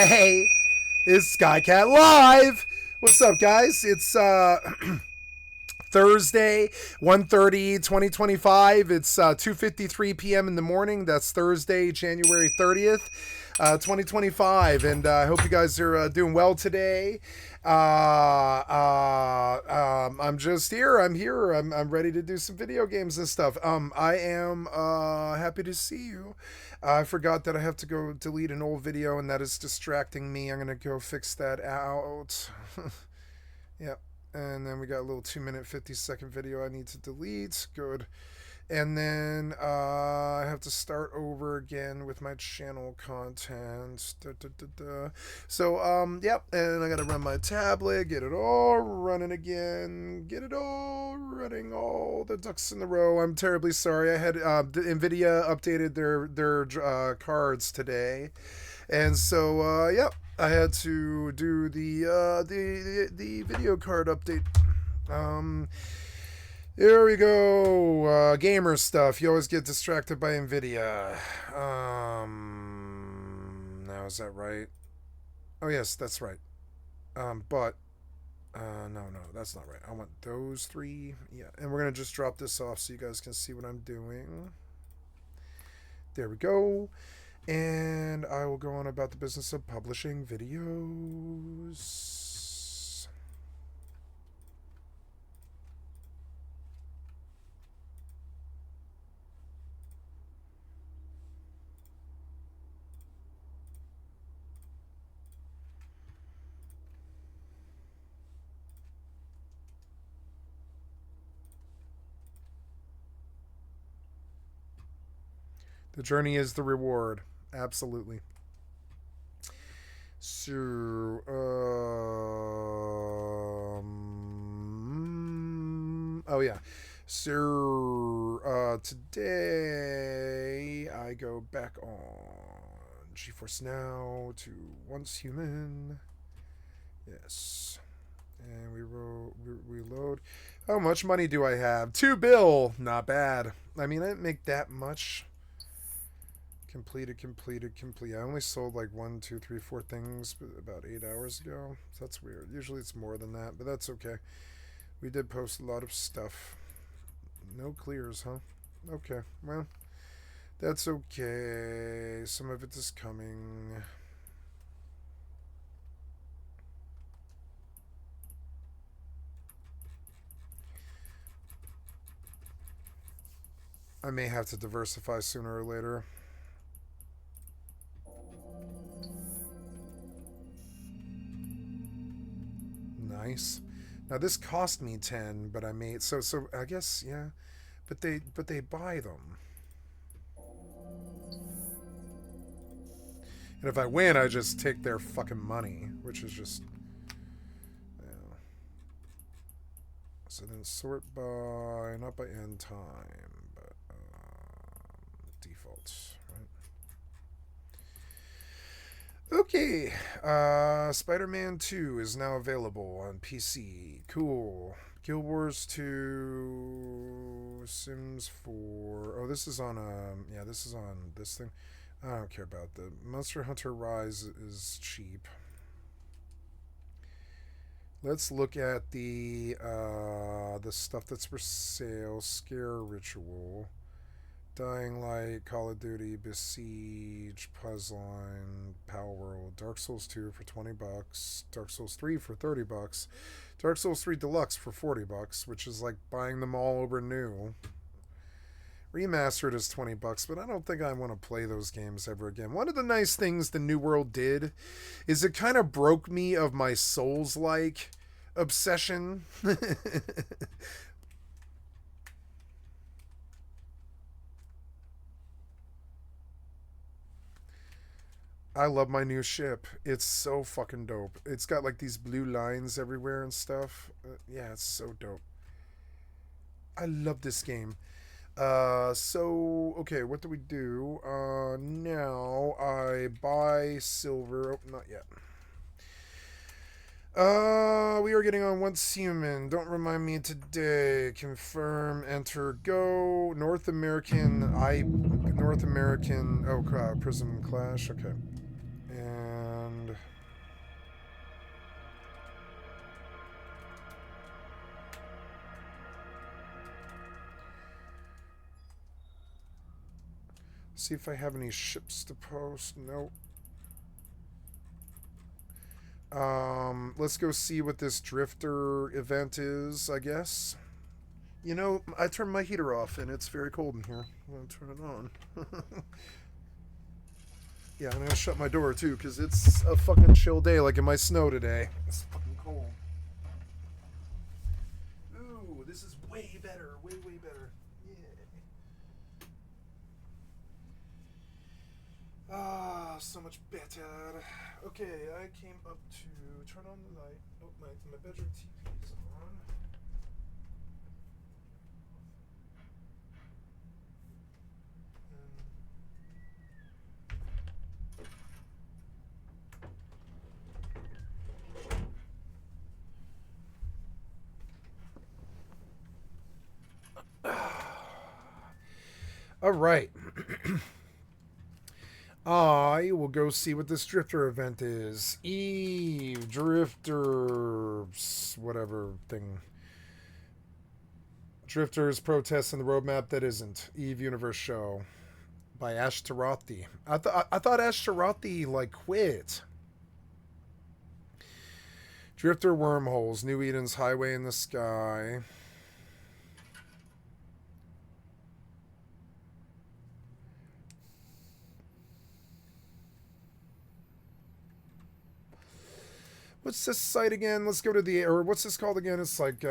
Hey, it's Skycatlive. What's up, guys? It's Thursday, 1:30, 2025. It's 2:53 p.m. in the morning. That's Thursday, January 30th, 2025. And I hope you guys are doing well today. I'm just here. I'm here. I'm ready to do some video games and stuff. I am happy to see you. I forgot that I have to go delete an old video, and that is distracting me. I'm going to go fix that out. Yep. And then we got a little 2-minute 50-second video I need to delete. Good. And then I have to start over again with my channel content. So, yep. And I got to run my tablet, get it all running again, get it all running, all the ducks in the row. I'm terribly sorry. I had NVIDIA updated their cards today. And so, yep. I had to do the video card update. Here we go. Gamer stuff. You always get distracted by NVIDIA. Now is that right? Oh yes, that's right. But no, that's not right. I want those three. Yeah, and we're gonna just drop this off so you guys can see what I'm doing. There we go. And I will go on about the business of publishing videos. The journey is the reward. Absolutely. So, oh yeah. So, today I go back on GeForce Now to Once Human. Yes. And we reload. How much money do I have? $2 bill. Not bad. I mean, I didn't make that much. Completed. I only sold like 1, 2, 3, 4 things about 8 hours ago. So that's weird. Usually it's more than that, but that's okay. We did post a lot of stuff. No clears, huh? Okay, well, that's okay. Some of it is coming. I may have to diversify sooner or later. Nice. Now this cost me 10, but I made so I guess yeah, but they buy them. And if I win, I just take their fucking money, which is just yeah. So then sort by not by end time, but defaults. Okay, Spider-Man 2 is now available on PC. Cool. Guild Wars 2, Sims 4. Oh, this is on yeah, this is on this thing. I don't care about the Monster Hunter Rise is cheap. Let's look at the stuff that's for sale. Scare Ritual. Dying Light, Call of Duty, Besiege, Puzzline, Power World, Dark Souls 2 for $20, Dark Souls 3 for $30, Dark Souls 3 Deluxe for $40, which is like buying them all over new. Remastered is $20, but I don't think I want to play those games ever again. One of the nice things the New World did is it kind of broke me of my Souls-like obsession. I love my new ship. It's so fucking dope. It's got like these blue lines everywhere and stuff. Yeah, it's so dope. I love this game. So, okay, what do we do? Now I buy silver. Oh, not yet. We are getting on Once Human. Don't remind me today. Confirm, enter, go. North American, oh, Prism Clash. Okay. And See if I have any ships to post. Nope. Let's go see what this drifter event is, I guess. You know, I turned my heater off and it's very cold in here. I'm gonna turn it on. Yeah, I'm gonna shut my door too because it's a fucking chill day, like in my snow today. It's fucking cold. Ooh, this is way better, way better. Yeah. Ah, so much better. Okay, I came up to turn on the light. Oh, my bedroom TV is on. All right. I will go see what this drifter event is. Eve Drifter, whatever thing. Drifters protests in the roadmap that isn't. Eve Universe Show by Ashtarothi. I thought Ashtarothi like quit. Drifter wormholes. New Eden's highway in the sky. What's this site again? Let's go to the, or what's this called again? It's like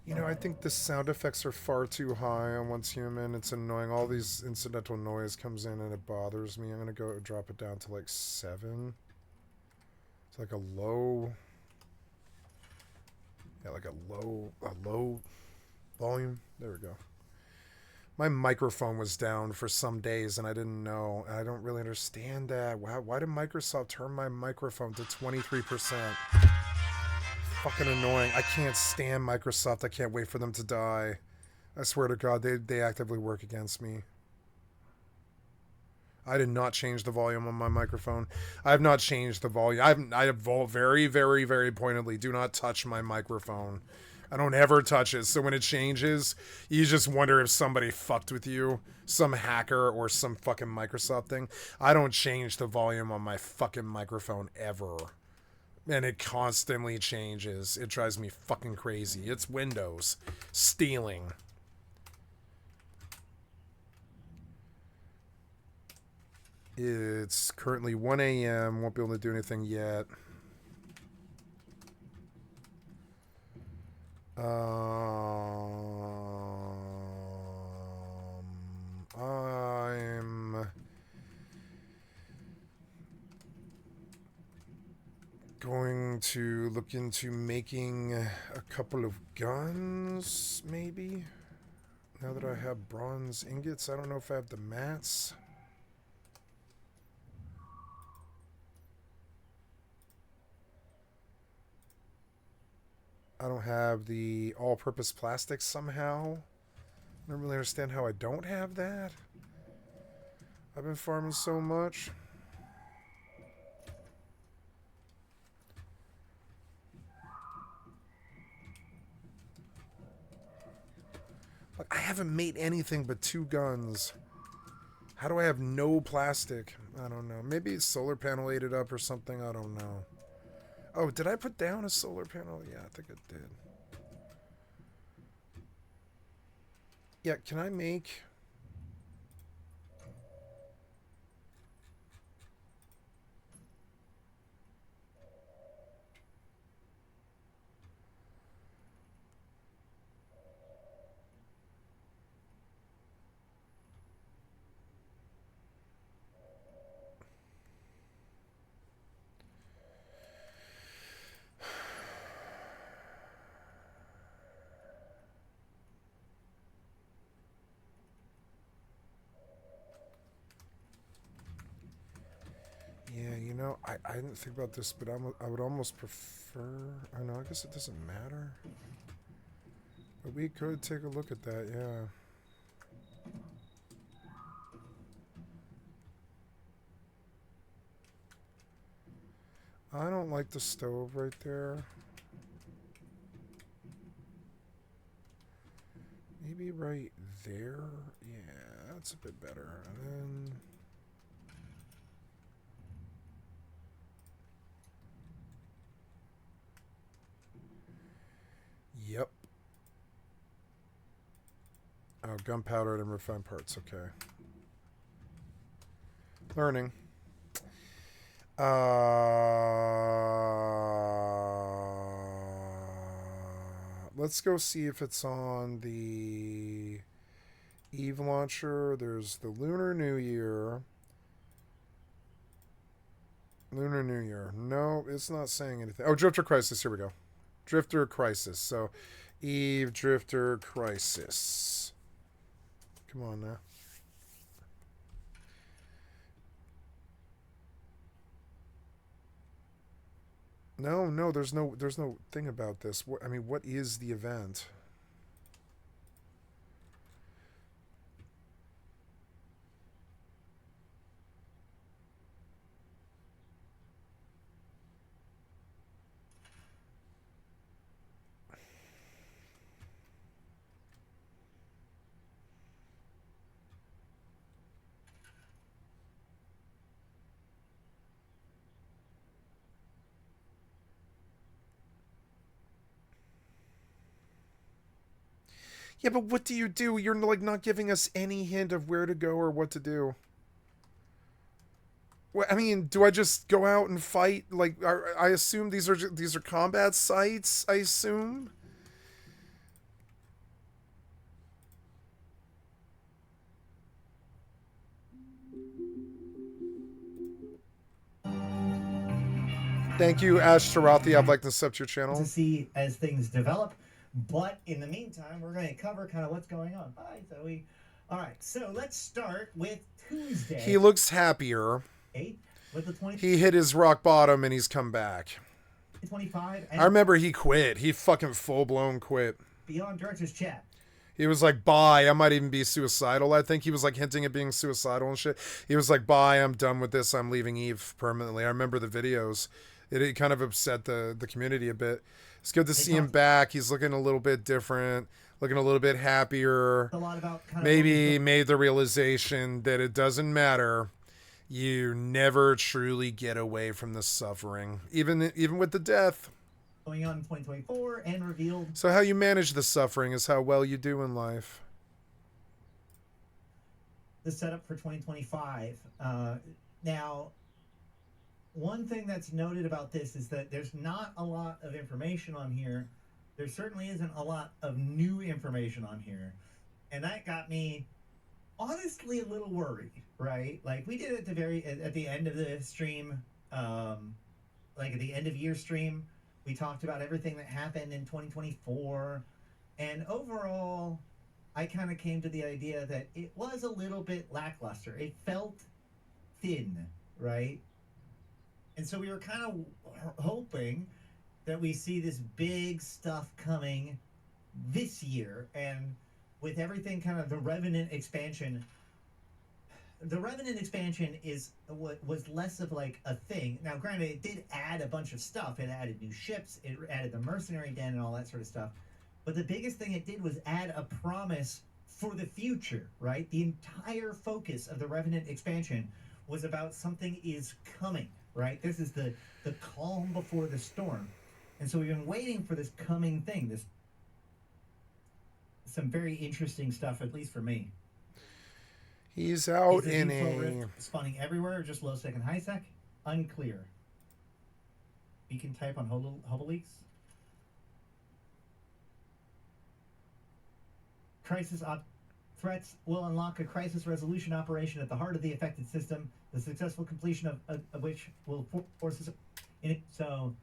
you know, I think the sound effects are far too high on Once Human. It's annoying. All these incidental noise comes in and it bothers me. I'm going to go drop it down to like 7. It's like a low... Yeah, like a low volume. There we go. My microphone was down for some days and I didn't know. I don't really understand that. Why did Microsoft turn my microphone to 23%? Fucking annoying. I can't stand Microsoft. I can't wait for them to die. I swear to God, they actively work against me. I did not change the volume on my microphone. I have not changed the volume. I have very pointedly, do not touch my microphone. I don't ever touch it. So when it changes, you just wonder if somebody fucked with you. Some hacker or some fucking Microsoft thing. I don't change the volume on my fucking microphone ever. And it constantly changes. It drives me fucking crazy. It's Windows. Stealing. It's currently 1 a.m. Won't be able to do anything yet. I'm going to look into making a couple of guns, maybe. Now that I have bronze ingots, I don't know if I have the mats. I don't have the all-purpose plastic somehow. I don't really understand how I don't have that. I've been farming so much. Like, I haven't made anything but 2 guns. How do I have no plastic? I don't know. Maybe it's solar panel ate it up or something. I don't know. Oh, did I put down a solar panel? Yeah, I think I did. Yeah, can I make... Yeah, you know, I didn't think about this, but I would almost prefer... I know, I guess it doesn't matter. But we could take a look at that, yeah. I don't like the stove right there. Maybe right there? Yeah, that's a bit better. And then... Yep. Oh, gunpowder and refined parts, okay. Learning. Let's go see if it's on the Eve launcher. There's the Lunar New Year. Lunar New Year. No, it's not saying anything. Oh, Drifter Crisis. Here we go. Drifter Crisis. So, Eve Drifter Crisis. Come on now. No, there's no thing about this. I mean, what is the event? Yeah, but what do you do? You're like not giving us any hint of where to go or what to do. Well, I mean, do I just go out and fight? Like, I assume these are combat sites. I assume. Thank you, Ash Tarathi. I'd like to sub to your channel. To see as things develop. But in the meantime, we're going to cover kind of what's going on. Bye, Zoe. All right, so let's start with Tuesday. He looks happier. With the 20. He hit his rock bottom and he's come back. 25. I remember he quit. He fucking full blown quit. Beyond Director's Chat. He was like, bye, I might even be suicidal. I think he was like hinting at being suicidal and shit. He was like, bye, I'm done with this. I'm leaving Eve permanently. I remember the videos. It kind of upset the community a bit. It's good to see him back. He's looking a little bit different, looking a little bit happier. A lot about kind of maybe made the realization that it doesn't matter. You never truly get away from the suffering, even with the death. Going on in 2024 and revealed. So how you manage the suffering is how well you do in life. The setup for 2025. Now, one thing that's noted about this is that there's not a lot of information on here. There certainly isn't a lot of new information on here. And that got me honestly a little worried, right? Like we did it at the end of the stream, like at the end of year stream, we talked about everything that happened in 2024. And overall, I kind of came to the idea that it was a little bit lackluster. It felt thin, right? And so we were kind of hoping that we see this big stuff coming this year. And with everything kind of the Revenant expansion was less of like a thing. Now, granted, it did add a bunch of stuff. It added new ships. It added the mercenary den and all that sort of stuff. But the biggest thing it did was add a promise for the future, right? The entire focus of the Revenant expansion was about something is coming, right? This is the calm before the storm. And so we've been waiting for this coming thing, some very interesting stuff, at least for me. He's out in a... spawning everywhere or just low sec and high sec? Unclear. Beacon type on Hubble leaks? Threats will unlock a crisis resolution operation at the heart of the affected system, the successful completion of which will force us in it. So,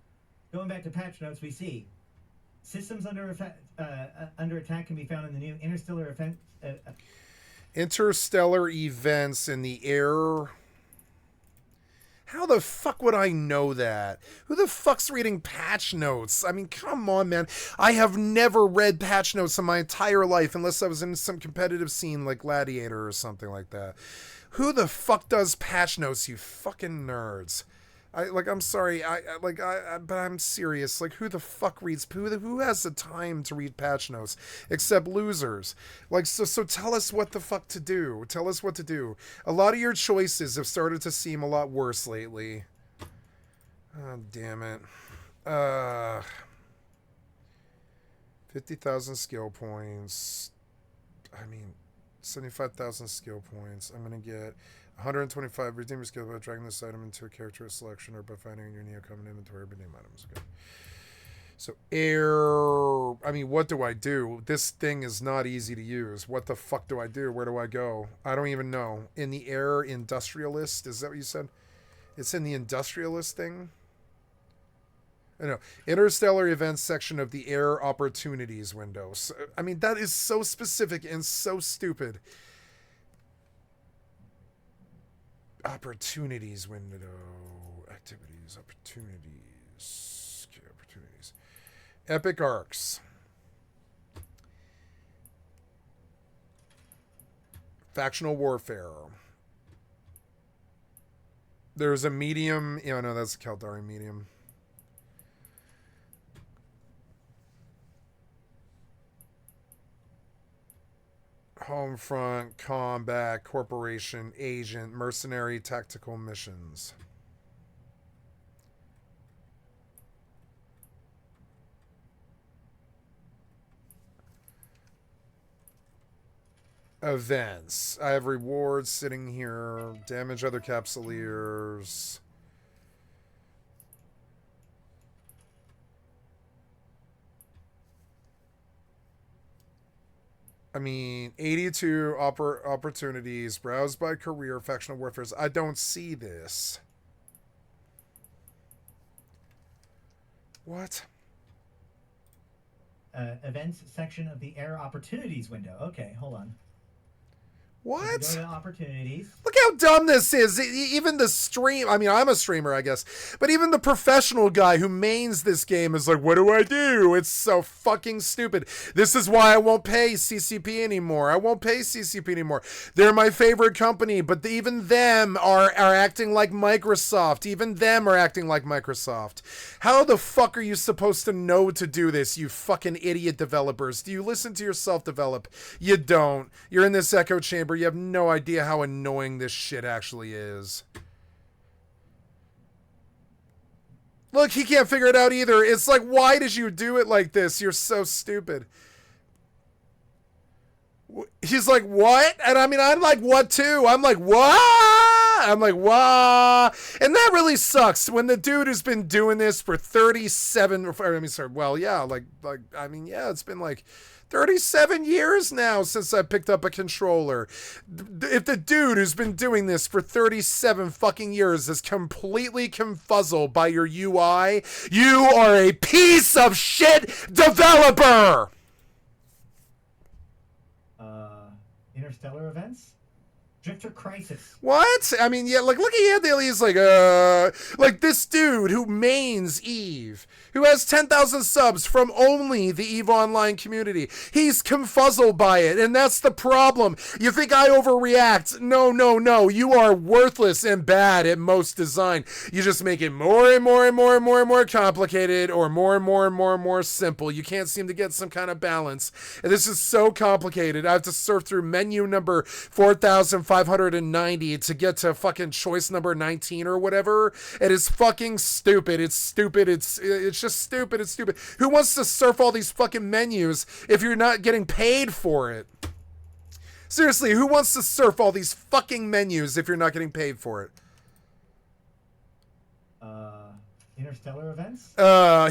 going back to patch notes, we see systems under attack can be found in the new interstellar interstellar events in the air. How the fuck would I know that? Who the fuck's reading patch notes? I mean, come on, man. I have never read patch notes in my entire life unless I was in some competitive scene like Gladiator or something like that. Who the fuck does patch notes, you fucking nerds? I'm sorry, but I'm serious. Like, who the fuck reads? Who has the time to read patch notes except losers? Like, so tell us what the fuck to do. Tell us what to do. A lot of your choices have started to seem a lot worse lately. Oh, damn it. 50,000 skill points. I mean, 75,000 skill points. I'm gonna get 125 redeemer skill by dragging this item into a character selection or by finding in your Neocommon inventory redeem items. Okay. So air. I mean, what do I do? This thing is not easy to use. What the fuck do I do? Where do I go? I don't even know. In the air industrialist. Is that what you said? It's in the industrialist thing. I know. Interstellar events section of the air opportunities window. So, I mean, that is so specific and so stupid. Opportunities window. Activities. Opportunities. Okay, opportunities. Epic arcs. Factional warfare. There's a medium. Yeah, no, that's a Caldari medium. Homefront, combat, corporation, agent, mercenary, tactical missions. Events. I have rewards sitting here. Damage other capsuleers. I mean, 82 opportunities. Browse by career, factional warfare. I don't see this. What? Events section of the air opportunities window. Okay, hold on. What? Go to opportunities. Look how dumb this is. Even the stream, I mean, I'm a streamer, I guess, but even the professional guy who mains this game is like, what do I do? It's so fucking stupid. This is why I won't pay CCP anymore. I won't pay CCP anymore. They're my favorite company, but even them are acting like Microsoft. Even them are acting like Microsoft. How the fuck are you supposed to know to do this, you fucking idiot developers? Do you listen to yourself develop? You don't. You're in this echo chamber. You have no idea how annoying this shit actually is. Look, he can't figure it out either. It's like, why did you do it like this? You're so stupid. He's like, what? And I mean, I'm like, what too? I'm like, what? I'm like, what? And that really sucks when the dude who's been doing this for 37, I mean, sorry, well, yeah, I mean, yeah, it's been like 37 years now since I picked up a controller. If the dude who's been doing this for 37 fucking years is completely confuzzled by your UI, you are a piece of shit developer! Interstellar events? Drifter Crisis. What? I mean, yeah, like, look at Anthony. He's like this dude who mains Eve, who has 10,000 subs from only the Eve Online community. He's confuzzled by it, and that's the problem. You think I overreact? No. You are worthless and bad at most design. You just make it more and more complicated, or more and more simple. You can't seem to get some kind of balance. And this is so complicated. I have to surf through menu number 4,590 to get to fucking choice number 19 or whatever. It is fucking stupid. It's stupid. It's just stupid. It's stupid. Who wants to surf all these fucking menus if you're not getting paid for it? Seriously, who wants to surf all these fucking menus if you're not getting paid for it? Interstellar events?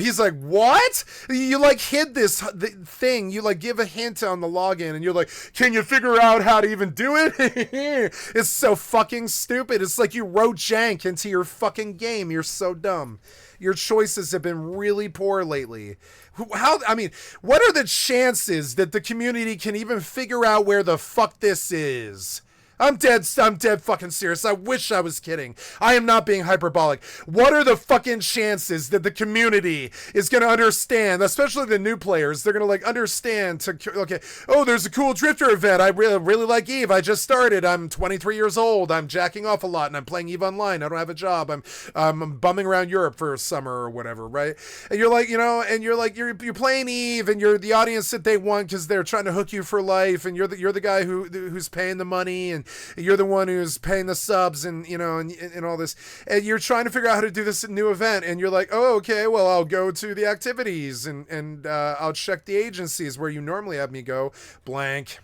He's like, what? You like hid this thing. You like give a hint on the login and you're like, can you figure out how to even do it? It's so fucking stupid. It's like you wrote jank into your fucking game. You're so dumb. Your choices have been really poor lately. I mean, what are the chances that the community can even figure out where the fuck this is? I'm dead fucking serious. I wish I was kidding. I am not being hyperbolic. What are the fucking chances that the community is going to understand, especially the new players, they're going to like understand to, okay, oh, there's a cool drifter event. I really like Eve. I just started. I'm 23 years old. I'm jacking off a lot and I'm playing Eve Online. I don't have a job. I'm bumming around Europe for summer or whatever, right? And you're like, and you're like, you're playing Eve and you're the audience that they want because they're trying to hook you for life, and you're the guy who's paying the money, and you're the one who's paying the subs, and and all this, and you're trying to figure out how to do this new event, and you're like, oh, okay, well, I'll go to the activities and I'll check the agencies where you normally have me go. Blank.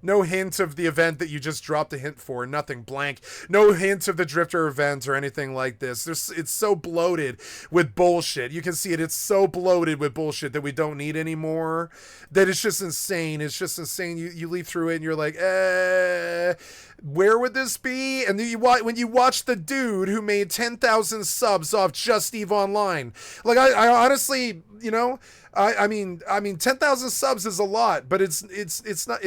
No hint of the event that you just dropped a hint for. Nothing. Blank. No hint of the drifter event or anything like this. It's so bloated with bullshit. You can see it. It's so bloated with bullshit that we don't need anymore. That it's just insane. It's just insane. You leaf through it and you're like, where would this be? And then when you watch the dude who made 10,000 subs off Just Eve Online, like I honestly, I mean, 10,000 subs is a lot, but it's not.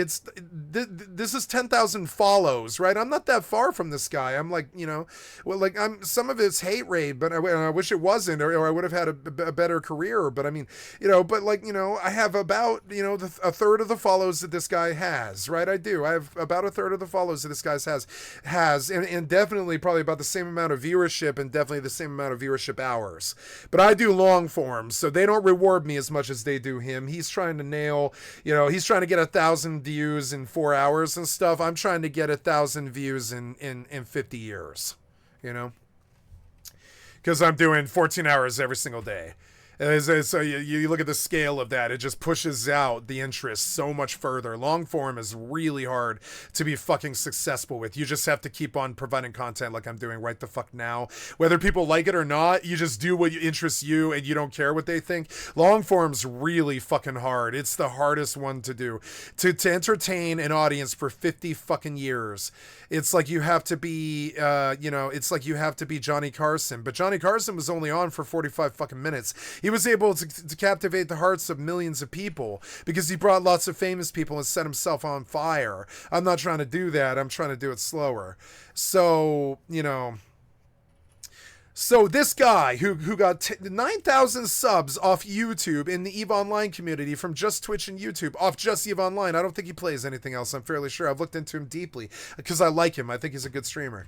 This is 10,000 follows, right? I'm not that far from this guy. I'm like, I'm some of it's hate raid, but I wish it wasn't, or I would have had a better career. But I mean, I have about a third of the follows that this guy has, right? I do. I have about a third of the follows that this guy has, and definitely probably about the same amount of viewership, and definitely the same amount of viewership hours. But I do long forms, so they don't reward me as much as they do him. He's trying to nail, he's trying to get 1,000 views in 4 hours and stuff. I'm trying to get 1,000 views in 50 years, because I'm doing 14 hours every single day. So you look at the scale of that, it just pushes out the interest so much further. Long form is really hard to be fucking successful with. You just have to keep on providing content like I'm doing right the fuck now. Whether people like it or not, you just do what interests you and you don't care what they think. Long form's really fucking hard. It's the hardest one to do. To entertain an audience for 50 fucking years. It's like you have to be, it's like you have to be Johnny Carson. But Johnny Carson was only on for 45 fucking minutes. He was able to captivate the hearts of millions of people because he brought lots of famous people and set himself on fire. I'm not trying to do that. I'm trying to do it slower. So, So this guy who got 9,000 subs off YouTube in the EVE Online community from just Twitch and YouTube, off just EVE Online. I don't think he plays anything else. I'm fairly sure. I've looked into him deeply because I like him. I think he's a good streamer.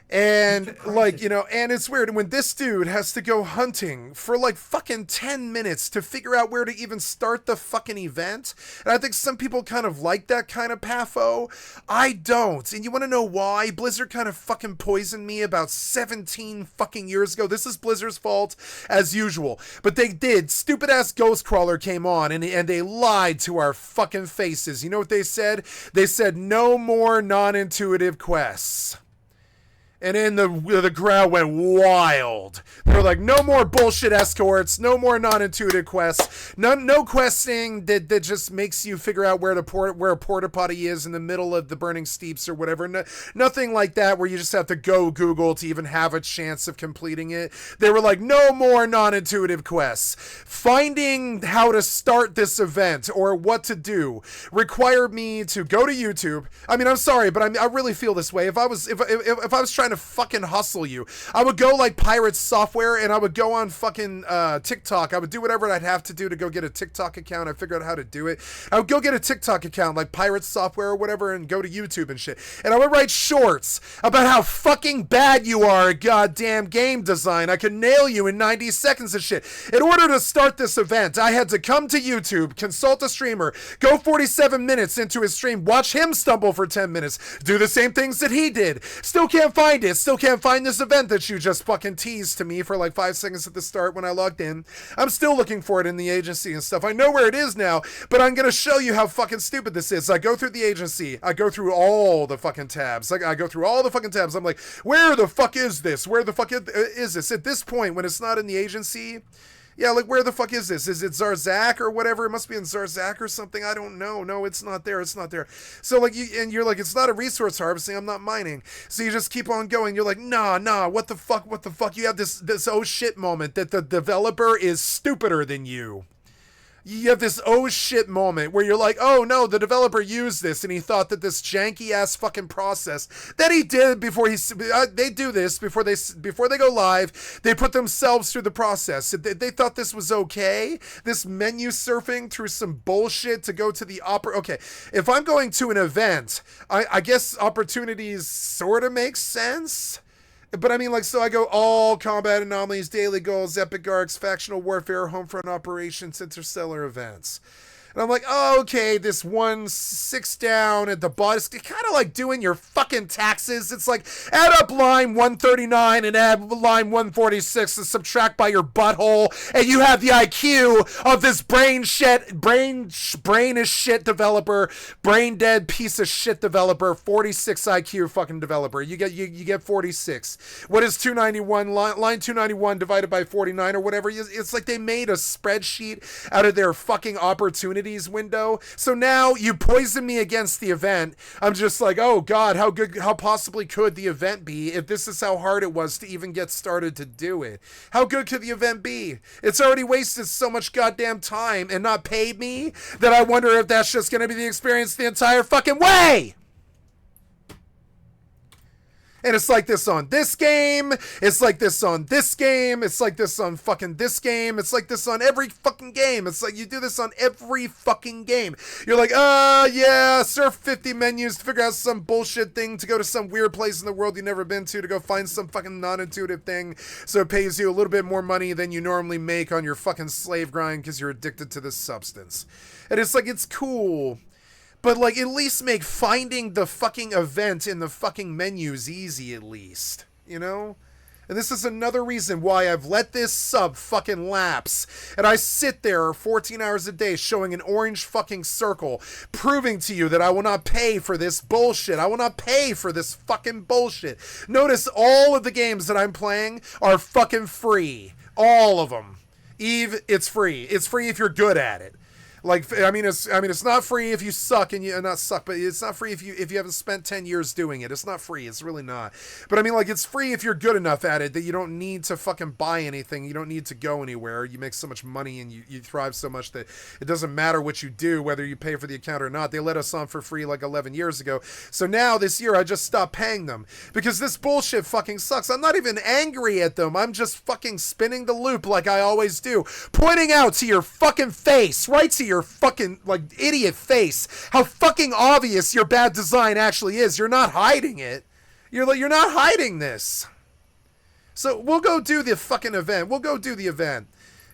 And and it's weird when this dude has to go hunting for like fucking 10 minutes to figure out where to even start the fucking event. And I think some people kind of like that kind of paffo. I don't. And you want to know why? Blizzard kind of fucking poisoned me about 17 fucking years ago. This is Blizzard's fault as usual. But they did. Stupid ass Ghostcrawler came on and they lied to our fucking faces. You know what they said? They said no more non-intuitive quests. And then the crowd went wild. They were like, no more bullshit escorts, no more non-intuitive quests, no questing that just makes you figure out where a porta potty is in the middle of the burning steeps or whatever. Nothing like that where you just have to go Google to even have a chance of completing it. They were like, no more non-intuitive quests. Finding how to start this event or what to do required me to go to YouTube. I mean, I'm sorry, but I really feel this way. If I was trying to fucking hustle you, I would go like Pirate Software and I would go on fucking TikTok. I would do whatever I'd have to do to go get a TikTok account. I figured out how to do it. I would go get a TikTok account like Pirate Software or whatever and go to YouTube and shit. And I would write shorts about how fucking bad you are at goddamn game design. I could nail you in 90 seconds of shit. In order to start this event, I had to come to YouTube, consult a streamer, go 47 minutes into his stream, watch him stumble for 10 minutes, do the same things that he did. Still can't find it. Still can't find this event that you just fucking teased to me for like 5 seconds at the start when I logged in. I'm still looking for it in the agency and stuff. I know where it is now, but I'm going to show you how fucking stupid this is. I go through the agency. I go through all the fucking tabs. I go through all the fucking tabs. I'm like, where the fuck is this? Where the fuck is this? At this point, when it's not in the agency... Yeah, like, where the fuck is this? Is it Zarzak or whatever? It must be in Zarzak or something. I don't know. No, it's not there. It's not there. So, like, you're like, it's not a resource harvesting. I'm not mining. So you just keep on going. You're like, nah, what the fuck? You have this oh shit moment that the developer is stupider than you. You have this oh shit moment where you're like, oh no, the developer used this and he thought that this janky ass fucking process that he did before they do this before they go live, they put themselves through the process. They thought this was okay. This menu surfing through some bullshit to go to the okay. If I'm going to an event, I guess opportunities sort of make sense. But I mean, like, so I go all combat anomalies, daily goals, epic arcs, factional warfare, homefront operations, interstellar events. And I'm like, oh, okay, this 1-6 down at the bottom. It's kind of like doing your fucking taxes. It's like, add up line 139 and add line 146 and subtract by your butthole. And you have the IQ of this brain is shit developer, brain dead piece of shit developer, 46 IQ fucking developer. You get 46. What is 291? Line 291 divided by 49 or whatever. It's like they made a spreadsheet out of their fucking opportunity window. So now you poison me against the event. I'm just like, oh god, how possibly could the event be if this is how hard it was to even get started to do it? How good could the event be? It's already wasted so much goddamn time and not paid me that I wonder if that's just gonna be the experience the entire fucking way. And it's like this on this game. It's like this on this game. It's like this on fucking this game. It's like this on every fucking game. It's like you do this on every fucking game. You're like, yeah, surf 50 menus to figure out some bullshit thing to go to some weird place in the world you've never been to go find some fucking non-intuitive thing so it pays you a little bit more money than you normally make on your fucking slave grind because you're addicted to this substance. And it's like, it's cool. But, like, at least make finding the fucking event in the fucking menus easy, at least. You know? And this is another reason why I've let this sub fucking lapse. And I sit there 14 hours a day showing an orange fucking circle, proving to you that I will not pay for this bullshit. I will not pay for this fucking bullshit. Notice all of the games that I'm playing are fucking free. All of them. Eve, it's free. It's free if you're good at it. Like, it's not free if you suck and you not suck, but it's not free if you haven't spent 10 years doing it. It's not free. It's really not. But I mean, like, it's free if you're good enough at it that you don't need to fucking buy anything. You don't need to go anywhere. You make so much money and you thrive so much that it doesn't matter what you do, whether you pay for the account or not. They let us on for free like 11 years ago. So now this year I just stopped paying them because this bullshit fucking sucks. I'm not even angry at them. I'm just fucking spinning the loop like I always do, pointing out to your fucking face, right to your fucking like idiot face, how fucking obvious your bad design actually is. You're not hiding it. You're not hiding this. So we'll go do the fucking event. We'll go do the event.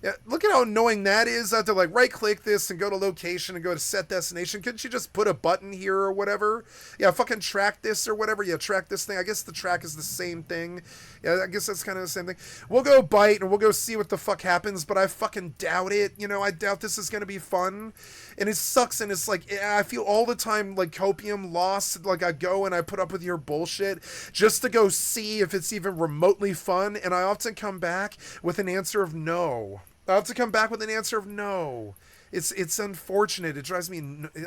Yeah, look at how annoying that is. I have to like right click this and go to location and go to set destination. Couldn't you just put a button here or whatever? Yeah, fucking track this or whatever. Yeah, track this thing. I guess the track is the same thing. Yeah, I guess that's kind of the same thing. We'll go bite and we'll go see what the fuck happens, but I fucking doubt it. You know, I doubt this is going to be fun. And it sucks, and it's like, I feel all the time like copium lost. Like, I go and I put up with your bullshit just to go see if it's even remotely fun, and I often come back with an answer of no. I have to come back with an answer of no. It's unfortunate. It drives me...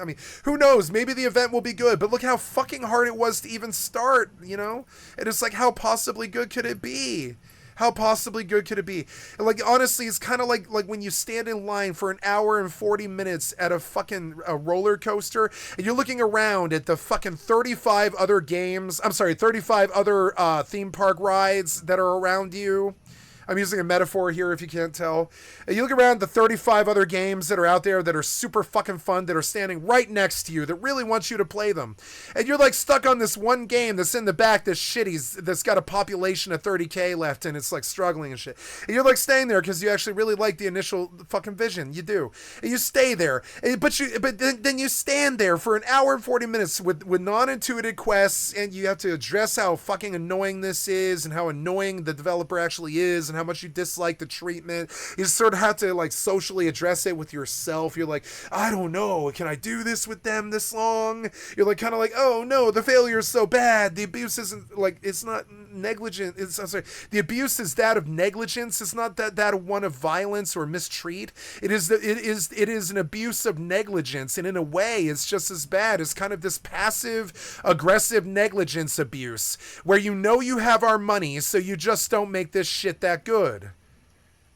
I mean, who knows? Maybe the event will be good, but look how fucking hard it was to even start, you know? And it's like, how possibly good could it be? How possibly good could it be? And like, honestly, it's kind of like when you stand in line for an hour and 40 minutes at a fucking roller coaster, and you're looking around at the fucking 35 other 35 other theme park rides that are around you. I'm using a metaphor here if you can't tell. And you look around the 35 other games that are out there that are super fucking fun, that are standing right next to you, that really wants you to play them. And you're like stuck on this one game that's in the back that's shitty, that's got a population of 30k left and it's like struggling and shit. And you're like staying there because you actually really like the initial fucking vision. You do. And you stay there. But then you stand there for an hour and 40 minutes with non-intuitive quests, and you have to address how fucking annoying this is and how annoying the developer actually is and how much you dislike the treatment. You sort of have to like socially address it with yourself. You're like, I don't know, can I do this with them this long? You're like kind of like, oh no, the failure is so bad. The abuse isn't like, it's not negligent. I'm sorry, the abuse is that of negligence. It's not that one of violence or mistreat. It is an abuse of negligence, and in a way it's just as bad. It's kind of this passive aggressive negligence abuse where you know you have our money, so you just don't make this shit that good.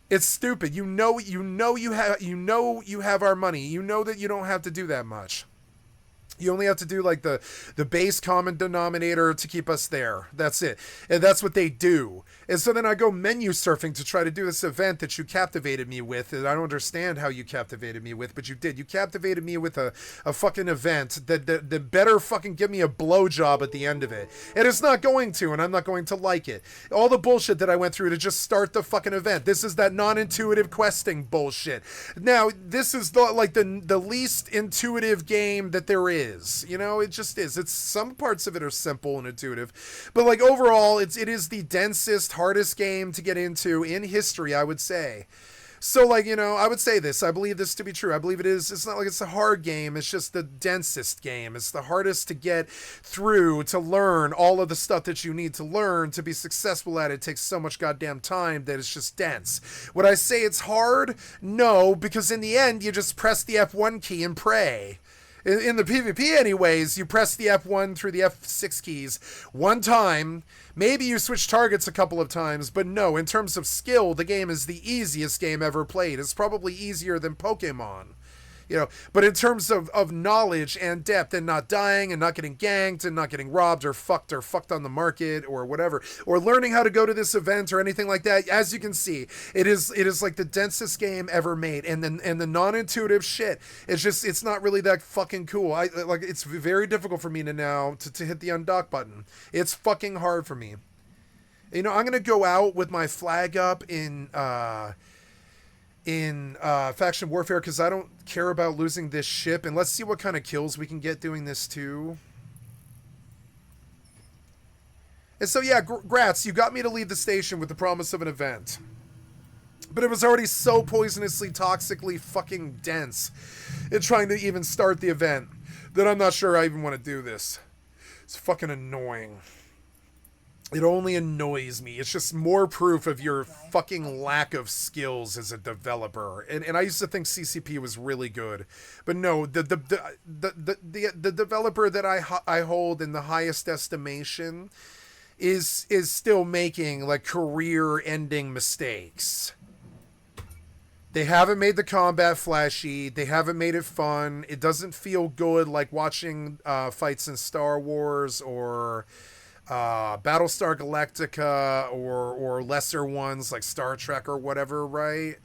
It's stupid. You have our money. You know that you don't have to do that much. You only have to do like the base common denominator to keep us there. That's it. And that's what they do. And so then I go menu surfing to try to do this event that you captivated me with. And I don't understand how you captivated me with, but you did. You captivated me with a fucking event that better fucking give me a blowjob at the end of it. And it's not going to, and I'm not going to like it. All the bullshit that I went through to just start the fucking event. This is that non-intuitive questing bullshit. Now, this is the least intuitive game that there is. You know, it just is. It's some parts of it are simple and intuitive, but like overall, it is the densest, hardest game to get into in history, I would say. So like, you know, I would say this. I believe this to be true. I believe it is. It's not like it's a hard game. It's just the densest game. It's the hardest to get through, to learn all of the stuff that you need to learn to be successful at it. It takes so much goddamn time that it's just dense. Would I say it's hard? No, because in the end, you just press the F1 key and pray. In the PvP anyways, you press the F1 through the F6 keys one time. Maybe you switch targets a couple of times, but no, in terms of skill, the game is the easiest game ever played. It's probably easier than Pokemon. You know, but in terms of knowledge and depth and not dying and not getting ganked and not getting robbed or fucked on the market or whatever, or learning how to go to this event or anything like that, as you can see, it is like the densest game ever made. And the non-intuitive shit, it's not really that fucking cool. It's very difficult for me to hit the undock button. It's fucking hard for me. You know, I'm gonna go out with my flag up in faction warfare because I don't care about losing this ship, and let's see what kind of kills we can get doing this too. And so yeah, Gratz, you got me to leave the station with the promise of an event, but it was already so poisonously, toxically fucking dense in trying to even start the event that I'm not sure I even want to do this. It's fucking annoying. It only annoys me. It's just more proof of your fucking lack of skills as a developer. And I used to think CCP was really good, but no, the developer that I hold in the highest estimation is still making like career-ending mistakes. They haven't made the combat flashy. They haven't made it fun. It doesn't feel good like watching fights in Star Wars or Battlestar Galactica or lesser ones like Star Trek or whatever, right?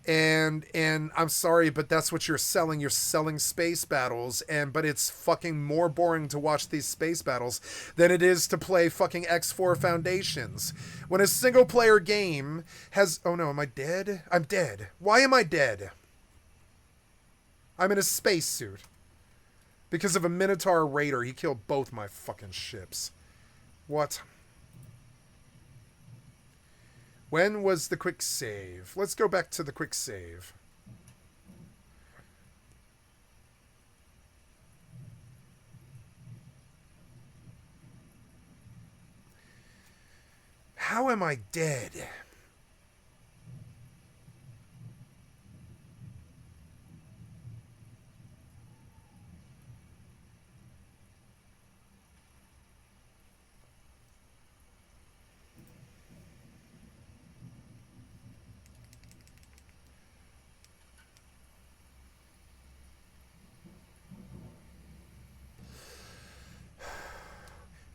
And I'm sorry, but that's what you're selling. You're selling space battles, but it's fucking more boring to watch these space battles than it is to play fucking X4 Foundations. When a single player game has... Oh no, am I dead? I'm dead. Why am I dead? I'm in a spacesuit. Because of a Minotaur Raider, he killed both my fucking ships. What? When was the quick save? Let's go back to the quick save. How am I dead?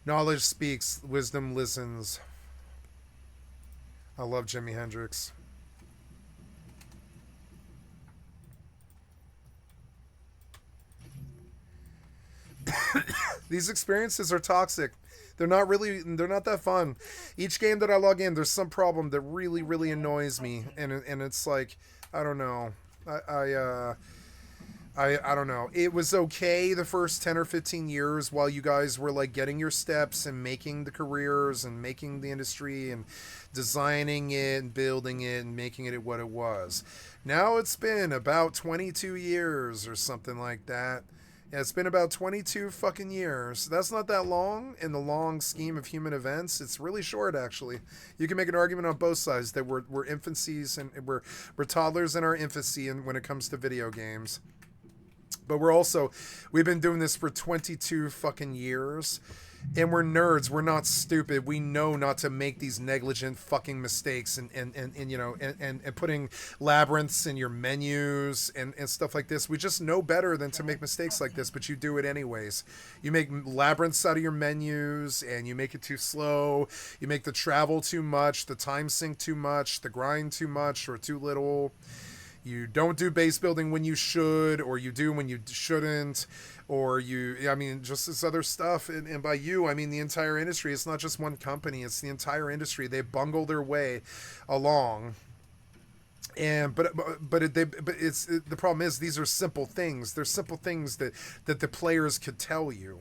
Knowledge speaks, wisdom listens. I love Jimi Hendrix. These experiences are toxic. They're not that fun. Each game that I log in, there's some problem that really, really annoys me. And it's like, I don't know. I don't know. It was okay the first 10 or 15 years while you guys were like getting your steps and making the careers and making the industry and designing it and building it and making it what it was. Now it's been about 22 years or something like that. Yeah, it's been about 22 fucking years. That's not that long in the long scheme of human events. It's really short, actually. You can make an argument on both sides that we're infancies and we're toddlers in our infancy when it comes to video games. But we've been doing this for 22 fucking years. And we're nerds. We're not stupid. We know not to make these negligent fucking mistakes and you know, and putting labyrinths in your menus and stuff like this. We just know better than to make mistakes like this, but you do it anyways. You make labyrinths out of your menus and you make it too slow. You make the travel too much, the time sink too much, the grind too much or too little. You don't do base building when you should, or you do when you shouldn't, or I mean, just this other stuff. And by you, I mean the entire industry. It's not just one company, it's the entire industry. They bungle their way along. And but the problem is these are simple things. They're simple things that the players could tell you.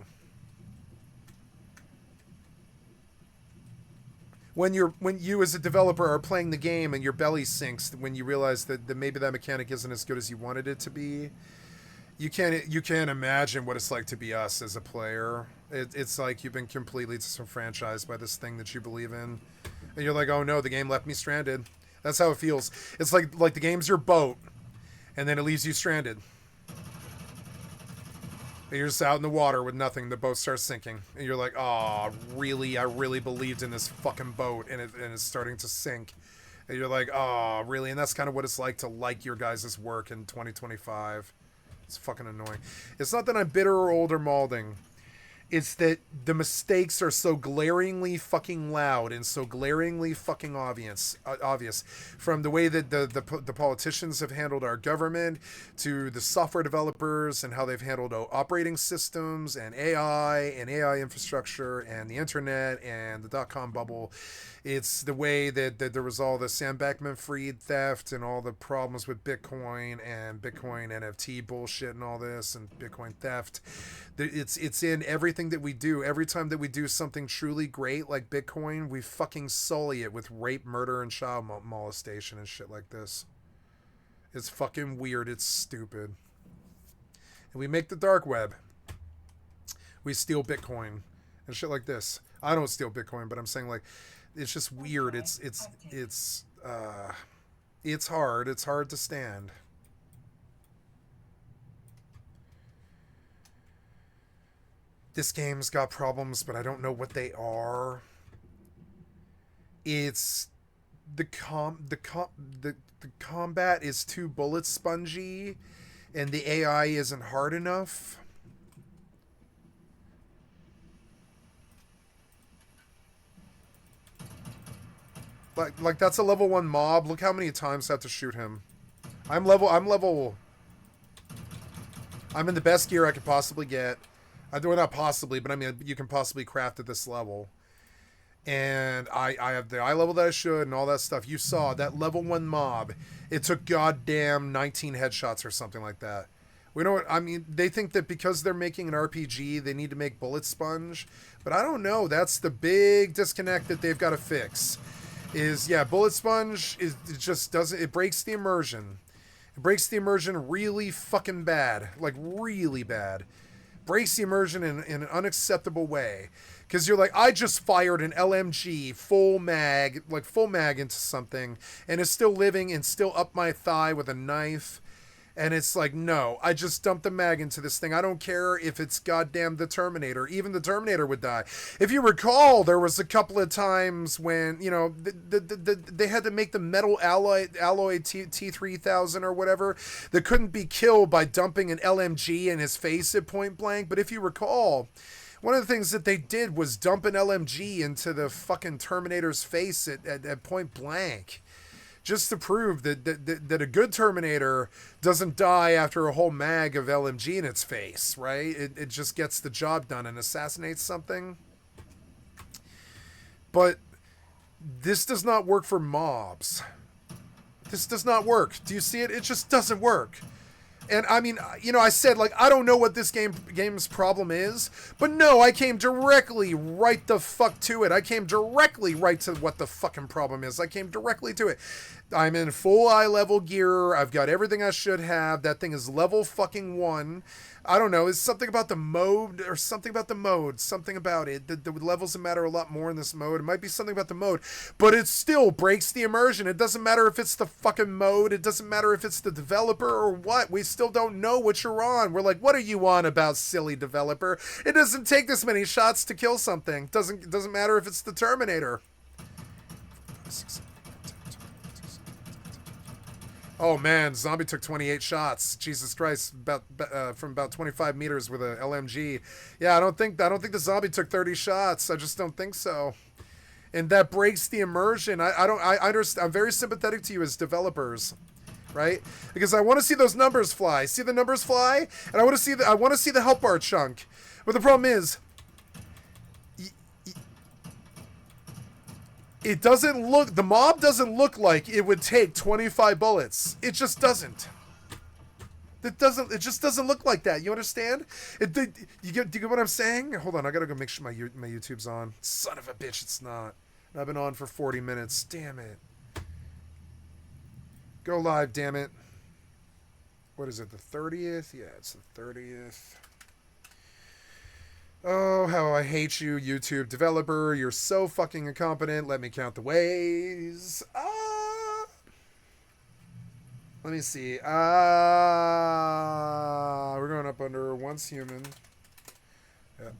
When you as a developer are playing the game and your belly sinks when you realize that maybe that mechanic isn't as good as you wanted it to be, you can't imagine what it's like to be us as a player. It's like you've been completely disenfranchised by this thing that you believe in, and you're like, oh no, the game left me stranded. That's how it feels. It's like the game's your boat, and then it leaves you stranded. And you're just out in the water with nothing. The boat starts sinking. And you're like, oh, really? I really believed in this fucking boat. And it's starting to sink. And you're like, oh, really? And that's kind of what it's like to like your guys' work in 2025. It's fucking annoying. It's not that I'm bitter or old or malding. It's that the mistakes are so glaringly fucking loud and so glaringly fucking obvious. From the way that the politicians have handled our government to the software developers and how they've handled operating systems and AI infrastructure and the internet and the dot-com bubble. It's the way that there was all the Sam Bankman-Fried theft and all the problems with Bitcoin and Bitcoin NFT bullshit and all this and Bitcoin theft. It's in everything that we do. Every time that we do something truly great like Bitcoin, we fucking sully it with rape, murder, and child molestation and shit like this. It's fucking weird. It's stupid. And we make the dark web. We steal Bitcoin and shit like this. I don't steal Bitcoin, but I'm saying like it's just weird. It's hard. It's hard to stand. This game's got problems, but I don't know what they are. It's the combat is too bullet spongy, and the AI isn't hard enough. Like that's a level 1 mob. Look how many times I have to shoot him. I'm in the best gear I could possibly get. Well, not possibly, but I mean, you can possibly craft at this level. And I have the eye level that I should and all that stuff. You saw that level 1 mob. It took goddamn 19 headshots or something like that. We don't, I mean, they think that because they're making an RPG, they need to make bullet sponge. But I don't know. That's the big disconnect that they've got to fix. Bullet sponge it just doesn't, it breaks the immersion. It breaks the immersion really fucking bad. Like really bad. Breaks the immersion in an unacceptable way. Because you're like, I just fired an LMG full mag into something, and it's still living and still up my thigh with a knife. And it's like, no, I just dumped the mag into this thing. I don't care if it's goddamn the Terminator. Even the Terminator would die. If you recall, there was a couple of times when, you know, they had to make the metal alloy T3000 or whatever that couldn't be killed by dumping an LMG in his face at point blank. But if you recall, one of the things that they did was dump an LMG into the fucking Terminator's face at point blank. Just to prove that a good Terminator doesn't die after a whole mag of LMG in its face, right? It just gets the job done and assassinates something. But this does not work for mobs. This does not work. Do you see it? It just doesn't work. And I mean, you know, I said, like, I don't know what this game's problem is, but no, I came directly right the fuck to it. I came directly right to what the fucking problem is. I came directly to it. I'm in full eye level gear. I've got everything I should have. That thing is level fucking 1. I don't know. It's something about the mode or something about the mode. Something about it. The levels matter a lot more in this mode. It might be something about the mode, but it still breaks the immersion. It doesn't matter if it's the fucking mode. It doesn't matter if it's the developer or what. We still don't know what you're on. We're like, what are you on about, silly developer? It doesn't take this many shots to kill something. Doesn't matter if it's the Terminator. Oh man, zombie took 28 shots. Jesus Christ, from about 25 meters with a LMG. Yeah, I don't think the zombie took 30 shots. I just don't think so. And that breaks the immersion. I understand. I'm very sympathetic to you as developers, right? Because I want to see those numbers fly. See the numbers fly, and I want to see the help bar chunk. But the problem is, it doesn't look, the mob doesn't look like it would take 25 bullets. It just doesn't. It just doesn't look like that. You understand? Do you get what I'm saying? Hold on, I gotta go make sure my YouTube's on. Son of a bitch, it's not. I've been on for 40 minutes. Damn it. Go live, damn it. What is it, the 30th? Yeah, it's the 30th. Oh, how I hate you, YouTube developer. You're so fucking incompetent. Let me count the ways. Let me see. We're going up under once human. Yep.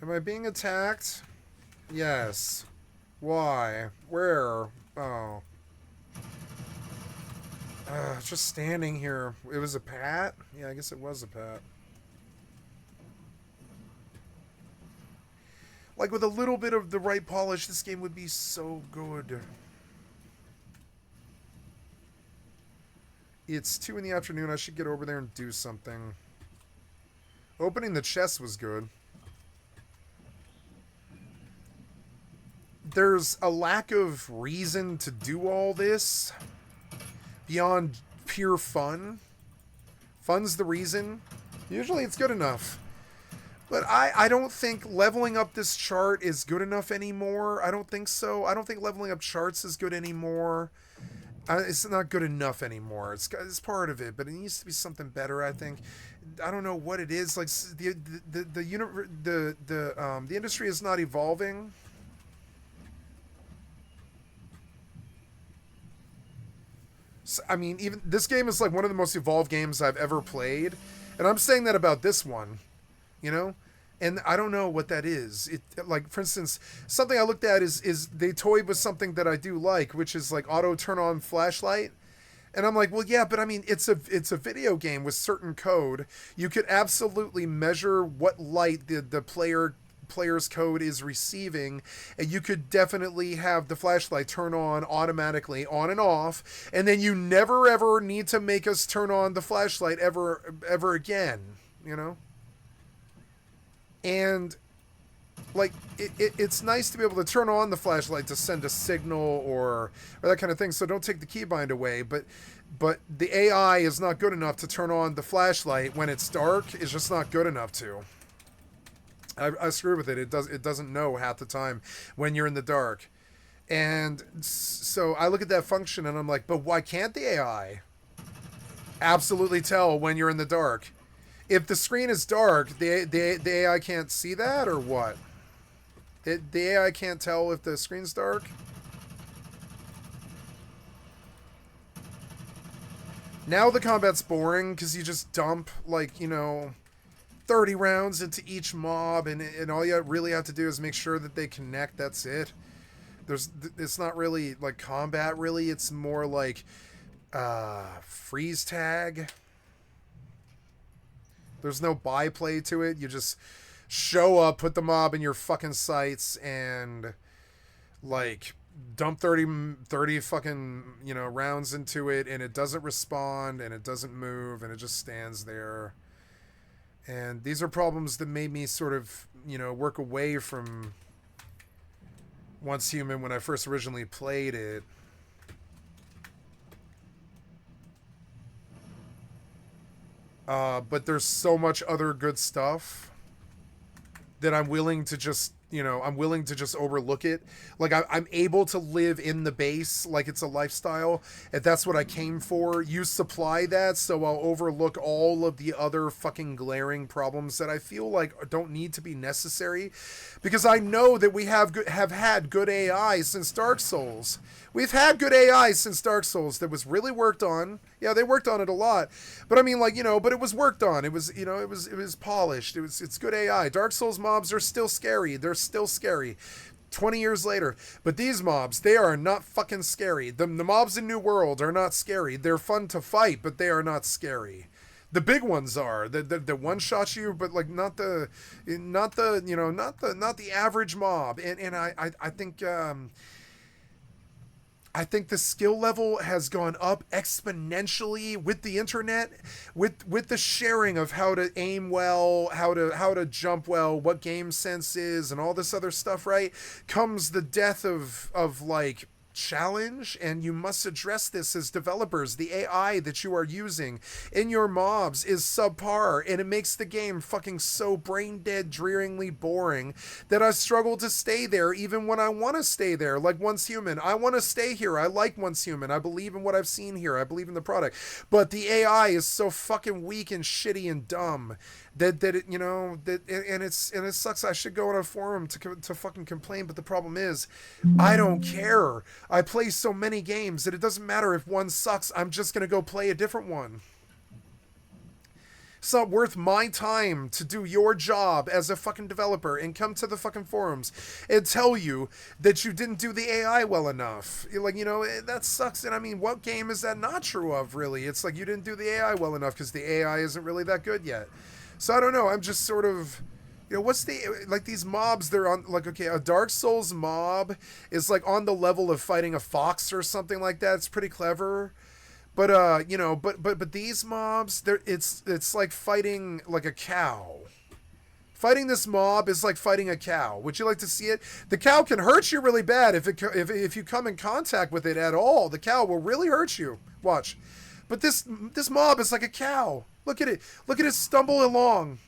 Am I being attacked? Yes. Why? Where? Oh. Just standing here. It was a pat? Yeah, I guess it was a pat. Like, with a little bit of the right polish, this game would be so good. It's 2 in the afternoon. I should get over there and do something. Opening the chest was good. There's a lack of reason to do all this beyond pure fun. Fun's the reason. Usually it's good enough. But I don't think leveling up this chart is good enough anymore. I don't think so. I don't think leveling up charts is good anymore. It's not good enough anymore. It's part of it, but it needs to be something better, I think. I don't know what it is. Like the industry is not evolving. I mean, even this game is like one of the most evolved games I've ever played, and I'm saying that about this one, you know, and I don't know what that is. Like, for instance, something I looked at is they toyed with something that I do like, which is like auto turn on flashlight, and I'm like, well, yeah, but I mean, it's a video game with certain code. You could absolutely measure what light the player's code is receiving, and you could definitely have the flashlight turn on automatically on and off, and then you never ever need to make us turn on the flashlight ever again, you know. And like it's nice to be able to turn on the flashlight to send a signal or that kind of thing, so don't take the keybind away, but the AI is not good enough to turn on the flashlight when it's dark. It's just not good enough to. I screw with it. It doesn't know half the time when you're in the dark. And so I look at that function and I'm like, but why can't the AI absolutely tell when you're in the dark? If the screen is dark, the AI can't see that, or what? The AI can't tell if the screen's dark? Now the combat's boring because you just dump, like, you know, 30 rounds into each mob, and all you really have to do is make sure that they connect. That's it. It's not really like combat, really. It's more like freeze tag. There's no byplay to it. You just show up, put the mob in your fucking sights, and like dump 30 fucking, you know, rounds into it, and it doesn't respond, and it doesn't move, and it just stands there. And these are problems that made me sort of, you know, work away from Once Human when I first originally played it. but there's so much other good stuff that I'm willing to just, I'm willing to just overlook it. Like I'm able to live in the base like it's a lifestyle. If that's what I came for, you supply that, so I'll overlook all of the other fucking glaring problems that I feel like don't need to be necessary, because I know that we have had good AI since Dark Souls. We've had good AI since Dark Souls that was really worked on. Yeah, they worked on it a lot, but I mean, like, but it was worked on. It was, it was polished. It's good AI. Dark Souls mobs are still scary. They're still scary. 20 years later. But these mobs, they are not fucking scary. The mobs in New World are not scary. They're fun to fight, but they are not scary. The big ones are the one shot you, but like not the average mob. And I think the skill level has gone up exponentially with the internet, with the sharing of how to aim well, how to jump well, what game sense is, and all this other stuff. Right, comes the death of like challenge, and you must address this as developers. The AI that you are using in your mobs is subpar, and it makes the game fucking so brain dead, drearingly boring that I struggle to stay there even when I want to stay there. Like Once Human, I want to stay here. I like Once Human. I believe in what I've seen here. I believe in the product, but the AI is so fucking weak and shitty and dumb that it, and it sucks. I should go on a forum to fucking complain, but the problem is I don't care. I play so many games that it doesn't matter if one sucks. I'm just gonna go play a different one. It's not worth my time to do your job as a fucking developer and come to the fucking forums and tell you that you didn't do the AI well enough. Like, that sucks. And I mean, what game is that not true of, really? It's like you didn't do the AI well enough because the AI isn't really that good yet. So I don't know. I'm just sort of, what's like these mobs? They're on, like, okay, a Dark Souls mob is like on the level of fighting a fox or something like that. It's pretty clever. But but these mobs, it's like fighting like a cow. Fighting this mob is like fighting a cow. Would you like to see it? The cow can hurt you really bad if you come in contact with it at all. The cow will really hurt you. Watch. But this mob is like a cow. Look at it. Look at it stumble along.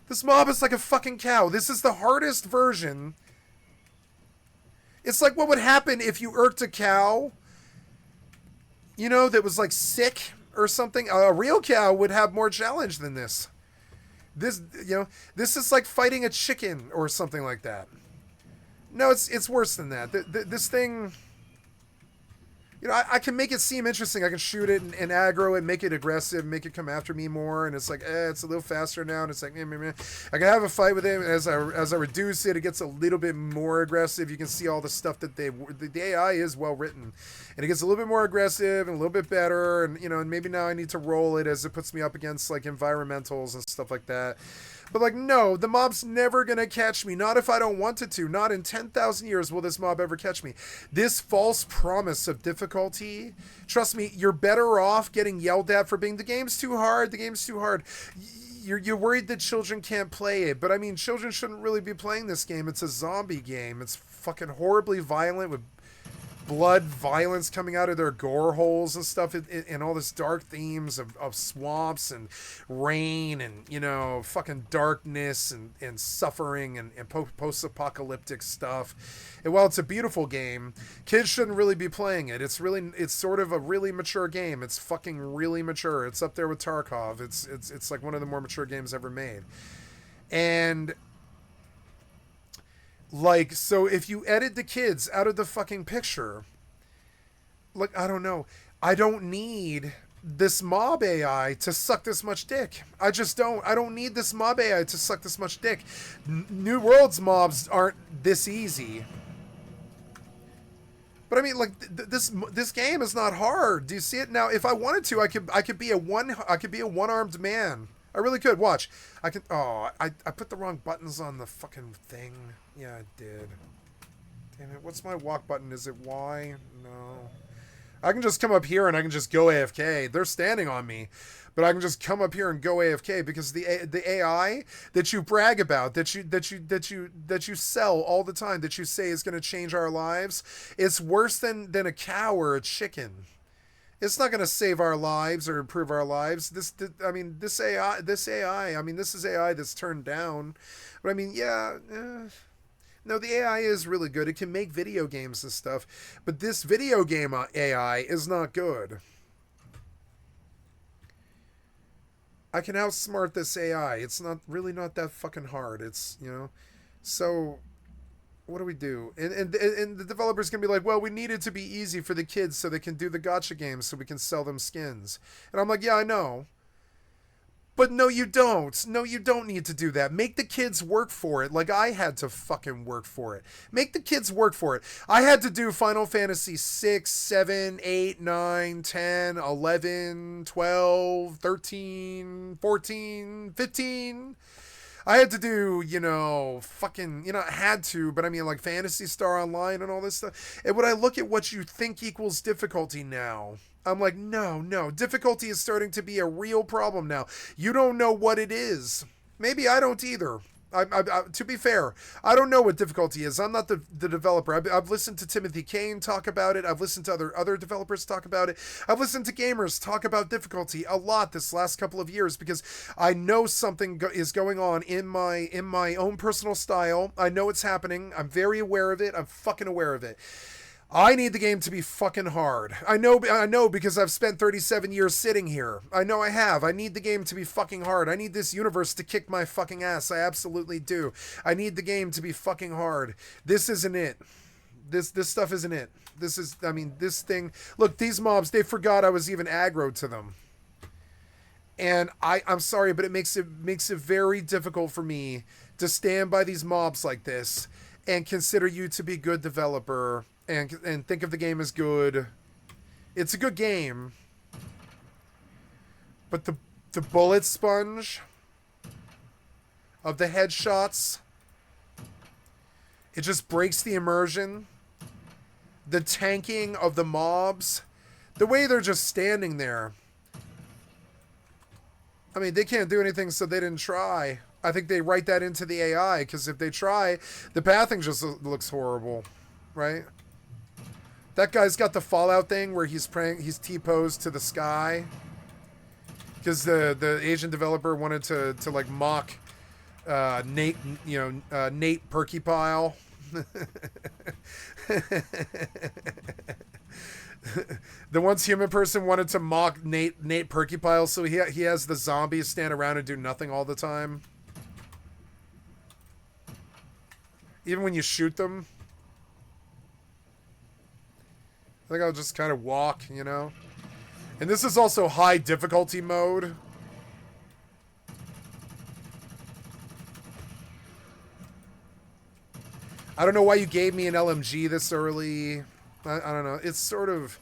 This mob is like a fucking cow. This is the hardest version. It's like what would happen if you irked a cow, that was like sick or something. A real cow would have more challenge than this. This is like fighting a chicken or something like that. No, it's worse than that. This thing, I can make it seem interesting. I can shoot it and aggro it, make it aggressive, make it come after me more, and it's like, it's a little faster now, and it's like, meh, meh, meh. I can have a fight with it, and as I reduce it, it gets a little bit more aggressive. You can see all the stuff that the AI is well written, and it gets a little bit more aggressive and a little bit better, and and maybe now I need to roll it as it puts me up against like environmentals and stuff like that. But like, no, the mob's never gonna catch me. Not if I don't want it to. Not in 10,000 years will this mob ever catch me. This false promise of difficulty, trust me, you're better off getting yelled at for being, the game's too hard, the game's too hard. You're worried that children can't play it, but I mean, children shouldn't really be playing this game. It's a zombie game. It's fucking horribly violent with blood, violence coming out of their gore holes and stuff, and all this dark themes of swamps and rain and fucking darkness and suffering and post-apocalyptic stuff. And while it's a beautiful game, kids shouldn't really be playing it. It's sort of a really mature game. It's fucking really mature. It's up there with Tarkov. It's like one of the more mature games ever made. And like, so if you edit the kids out of the fucking picture, like, I don't know. I don't need this mob AI to suck this much dick. I just don't. I don't need this mob AI to suck this much dick. New World's mobs aren't this easy. But I mean, like, this game is not hard. Do you see it now? If I wanted to, I could be a one-armed man. I really could. Watch. I can. Oh, I put the wrong buttons on the fucking thing. Yeah, I did. Damn it. What's my walk button? Is it Y? No. I can just come up here and I can just go AFK. They're standing on me, but I can just come up here and go AFK because the AI that you brag about, that you sell all the time, that you say is going to change our lives, it's worse than a cow or a chicken. It's not going to save our lives or improve our lives. This AI. I mean, this is AI that's turned down. But I mean, yeah. No, the AI is really good. It can make video games and stuff. But this video game AI is not good. I can outsmart this AI. It's not that fucking hard. It's, you know. So what do we do? And the developers can be like, well, we need it to be easy for the kids so they can do the gotcha games so we can sell them skins. And I'm like, yeah, I know. But no, you don't. No, you don't need to do that. Make the kids work for it like I had to fucking work for it. Make the kids work for it. I had to do Final Fantasy 6, 7, 8, 9, 10, 11, 12, 13, 14, 15. I had to do, I had to, but I mean, like Fantasy Star Online and all this stuff. And when I look at what you think equals difficulty now, I'm like, no. Difficulty is starting to be a real problem now. You don't know what it is. Maybe I don't either. To be fair, I don't know what difficulty is. I'm not the developer. I've listened to Timothy Kane talk about it. I've listened to other developers talk about it. I've listened to gamers talk about difficulty a lot this last couple of years because I know something is going on in my own personal style. I know it's happening. I'm very aware of it. I'm fucking aware of it. I need the game to be fucking hard. I know because I've spent 37 years sitting here. I know I have. I need the game to be fucking hard. I need this universe to kick my fucking ass. I absolutely do. I need the game to be fucking hard. This isn't it. This stuff isn't it. This thing. Look, these mobs, they forgot I was even aggro to them. And I'm sorry, but it makes it very difficult for me to stand by these mobs like this and consider you to be good developer. And think of the game as good. It's a good game. But the bullet sponge of the headshots, it just breaks the immersion. The tanking of the mobs, the way they're just standing there. I mean, they can't do anything, so they didn't try. I think they write that into the AI, because if they try, the pathing just looks horrible, right? That guy's got the Fallout thing where he's T-posed to the sky. Because the Asian developer wanted to like mock Nate, Nate Perkypile. The once human person wanted to mock Nate Perkypile, so he has the zombies stand around and do nothing all the time. Even when you shoot them. I think I'll just kind of walk, you know? And this is also high difficulty mode. I don't know why you gave me an LMG this early. I don't know. It's sort of...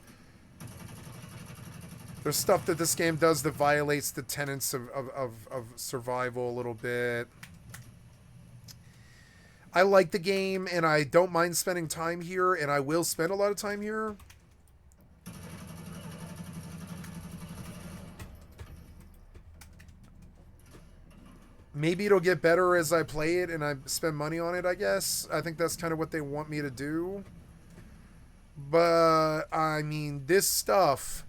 There's stuff that this game does that violates the tenets of survival a little bit. I like the game, and I don't mind spending time here, and I will spend a lot of time here. Maybe it'll get better as I play it and I spend money on it, I guess. I think that's kind of what they want me to do. But, I mean, this stuff,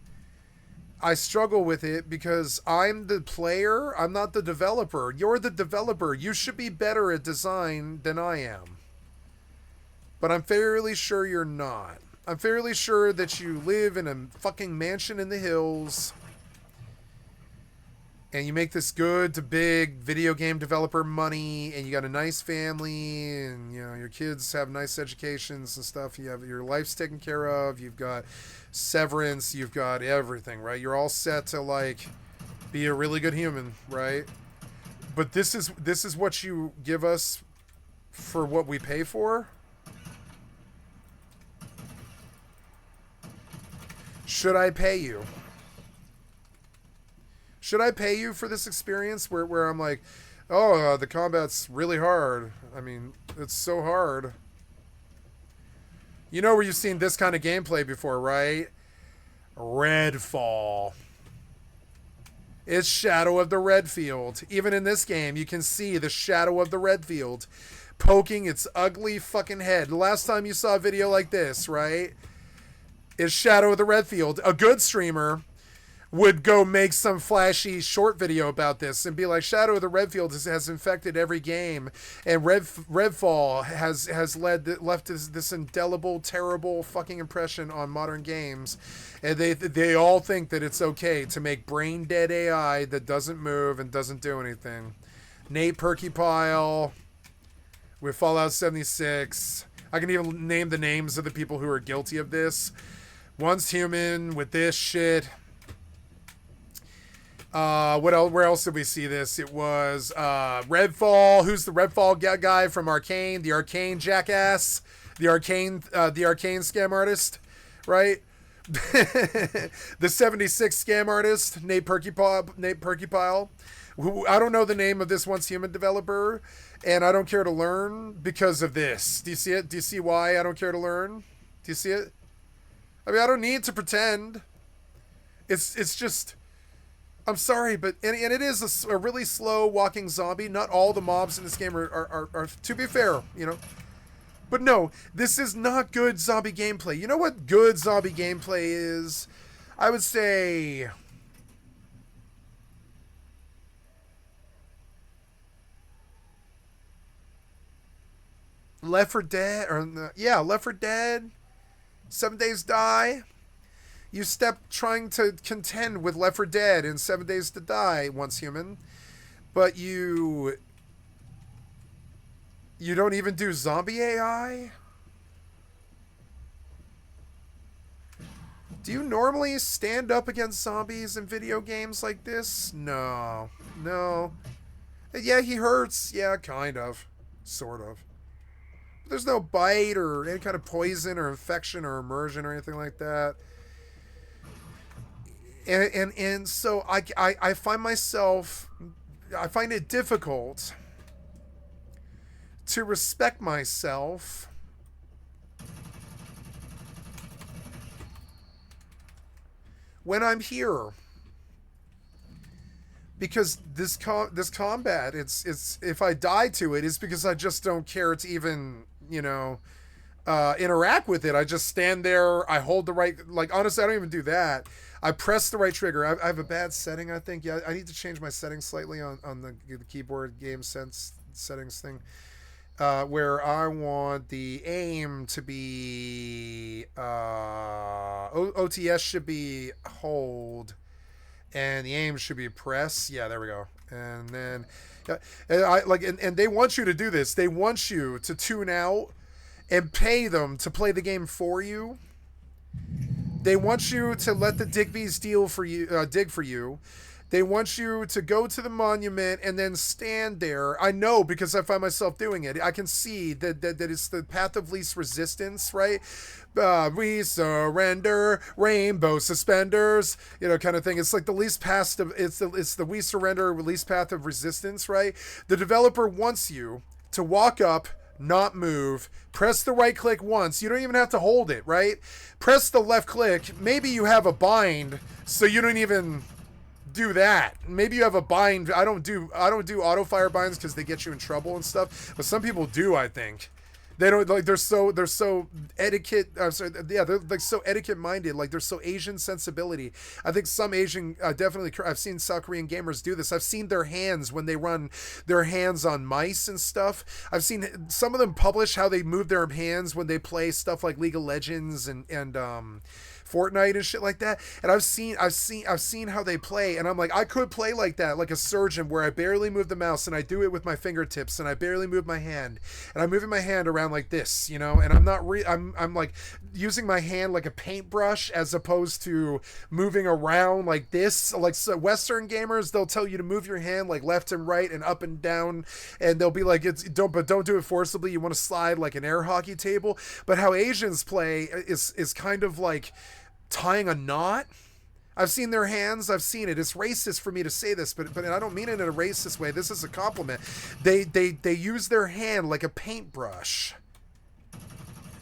I struggle with it because I'm the player. I'm not the developer. You're the developer. You should be better at design than I am. But I'm fairly sure you're not. I'm fairly sure that you live in a fucking mansion in the hills. And you make this good to big video game developer money, and you got a nice family, and you know your kids have nice educations and stuff. You have your life's taken care of. You've got severance. You've got everything, right? You're all set to like be a really good human, right? But this is what you give us for what we pay for. Should I pay you? Should I pay you for this experience where I'm like, oh, the combat's really hard. I mean, it's so hard. You know where you've seen this kind of gameplay before, right? Redfall. It's Shadow of the Redfield. Even in this game, you can see the Shadow of the Redfield poking its ugly fucking head. The last time you saw a video like this, right? is Shadow of the Redfield. A good streamer would go make some flashy short video about this and be like, Shadow of the Redfield has infected every game, and Redfall has left this indelible, terrible fucking impression on modern games, and they all think that it's okay to make brain dead AI that doesn't move and doesn't do anything. Nate Perkypile with Fallout 76. I can even name the names of the people who are guilty of this. Once Human with this shit. What else? Where else did we see this? It was Redfall. Who's the Redfall guy from Arcane? The Arcane jackass. The Arcane scam artist, right? The 76 scam artist, Nate Perkypile. Who, I don't know the name of this Once Human developer, and I don't care to learn because of this. Do you see it? Do you see why I don't care to learn? Do you see it? I mean, I don't need to pretend. It's just. I'm sorry, but and it is a really slow walking zombie. Not all the mobs in this game are to be fair, you know. But no, this is not good zombie gameplay. You know what good zombie gameplay is? I would say Left 4 Dead, or Left 4 Dead, 7 Days Die. You step trying to contend with Left 4 Dead in 7 Days to Die, Once Human, but you don't even do zombie AI? Do you normally stand up against zombies in video games like this? No. Yeah, he hurts. Yeah, kind of. Sort of. But there's no bite or any kind of poison or infection or immersion or anything like that. And so I find it difficult to respect myself when I'm here, because this combat, it's if I die to it, it's because I just don't care to even, you know, interact with it. I just stand there. I hold the right, like, honestly, I don't even do that. I press the right trigger. I have a bad setting, I think. Yeah, I need to change my settings slightly on the keyboard game sense settings thing, where I want the aim to be OTS should be hold, and the aim should be press. Yeah, there we go. And then and they want you to do this. They want you to tune out and pay them to play the game for you. They want you to let the Digby's dig for you. They want you to go to the monument and then stand there. I know, because I find myself doing it. I can see that it's the path of least resistance, right? We surrender, rainbow suspenders, you know, kind of thing. It's like the least path of, it's the we surrender, least path of resistance, right? The developer wants you to walk up, not move, press the right click once. You don't even have to hold it, right? Press the left click. Maybe you have a bind, so you don't even do that. Maybe you have a bind. I don't do auto fire binds because they get you in trouble and stuff, but some people do, I think. They don't, like, they're so etiquette. I'm sorry, yeah, they're like so etiquette minded. Like, they're so Asian sensibility. I think some Asian, definitely. I've seen South Korean gamers do this. I've seen their hands when they run their hands on mice and stuff. I've seen some of them publish how they move their hands when they play stuff like League of Legends and Fortnite and shit like that. And I've seen how they play, and I'm like, I could play like that, like a surgeon, where I barely move the mouse and I do it with my fingertips and I barely move my hand, and I'm moving my hand around like this, you know, and I'm not I'm like using my hand like a paintbrush as opposed to moving around like this. Like, so Western gamers, they'll tell you to move your hand like left and right and up and down, and they'll be like, don't do it forcibly. You want to slide like an air hockey table. But how Asians play is kind of like tying a knot. I've seen their hands. I've seen it. It's racist for me to say this, but I don't mean it in a racist way. This is a compliment. They use their hand like a paintbrush.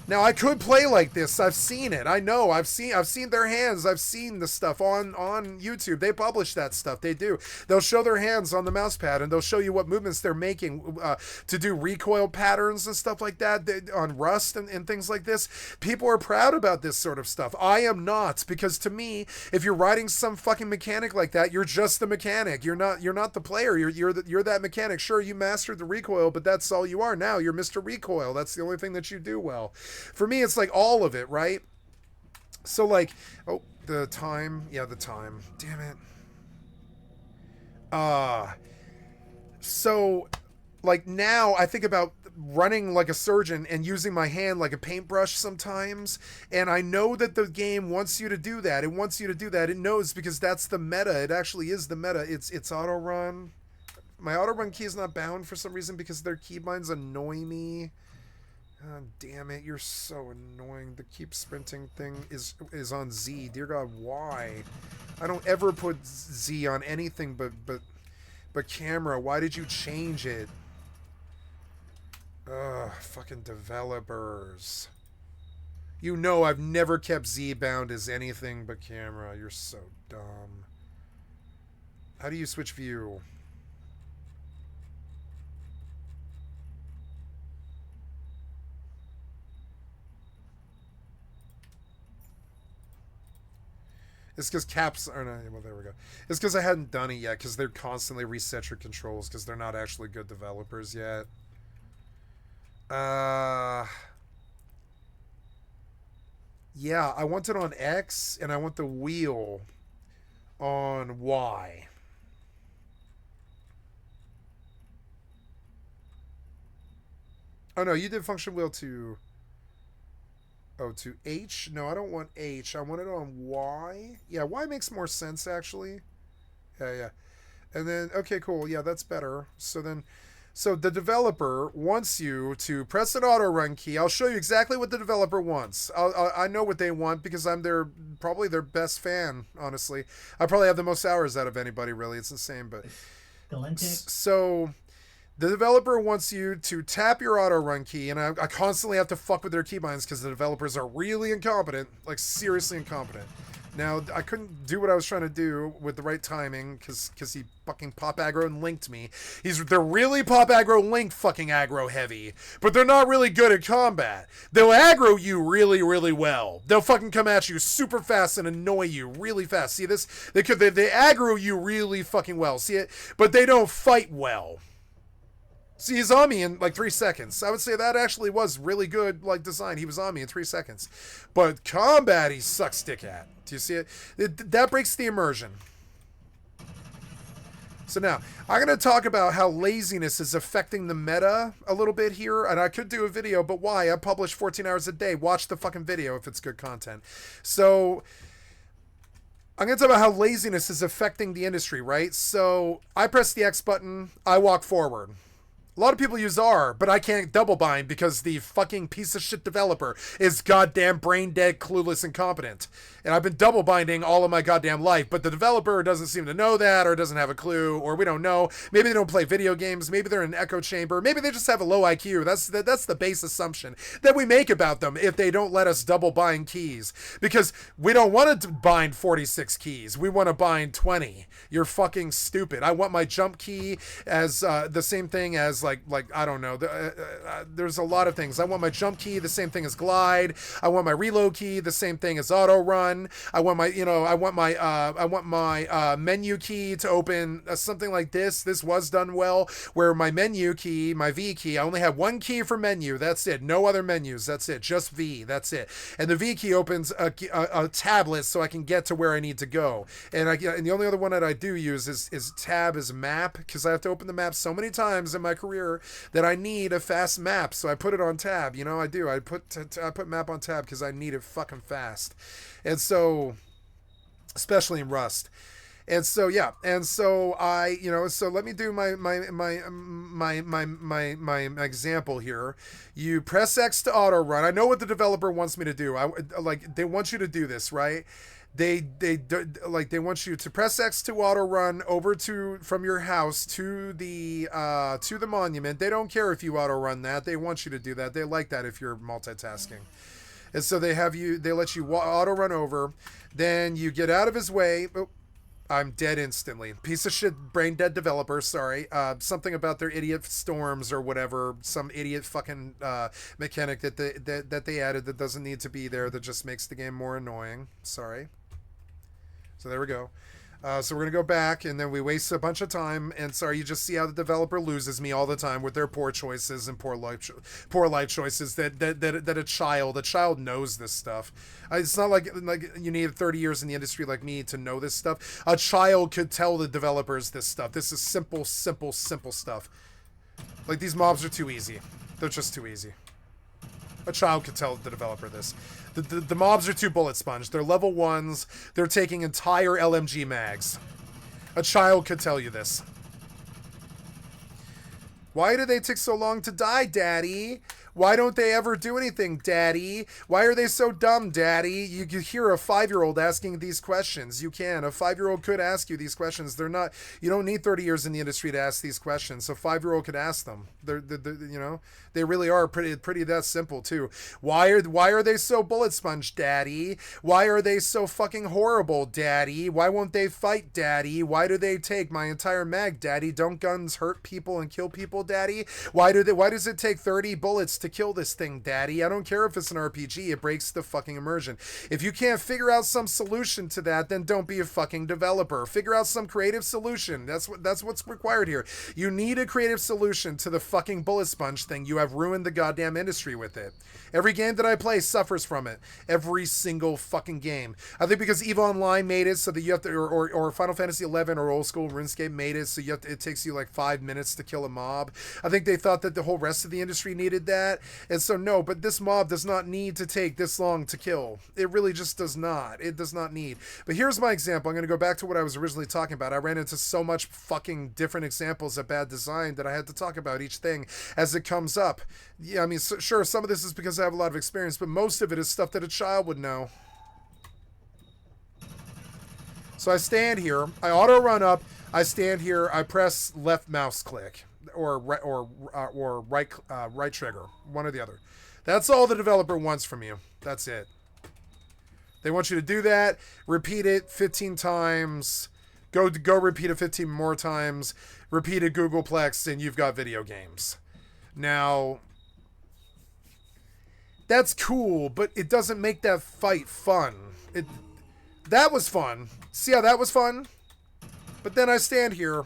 Now I could play like this. I've seen it. I know. I've seen their hands. I've seen the stuff on YouTube. They publish that stuff. They do. They'll show their hands on the mouse pad and they'll show you what movements they're making to do recoil patterns and stuff like that on Rust and things like this. People are proud about this sort of stuff. I am not, because to me, if you're writing some fucking mechanic like that, you're just the mechanic. You're not the player. You're that mechanic. Sure, you mastered the recoil, but that's all you are now. You're Mr. Recoil. That's the only thing that you do well. For me, it's like all of it, right? So like, oh, the time. Yeah, the time. Damn it. So like now I think about running like a surgeon and using my hand like a paintbrush sometimes, and I know that the game wants you to do that. It wants you to do that. It knows, because that's the meta. It actually is the meta. It's auto run. My auto run key is not bound for some reason because their keybinds annoy me. Oh, damn it, you're so annoying. The keep sprinting thing is on Z. Dear God, why? I don't ever put Z on anything but camera. Why did you change it? Ugh, fucking developers. You know I've never kept Z bound as anything but camera. You're so dumb. How do you switch view? It's because caps are not. Well, there we go. It's because I hadn't done it yet. Because they're constantly reset your controls. Because they're not actually good developers yet. Yeah, I want it on X, and I want the wheel on Y. Oh no, you did function wheel to. Oh, to H? No, I don't want H. I want it on Y. Yeah, Y makes more sense, actually. Yeah, yeah. And then, okay, cool. Yeah, that's better. So the developer wants you to press an auto run key. I'll show you exactly what the developer wants. I know what they want because I'm probably their best fan, honestly. I probably have the most hours out of anybody, really. It's insane, but. So the developer wants you to tap your auto run key, and I constantly have to fuck with their keybinds because the developers are really incompetent, like seriously incompetent. Now, I couldn't do what I was trying to do with the right timing because he fucking pop aggro and linked me. They're really pop aggro linked fucking aggro heavy, but they're not really good at combat. They'll aggro you really, really well. They'll fucking come at you super fast and annoy you really fast. See this? They aggro you really fucking well. See it? But they don't fight well. See, he's on me in like 3 seconds. I would say that actually was really good, like, design. He was on me in 3 seconds. But combat, he sucks dick at. Do you see it? That breaks the immersion. So now, I'm going to talk about how laziness is affecting the meta a little bit here. And I could do a video, but why? I publish 14 hours a day. Watch the fucking video if it's good content. So I'm going to talk about how laziness is affecting the industry, right? So I press the X button. I walk forward. A lot of people use R, but I can't double bind because the fucking piece of shit developer is goddamn brain dead, clueless, incompetent. And I've been double binding all of my goddamn life, but the developer doesn't seem to know that, or doesn't have a clue, or we don't know. Maybe they don't play video games. Maybe they're in an echo chamber. Maybe they just have a low IQ. That's the base assumption that we make about them if they don't let us double bind keys. Because we don't want to bind 46 keys. We want to bind 20. You're fucking stupid. I want my jump key as the same thing as like I don't know. There's a lot of things. I want my jump key the same thing as glide. I want my reload key the same thing as auto run. I want my menu key to open something like this. This was done well, where my menu key, my V key, I only have one key for menu. That's it. No other menus. That's it. Just V. That's it. And the V key opens a tablet so I can get to where I need to go. And the only other one that I do use is tab as map, because I have to open the map so many times in my career that I need a fast map, so I put it on tab. You know, I do. I put map on tab because I need it fucking fast, and so, especially in Rust, and so yeah, and so so let me do my example here. You press X to auto run. I know what the developer wants me to do. They want you to do this, right? they want you to press X to auto run over to from your house to the monument. They don't care if you auto run that. They want you to do that. They like that if you're multitasking. And so they let you auto run over. Then you get out of his way. Oh, I'm dead instantly. Piece of shit, brain dead developer. Sorry. Something about their idiot storms or whatever. Some idiot fucking mechanic that they added that doesn't need to be there. That just makes the game more annoying. Sorry. So there we go. So we're gonna go back, and then we waste a bunch of time. And sorry, you just see how the developer loses me all the time with their poor choices and poor life choices. That a child knows this stuff. It's not like you need 30 years in the industry like me to know this stuff. A child could tell the developers this stuff. This is simple stuff. Like, these mobs are too easy. They're just too easy. A child could tell the developer this. The mobs are too bullet sponge. They're level 1s. They're taking entire LMG mags. A child could tell you this. Why do they take so long to die, Daddy? Why don't they ever do anything, Daddy? Why are they so dumb, Daddy? You hear a 5-year-old asking these questions. You can. A 5-year-old could ask you these questions. They're not. You don't need 30 years in the industry to ask these questions. A 5-year-old could ask them. They're you know, they really are pretty that simple too. Why are they so bullet sponge, Daddy? Why are they so fucking horrible, Daddy? Why won't they fight, Daddy? Why do they take my entire mag, Daddy? Don't guns hurt people and kill people, Daddy? Why does it take 30 bullets to kill this thing, Daddy? I don't care if it's an RPG. It breaks the fucking immersion. If you can't figure out some solution to that, then don't be a fucking developer. Figure out some creative solution. That's what's required here. You need a creative solution to the fucking bullet sponge thing. You have ruined the goddamn industry with it. Every game that I play suffers from it. Every single fucking game. I think because EVE Online made it so that you have to, or Final Fantasy 11 or old school RuneScape made it so it takes you like 5 minutes to kill a mob. I think they thought that the whole rest of the industry needed that. And so no, but this mob does not need to take this long to kill. It really just does not. It does not need. But here's my example. I'm going to go back to what I was originally talking about. I ran into so much fucking different examples of bad design that I had to talk about each thing as it comes up. Yeah, I mean, sure, some of this is because I have a lot of experience, but most of it is stuff that a child would know. So I stand here, I auto run up, I stand here, I press left mouse click or right trigger, one or the other. That's all the developer wants from you. That's it. They want you to do that, repeat it 15 times, go repeat it 15 more times, repeat it Googleplex, and you've got video games. Now, that's cool, but it doesn't make that fight fun. That was fun. See how that was fun? But then I stand here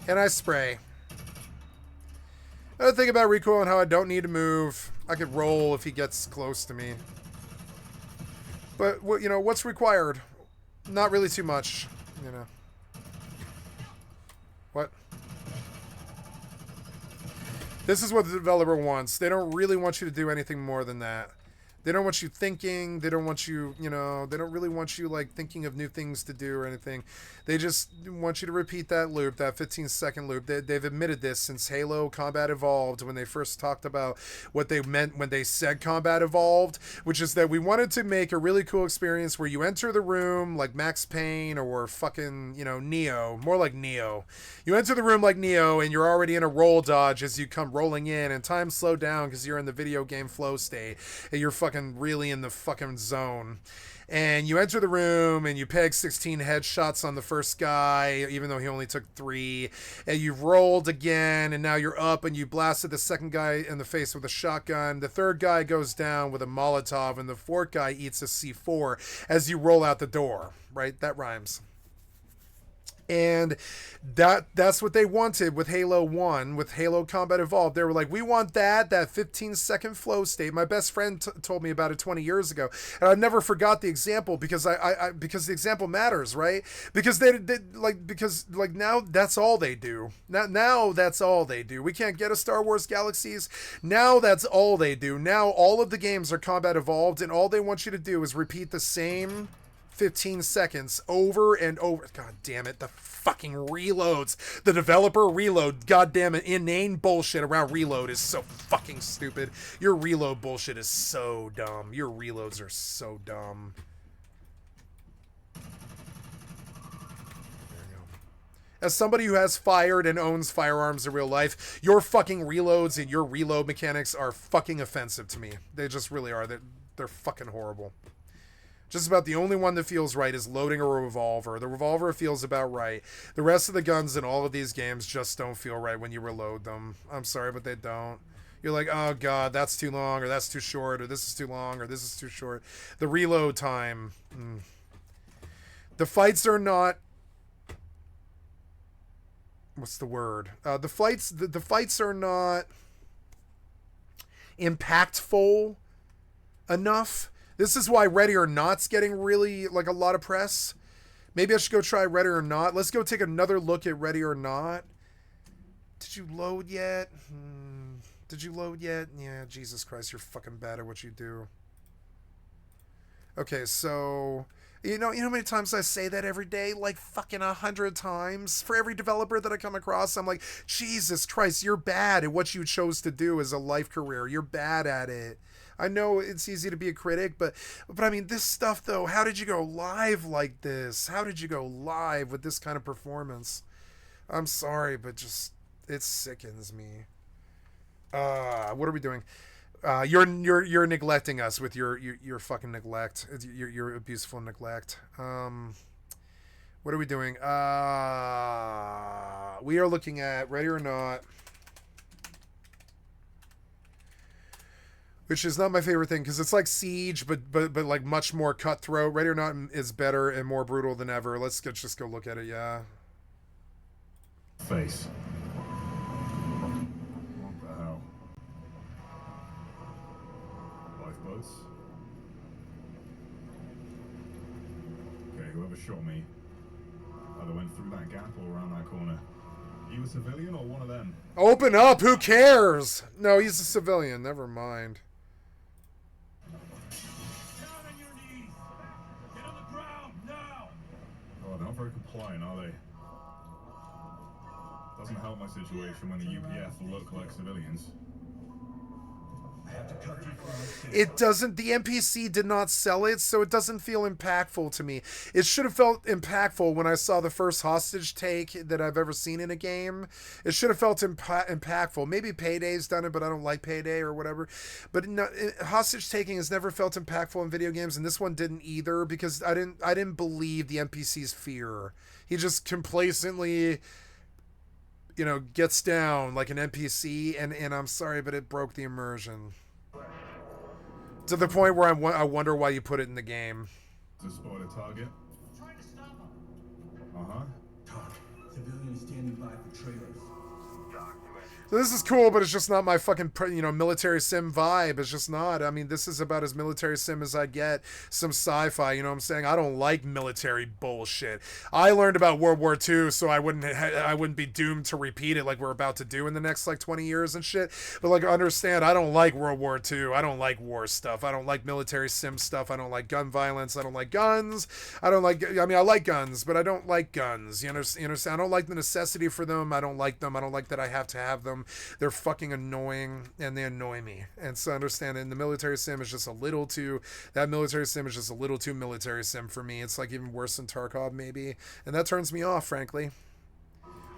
and I spray. I think about recoil and how I don't need to move. I could roll if he gets close to me. But you know, what's required? Not really too much, you know. What? This is what the developer wants. They don't really want you to do anything more than that. They don't want you thinking. They don't want you, you know, they don't really want you, like, thinking of new things to do or anything. They just want you to repeat that loop, that 15-second loop. They've admitted this since Halo Combat Evolved, when they first talked about what they meant when they said Combat Evolved, which is that we wanted to make a really cool experience where you enter the room like Max Payne or fucking, you know, Neo. More like Neo. You enter the room like Neo and you're already in a roll dodge as you come rolling in, and time slowed down because you're in the video game flow state and you're fucking really in the fucking zone. And you enter the room and you peg 16 headshots on the first guy, even though he only took 3. And you've rolled again, and now you're up and you blasted the second guy in the face with a shotgun. The third guy goes down with a Molotov, and the fourth guy eats a C4 as you roll out the door. Right? That rhymes. And that's what they wanted with Halo 1, with Halo Combat Evolved. They were like, we want that 15-second flow state. My best friend told me about it 20 years ago, and I never forgot the example because because the example matters, right? Because because now that's all they do. Now that's all they do. We can't get a Star Wars Galaxies. Now that's all they do. Now all of the games are Combat Evolved, and all they want you to do is repeat the same 15 seconds over and over. God damn it, the fucking reloads. The developer reload, god damn it, inane bullshit around reload is so fucking stupid. Your reload bullshit is so dumb. Your reloads are so dumb. As somebody who has fired and owns firearms in real life, your fucking reloads and your reload mechanics are fucking offensive to me. They just really are. They're fucking horrible. Just about the only one that feels right is loading a revolver. The revolver feels about right. The rest of the guns in all of these games just don't feel right when you reload them. I'm sorry, but they don't. You're like, oh god, that's too long, or that's too short, or this is too long, or this is too short. The reload time. The fights are not... What's the word? The fights are not impactful enough. This is why Ready or Not's getting really, like, a lot of press. Maybe I should go try Ready or Not. Let's go take another look at Ready or Not. Did you load yet? Did you load yet? Yeah, Jesus Christ, you're fucking bad at what you do. Okay, so... You know how many times I say that every day? Like fucking 100 times. For every developer that I come across, I'm like, Jesus Christ, you're bad at what you chose to do as a life career. You're bad at it. I know it's easy to be a critic, but I mean, this stuff, though, how did you go live like this? How did you go live with this kind of performance? I'm sorry, but just, it sickens me. What are we doing? You're neglecting us with your fucking neglect. Your abuseful neglect. What are we doing? We are looking at Ready or Not, which is not my favorite thing because it's like Siege, but like much more cutthroat. Ready or Not is better and more brutal than ever. Let's just go look at it. Yeah. Face. What the hell? Lifeboats? Okay, whoever shot me either went through that gap or around that corner. You a civilian or one of them? Open up! Who cares? No, he's a civilian. Never mind. Down on your knees! Get on the ground now! Oh, they're not very compliant, are they? Doesn't help my situation when the UPF look like civilians. It doesn't, the NPC did not sell it, so it doesn't feel impactful to me. It should have felt impactful when I saw the first hostage take that I've ever seen in a game. It should have felt impactful. Maybe Payday's done it, but I don't like Payday or whatever. But no, hostage taking has never felt impactful in video games, and this one didn't either, because I didn't believe the NPC's fear. He just complacently, you know, gets down like an NPC, and I'm sorry, but it broke the immersion. To the point where I wonder why you put it in the game. To spot a target? Trying to stop him. Uh-huh. Target. Civilian standing by for trailers. So this is cool, but it's just not my fucking, you know, military sim vibe. It's just not. I mean, this is about as military sim as I get. Some sci-fi, you know what I'm saying? I don't like military bullshit. I learned about World War II, so I wouldn't be doomed to repeat it like we're about to do in the next, like, 20 years and shit. But, like, understand, I don't like World War II. I don't like war stuff. I don't like military sim stuff. I don't like gun violence. I don't like guns. I like guns, but I don't like guns. You understand? I don't like the necessity for them. I don't like them. I don't like that I have to have them. They're fucking annoying, and they annoy me. And so understand, and the military sim is just a little too, that military sim is just a little too military sim for me. It's like even worse than Tarkov maybe, and that turns me off, frankly.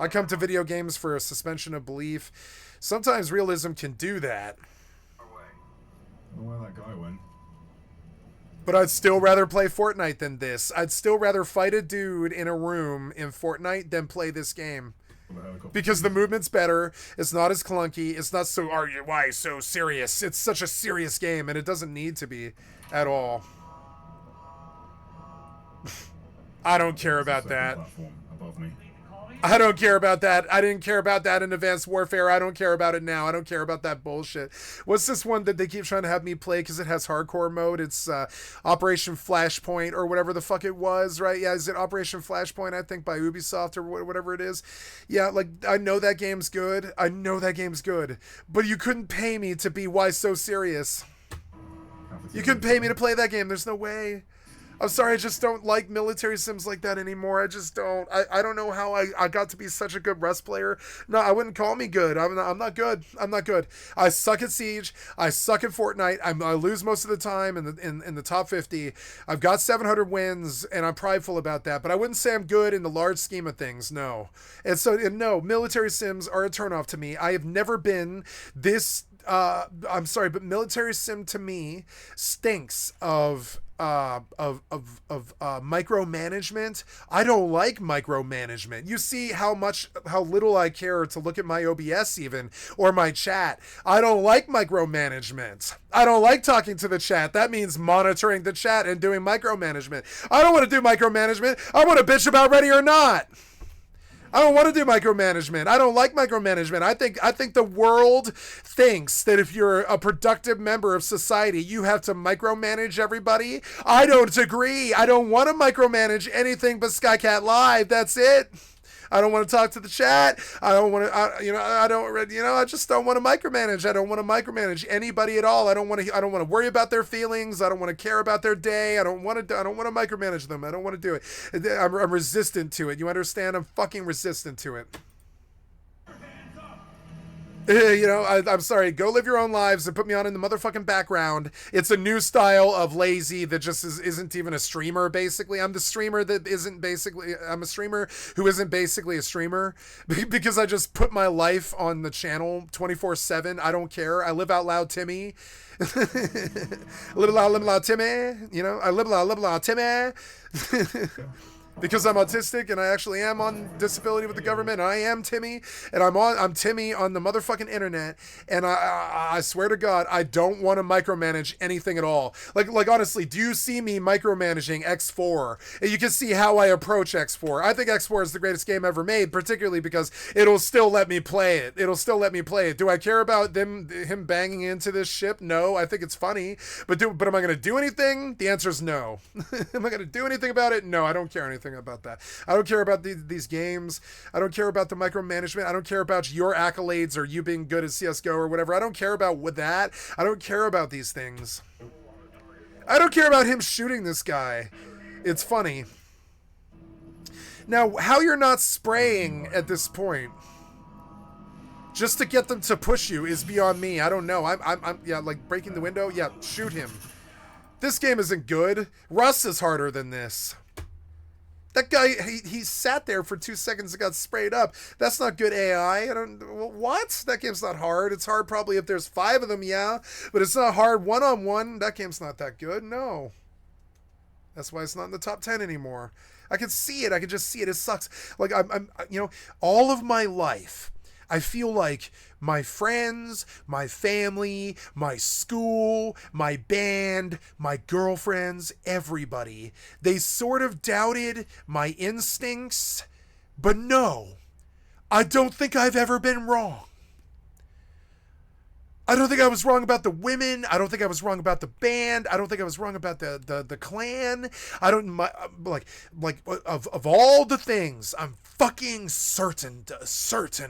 I come to video games for a suspension of belief. Sometimes realism can do that. I don't know where that guy went. But I'd still rather play Fortnite than this. I'd still rather fight a dude in a room in Fortnite than play this game. Because the movement's better, it's not as clunky, it's not so, why so serious? It's such a serious game, and it doesn't need to be at all. I don't care about that. Above me. I don't care about that. I didn't care about that in Advanced Warfare. I don't care about it now. I don't care about that bullshit. What's this one that they keep trying to have me play because it has hardcore mode? It's Operation Flashpoint or whatever the fuck it was, right? Yeah, is it Operation Flashpoint, I think, by Ubisoft or whatever it is? Yeah, like, I know that game's good. I know that game's good. But you couldn't pay me to be why so serious. You couldn't pay me to play that game. There's no way. I'm sorry, I just don't like military sims like that anymore. I just don't. I don't know how I got to be such a good Rust player. No, I wouldn't call me good. I'm not good. I'm not good. I suck at Siege. I suck at Fortnite. I lose most of the time in the top 50. I've got 700 wins, and I'm prideful about that. But I wouldn't say I'm good in the large scheme of things. No. And no, military sims are a turnoff to me. I have never been this. I'm sorry, but military sim to me stinks of micromanagement. I don't like micromanagement. You see how little I care to look at my OBS even or my chat. I don't like micromanagement. I don't like talking to the chat. That means monitoring the chat and doing micromanagement. I don't want to do micromanagement. I want to bitch about Ready or Not. I don't want to do micromanagement. I don't like micromanagement. I think the world thinks that if you're a productive member of society, you have to micromanage everybody. I don't agree. I don't want to micromanage anything but Skycatlive. That's it. I don't want to talk to the chat. I don't want to, I just don't want to micromanage. I don't want to micromanage anybody at all. I don't want to worry about their feelings. I don't want to care about their day. I don't want to micromanage them. I don't want to do it. I'm resistant to it. You understand? I'm fucking resistant to it. I'm sorry. Go live your own lives and put me on in the motherfucking background. It's a new style of lazy that just isn't even a streamer, basically. I'm a streamer who isn't basically a streamer because I just put my life on the channel 24/7. I don't care. I live out loud, Timmy. live loud, Timmy. I live loud, Timmy. Because I'm autistic and I actually am on disability with the government. And I am Timmy, and I'm Timmy on the motherfucking internet. And I swear to God, I don't want to micromanage anything at all. Like honestly, do you see me micromanaging X4? And you can see how I approach X4. I think X4 is the greatest game ever made, particularly because it'll still let me play it. Do I care about him banging into this ship? No, I think it's funny. But am I going to do anything? The answer is no. Am I going to do anything about it? No, I don't care anything about that. I don't care about these games. I don't care about the micromanagement. I don't care about your accolades or you being good at CSGO or whatever. I don't care about that. I don't care about these things. I don't care about him shooting this guy. It's funny. Now, how you're not spraying at this point just to get them to push you is beyond me. I don't know. I'm like breaking the window. Yeah, shoot him. This game isn't good. Rust is harder than this. That guy, he sat there for 2 seconds and got sprayed up. That's not good AI. What? That game's not hard. It's hard probably if there's 5 of them, yeah. But it's not hard one-on-one. That game's not that good, no. That's why it's not in the top 10 anymore. I can see it. I can just see it. It sucks. Like, I'm all of my life, I feel like my friends, my family, my school, my band, my girlfriends, everybody, they sort of doubted my instincts. But no, I don't think I've ever been wrong. I don't think I was wrong about the women. I don't think I was wrong about the band. I don't think I was wrong about the clan. I don't of all the things I'm fucking certain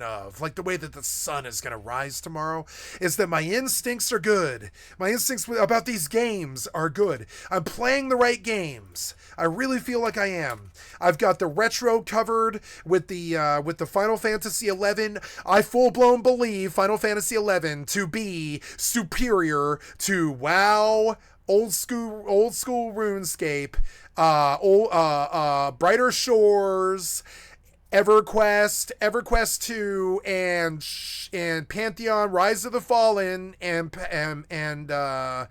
of, like the way that the sun is gonna rise tomorrow, is that my instincts are good. My instincts about these games are good. I'm playing the right games. I really feel like I am. I've got the retro covered with the Final Fantasy XI. I full blown believe Final Fantasy XI to be superior to WoW, old school RuneScape, Brighter Shores, EverQuest 2, and Pantheon, Rise of the Fallen, and a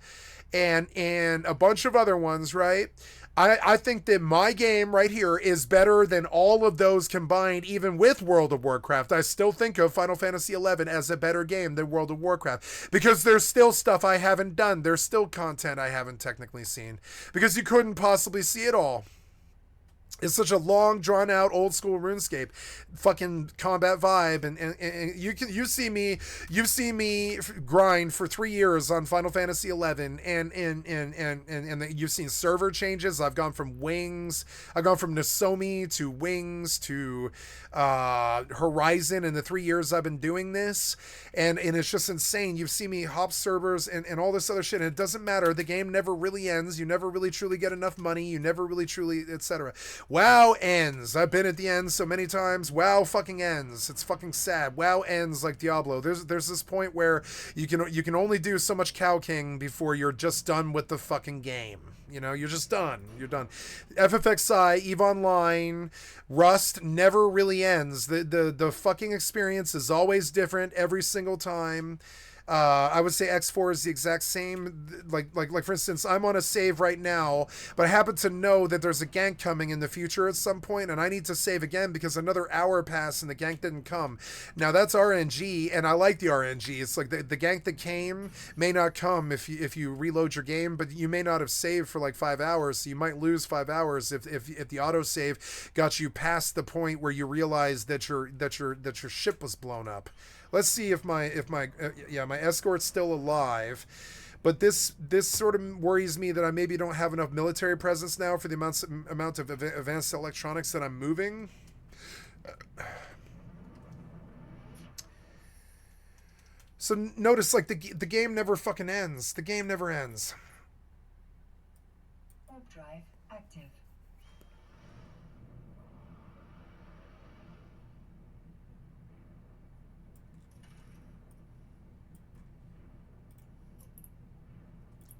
bunch of other ones, right? I think that my game right here is better than all of those combined, even with World of Warcraft. I still think of Final Fantasy XI as a better game than World of Warcraft because there's still stuff I haven't done. There's still content I haven't technically seen because you couldn't possibly see it all. It's such a long, drawn out, old school RuneScape, fucking combat vibe, and you've seen me grind for 3 years on Final Fantasy 11, and you've seen server changes. I've gone from Nosomi to Wings to Horizon in the 3 years I've been doing this, and it's just insane. You've seen me hop servers and all this other shit, and it doesn't matter. The game never really ends. You never really truly get enough money. You never really truly, etc. WoW ends. I've been at the end so many times. WoW fucking ends. It's fucking sad. WoW ends like Diablo. There's this point where you can only do so much Cow King before you're just done with the fucking game. You know, you're just done. You're done. FFXI, EVE Online, Rust never really ends. The fucking experience is always different every single time. I would say X4 is the exact same. Like for instance, I'm on a save right now, but I happen to know that there's a gank coming in the future at some point, and I need to save again because another hour passed and the gank didn't come. Now that's RNG, and I like the RNG. It's like the gank that came may not come if you reload your game, but you may not have saved for like 5 hours, so you might lose 5 hours if the autosave got you past the point where you realize that your ship was blown up. Let's see if my escort's still alive. But this sort of worries me that I maybe don't have enough military presence now for the amount of advanced electronics that I'm moving. So notice, like, the game never fucking ends. The game never ends. Warp drive active.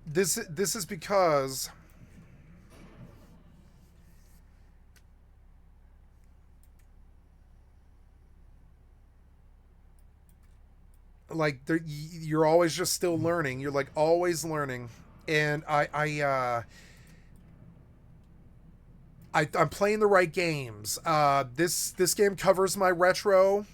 This is because like you're always just still learning. You're like always learning, and I'm playing the right games. This game covers my retro.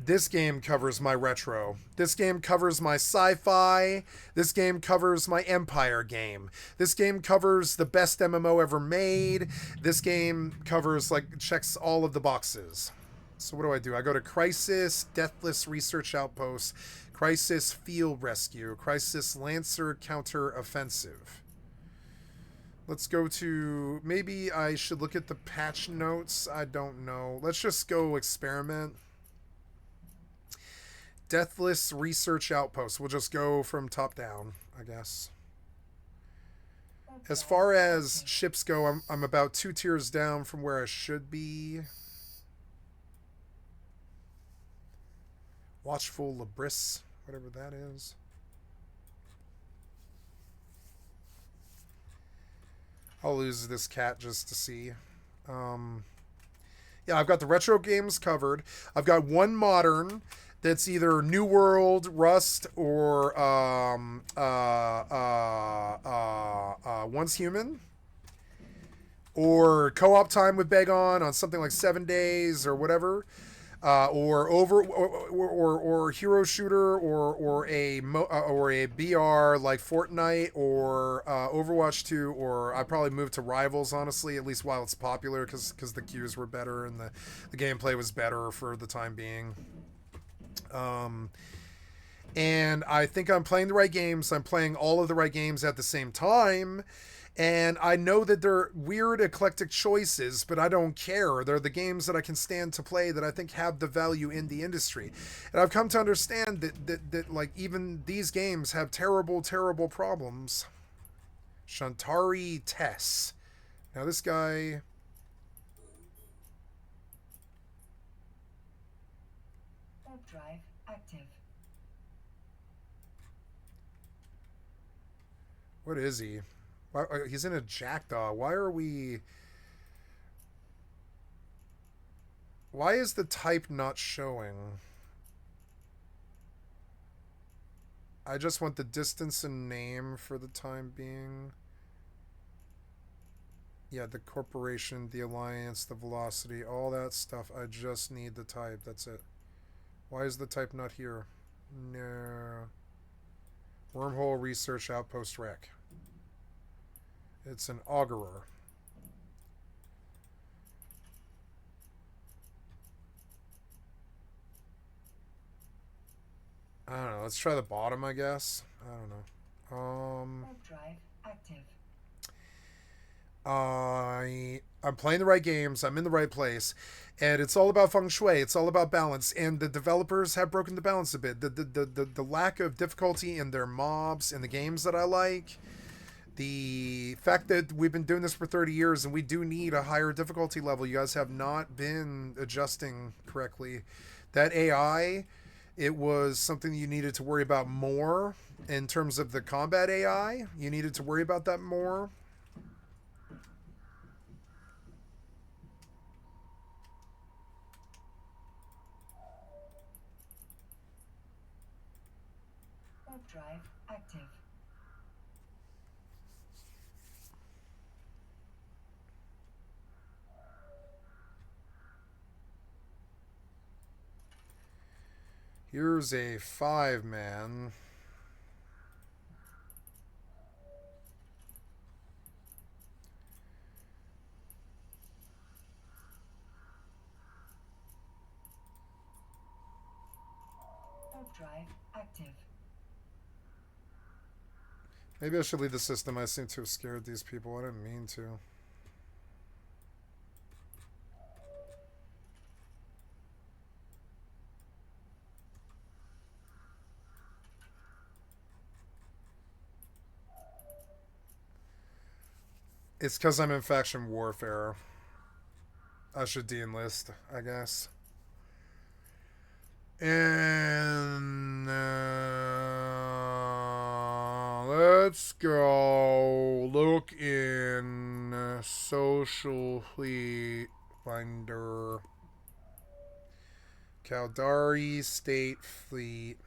This game covers my retro. This game covers my sci-fi. This game covers my Empire game. This game covers the best MMO ever made. This game covers, like, checks all of the boxes. So what do? I go to Crisis, Deathless Research Outpost, Crisis Field Rescue, Crisis Lancer Counter Offensive. Let's go to, maybe I should look at the patch notes. I don't know. Let's just go experiment. Deathless Research Outpost. We'll just go from top down, I guess. As far as ships go, I'm about 2 tiers down from where I should be. Watchful Labris, whatever that is. I'll lose this cat just to see. Yeah, I've got the retro games covered. I've got one modern that's either New World, Rust, or Once Human, or co-op time with Begon on something like 7 days or whatever, or hero shooter, or a BR like Fortnite or Overwatch 2, or I probably moved to Rivals, honestly, at least while it's popular, because the queues were better and the gameplay was better for the time being. And I think I'm playing the right games. I'm playing all of the right games at the same time. And I know that they're weird, eclectic choices, but I don't care. They're the games that I can stand to play that I think have the value in the industry. And I've come to understand that like, even these games have terrible, terrible problems. Shantari Tess. Now this guy... Drive active. What is he? Why, he's in a jackdaw. Why is the type not showing? I just want the distance and name for the time being. Yeah, the corporation, the alliance, the velocity, all that stuff. I just need the type. That's it. Why is the type not here? No. Wormhole Research Outpost Rec. It's an augurer. I don't know. Let's try the bottom, I guess. I don't know. Warp drive active. I'm playing the right games. I'm in the right place, and it's all about feng shui. It's all about balance, and the developers have broken the balance a bit. The lack of difficulty in their mobs in the games that I like. The fact that we've been doing this for 30 years and we do need a higher difficulty level. You guys have not been adjusting correctly. That AI, it was something you needed to worry about more in terms of the combat AI. You needed to worry about that more. Warp drive active. Here's a 5-man. Warp drive active. Maybe I should leave the system. I seem to have scared these people. I didn't mean to. It's because I'm in faction warfare. I should de-enlist, I guess. And let's go look in social fleet finder. Caldari State Fleet.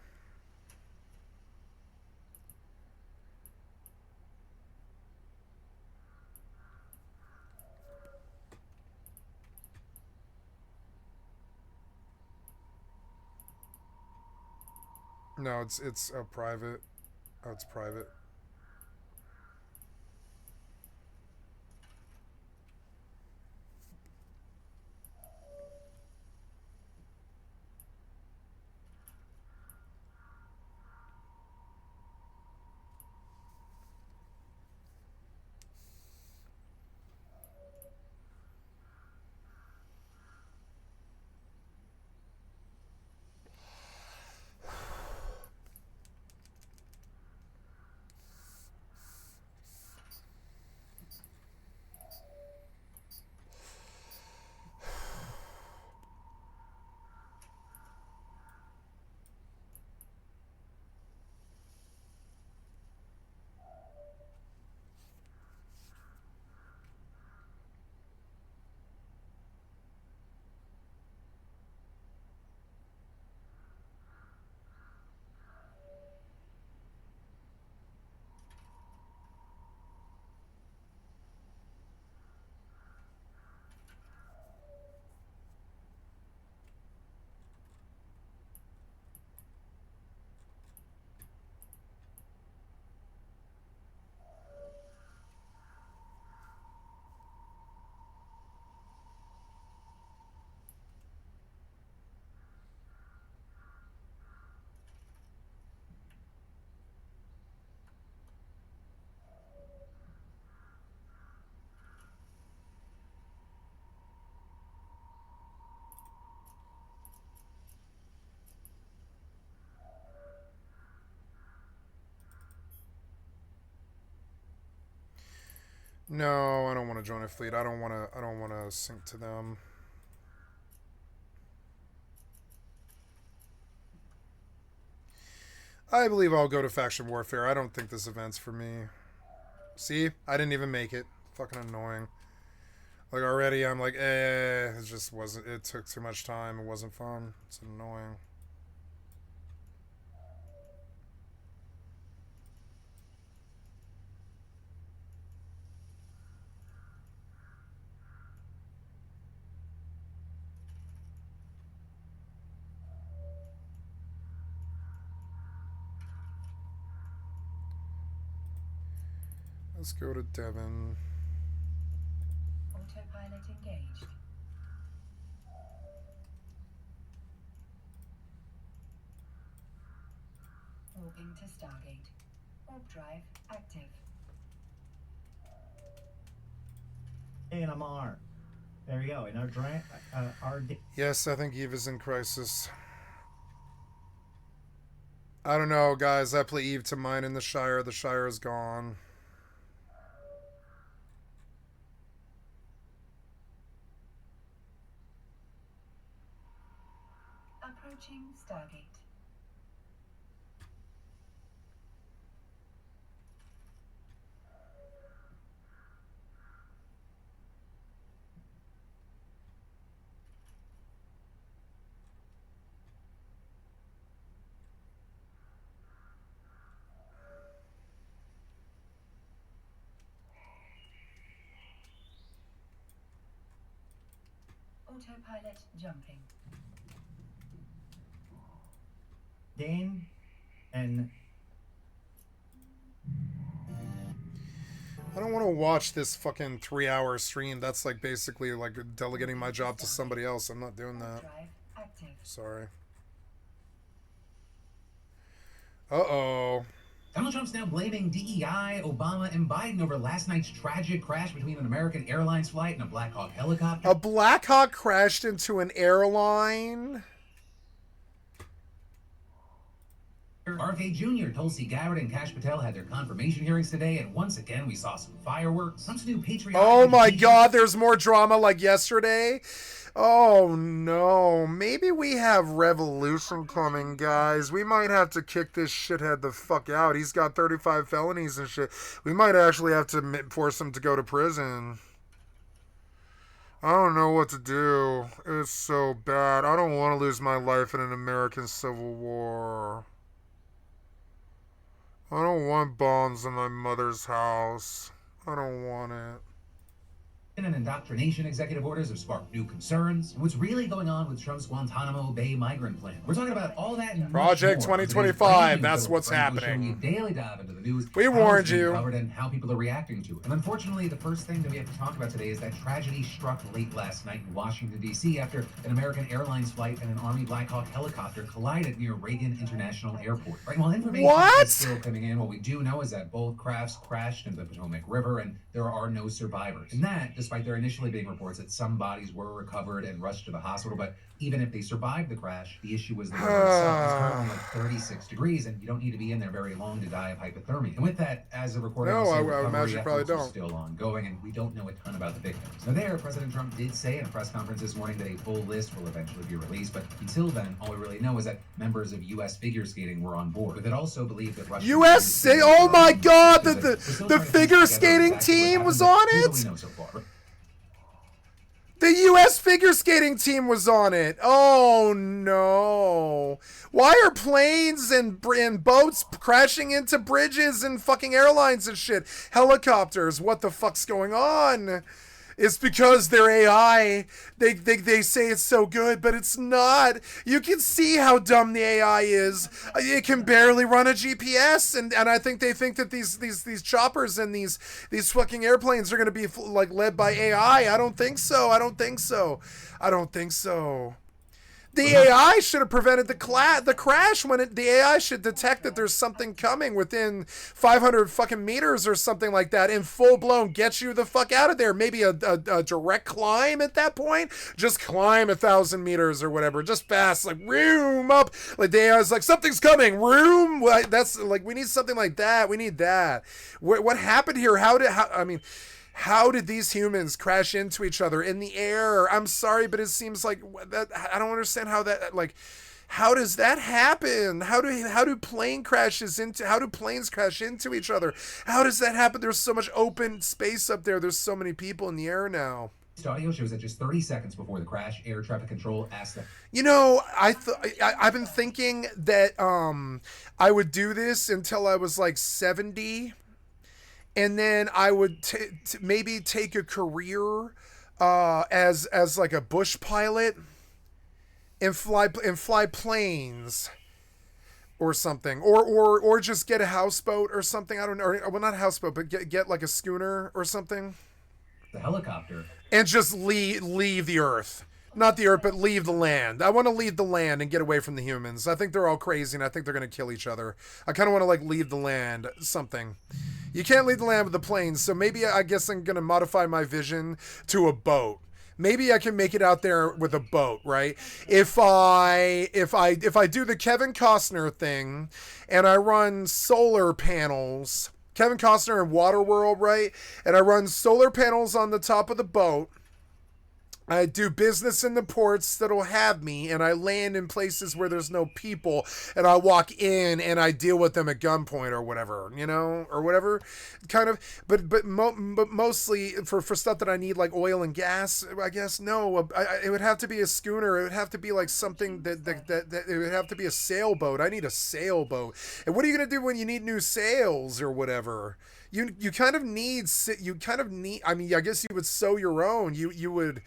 No, it's a private. Oh, it's private. No, I don't want to join a fleet. I don't want to. I don't want to sync to them. I believe I'll go to faction warfare. I don't think this event's for me. See, I didn't even make it. Fucking annoying. Like already, I'm like, it just wasn't. It took too much time. It wasn't fun. It's annoying. Let's go to Devon. Autopilot engaged. Warping to Stargate. Warp drive active. ANMR. There we go. And our Yes, I think Eve is in crisis. I don't know, guys. I play Eve to mine in the Shire. The Shire is gone. Approaching Stargate. Autopilot jumping. Dane and I don't want to watch this fucking 3-hour stream. That's like basically like delegating my job to somebody else. I'm not doing that. Drive active. Sorry. Uh-oh. Donald Trump's now blaming DEI, Obama, and Biden over last night's tragic crash between an American Airlines flight and a Black Hawk helicopter. A Black Hawk crashed into an airline? RFK Jr., Tulsi Gabbard, and Kash Patel had their confirmation hearings today, and once again we saw some fireworks. Trump's new patriotic... Oh my god, there's more drama like yesterday? Oh no, maybe we have revolution coming, guys. We might have to kick this shithead the fuck out. He's got 35 felonies and shit. We might actually have to force him to go to prison. I don't know what to do. It's so bad. I don't want to lose my life in an American Civil War. I don't want bombs in my mother's house. I don't want it. And indoctrination executive orders have sparked new concerns. What's really going on with Trump's Guantanamo Bay migrant plan? We're talking about all that and Project much more. 2025, that's what's happening. We daily dive into the news. We how warned it's being you. covered and how people are reacting to it. And unfortunately, the first thing that we have to talk about today is that tragedy struck late last night in Washington, D.C. after an American Airlines flight and an Army Black Hawk helicopter collided near Reagan International Airport. Right, well, information What? is still coming in. What we do know is that both crafts crashed into the Potomac River and there are no survivors. And that, despite there initially being reports that some bodies were recovered and rushed to the hospital, but even if they survived the crash, the issue was the river itself is currently like 36 degrees, and you don't need to be in there very long to die of hypothermia. And with that, as a recording, No, we'll say I would recovery imagine you probably efforts are don't. still ongoing, and we don't know a ton about the victims. Now there, President Trump did say in a press conference this morning that a full list will eventually be released, but until then, all we really know is that members of U.S. figure skating were on board. But it also believed that Russia... Oh my god, the figure skating team was on it? The U.S. figure skating team was on it. Oh, no. Why are planes and boats crashing into bridges and fucking airlines and shit? Helicopters. What the fuck's going on? It's because their AI, they say it's so good, but it's not. You can see how dumb the AI is. It can barely run a GPS, and I think they think that these choppers and these fucking airplanes are going to be like led by AI. I don't think so. I don't think so. I don't think so. The AI should have prevented the crash when the AI should detect that there's something coming within 500 fucking meters or something like that and full blown get you the fuck out of there. Maybe a direct climb at that point. Just climb 1,000 meters or whatever. Just fast, like room up. Like the AI's like, something's coming. Room. That's like, we need something like that. We need that. What happened here? How did these humans crash into each other in the air? I'm sorry, but it seems like that. I don't understand how that, like, how does that happen? How do planes crash into each other? How does that happen? There's so much open space up there. There's so many people in the air now. This audio shows that just 30 seconds before the crash, air traffic control asked them. You know, I've been thinking that I would do this until I was like 70. And then I would maybe take a career as like a bush pilot and fly planes or something, or just get a houseboat or something. I don't know. Well, not a houseboat, but get like a schooner or something. The helicopter. And just leave the earth. Not the Earth, but leave the land. I want to leave the land and get away from the humans. I think they're all crazy, and I think they're going to kill each other. I kind of want to, like, leave the land. Something. You can't leave the land with the planes, so maybe I guess I'm going to modify my vision to a boat. Maybe I can make it out there with a boat, right? If I do the Kevin Costner thing and I run solar panels, Kevin Costner in Waterworld, right? And I run solar panels on the top of the boat. I do business in the ports that'll have me, and I land in places where there's no people, and I walk in and I deal with them at gunpoint or whatever, you know, or whatever, kind of. But mostly for stuff that I need, like oil and gas, I guess. No, it would have to be a schooner. It would have to be like something that it would have to be a sailboat. I need a sailboat. And what are you gonna do when you need new sails or whatever? You kind of need, I mean, I guess you would sew your own. You would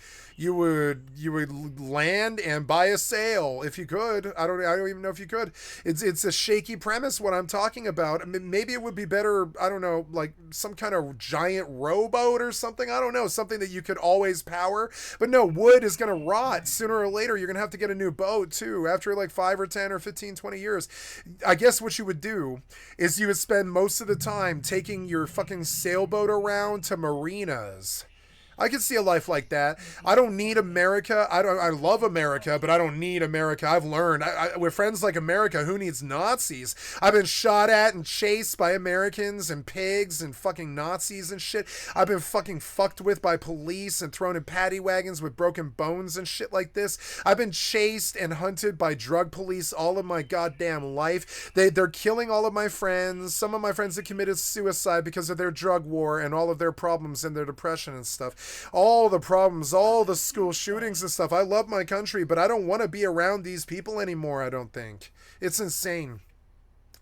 land and buy a sail if you could. I don't even know if you could. It's a shaky premise what I'm talking about. I mean, maybe it would be better, I don't know, like some kind of giant rowboat or something. I don't know, something that you could always power. But no, wood is going to rot sooner or later. You're going to have to get a new boat too after like 5 or 10 or 15, 20 years. I guess what you would do is you would spend most of the time taking your fucking sailboat around to marinas. I could see a life like that. I don't need America. I love America, but I don't need America. I've learned. With friends like America, who needs Nazis? I've been shot at and chased by Americans and pigs and fucking Nazis and shit. I've been fucking fucked with by police and thrown in paddy wagons with broken bones and shit like this. I've been chased and hunted by drug police all of my goddamn life. They're killing all of my friends. Some of my friends that committed suicide because of their drug war and all of their problems and their depression and stuff. All the problems, all the school shootings and stuff. I love my country, but I don't want to be around these people anymore, I don't think. It's insane.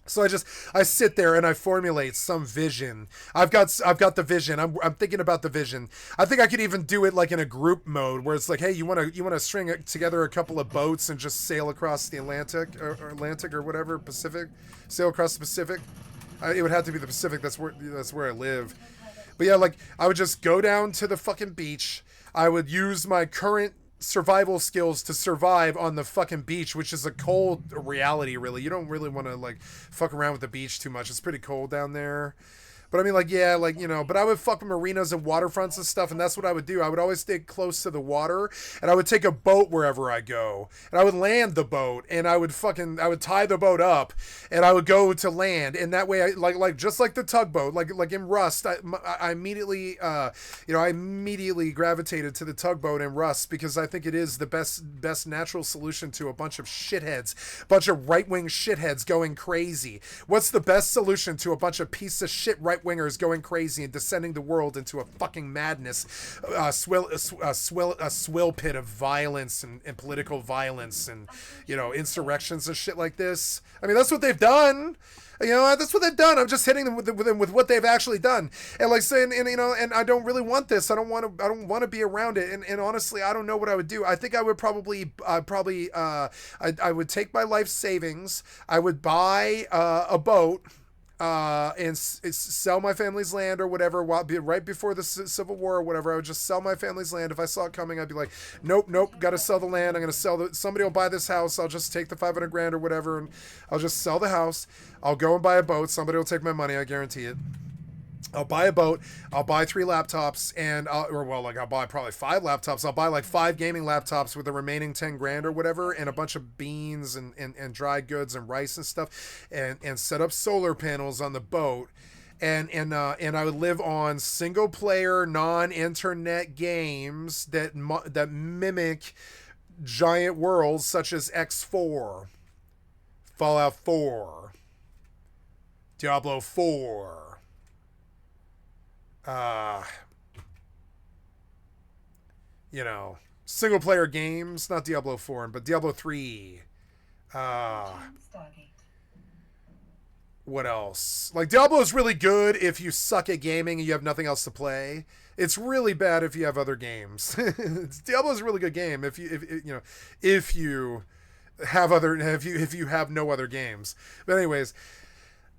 So I sit there and I formulate some vision. I've got the vision. I'm thinking about the vision. I think I could even do it like in a group mode where it's like, hey, you want to string together a couple of boats and just sail across the Atlantic or whatever, Pacific, sail across the Pacific. It would have to be the Pacific. That's where I live. But yeah, like, I would just go down to the fucking beach. I would use my current survival skills to survive on the fucking beach, which is a cold reality, really. You don't really want to, like, fuck around with the beach too much. It's pretty cold down there. But I mean, like, yeah, like, you know, but I would fuck with marinas and waterfronts and stuff, and that's what I would do. I would always stay close to the water, and I would take a boat wherever I go, and I would land the boat, and I would tie the boat up, and I would go to land, and that way, I just like the tugboat, like in Rust, I immediately, I immediately gravitated to the tugboat in Rust, because I think it is the best natural solution to a bunch of shitheads, bunch of right-wing shitheads going crazy. What's the best solution to a bunch of piece of shit right-wingers going crazy and descending the world into a fucking madness, a swill pit of violence and political violence and, you know, insurrections and shit like this? I mean, that's what they've done. You know, that's what they've done. I'm just hitting them with what they've actually done, and like saying, and you know, and I don't really want this. I don't want to be around it. And honestly, I don't know what I would do. I think I would probably I would take my life savings. I would buy a boat. And sell my family's land or whatever, right before the Civil War or whatever. I would just sell my family's land. If I saw it coming, I'd be like, nope, gotta sell the land. I'm gonna somebody will buy this house. I'll just take the 500 grand or whatever, and I'll just sell the house. I'll go and buy a boat. Somebody will take my money, I guarantee it. I'll buy a boat, I'll buy 3 laptops, and I'll buy probably 5 laptops. I'll buy like 5 gaming laptops with the remaining 10 grand or whatever, and a bunch of beans and dry goods and rice and stuff, and set up solar panels on the boat. And I would live on single player non-internet games that mimic giant worlds such as X4, Fallout 4, Diablo 4, you know, single player games, not Diablo 4, but Diablo 3. What else? Like, Diablo is really good if you suck at gaming and you have nothing else to play. It's really bad if you have other games. Diablo is a really good game if you have no other games. But anyways,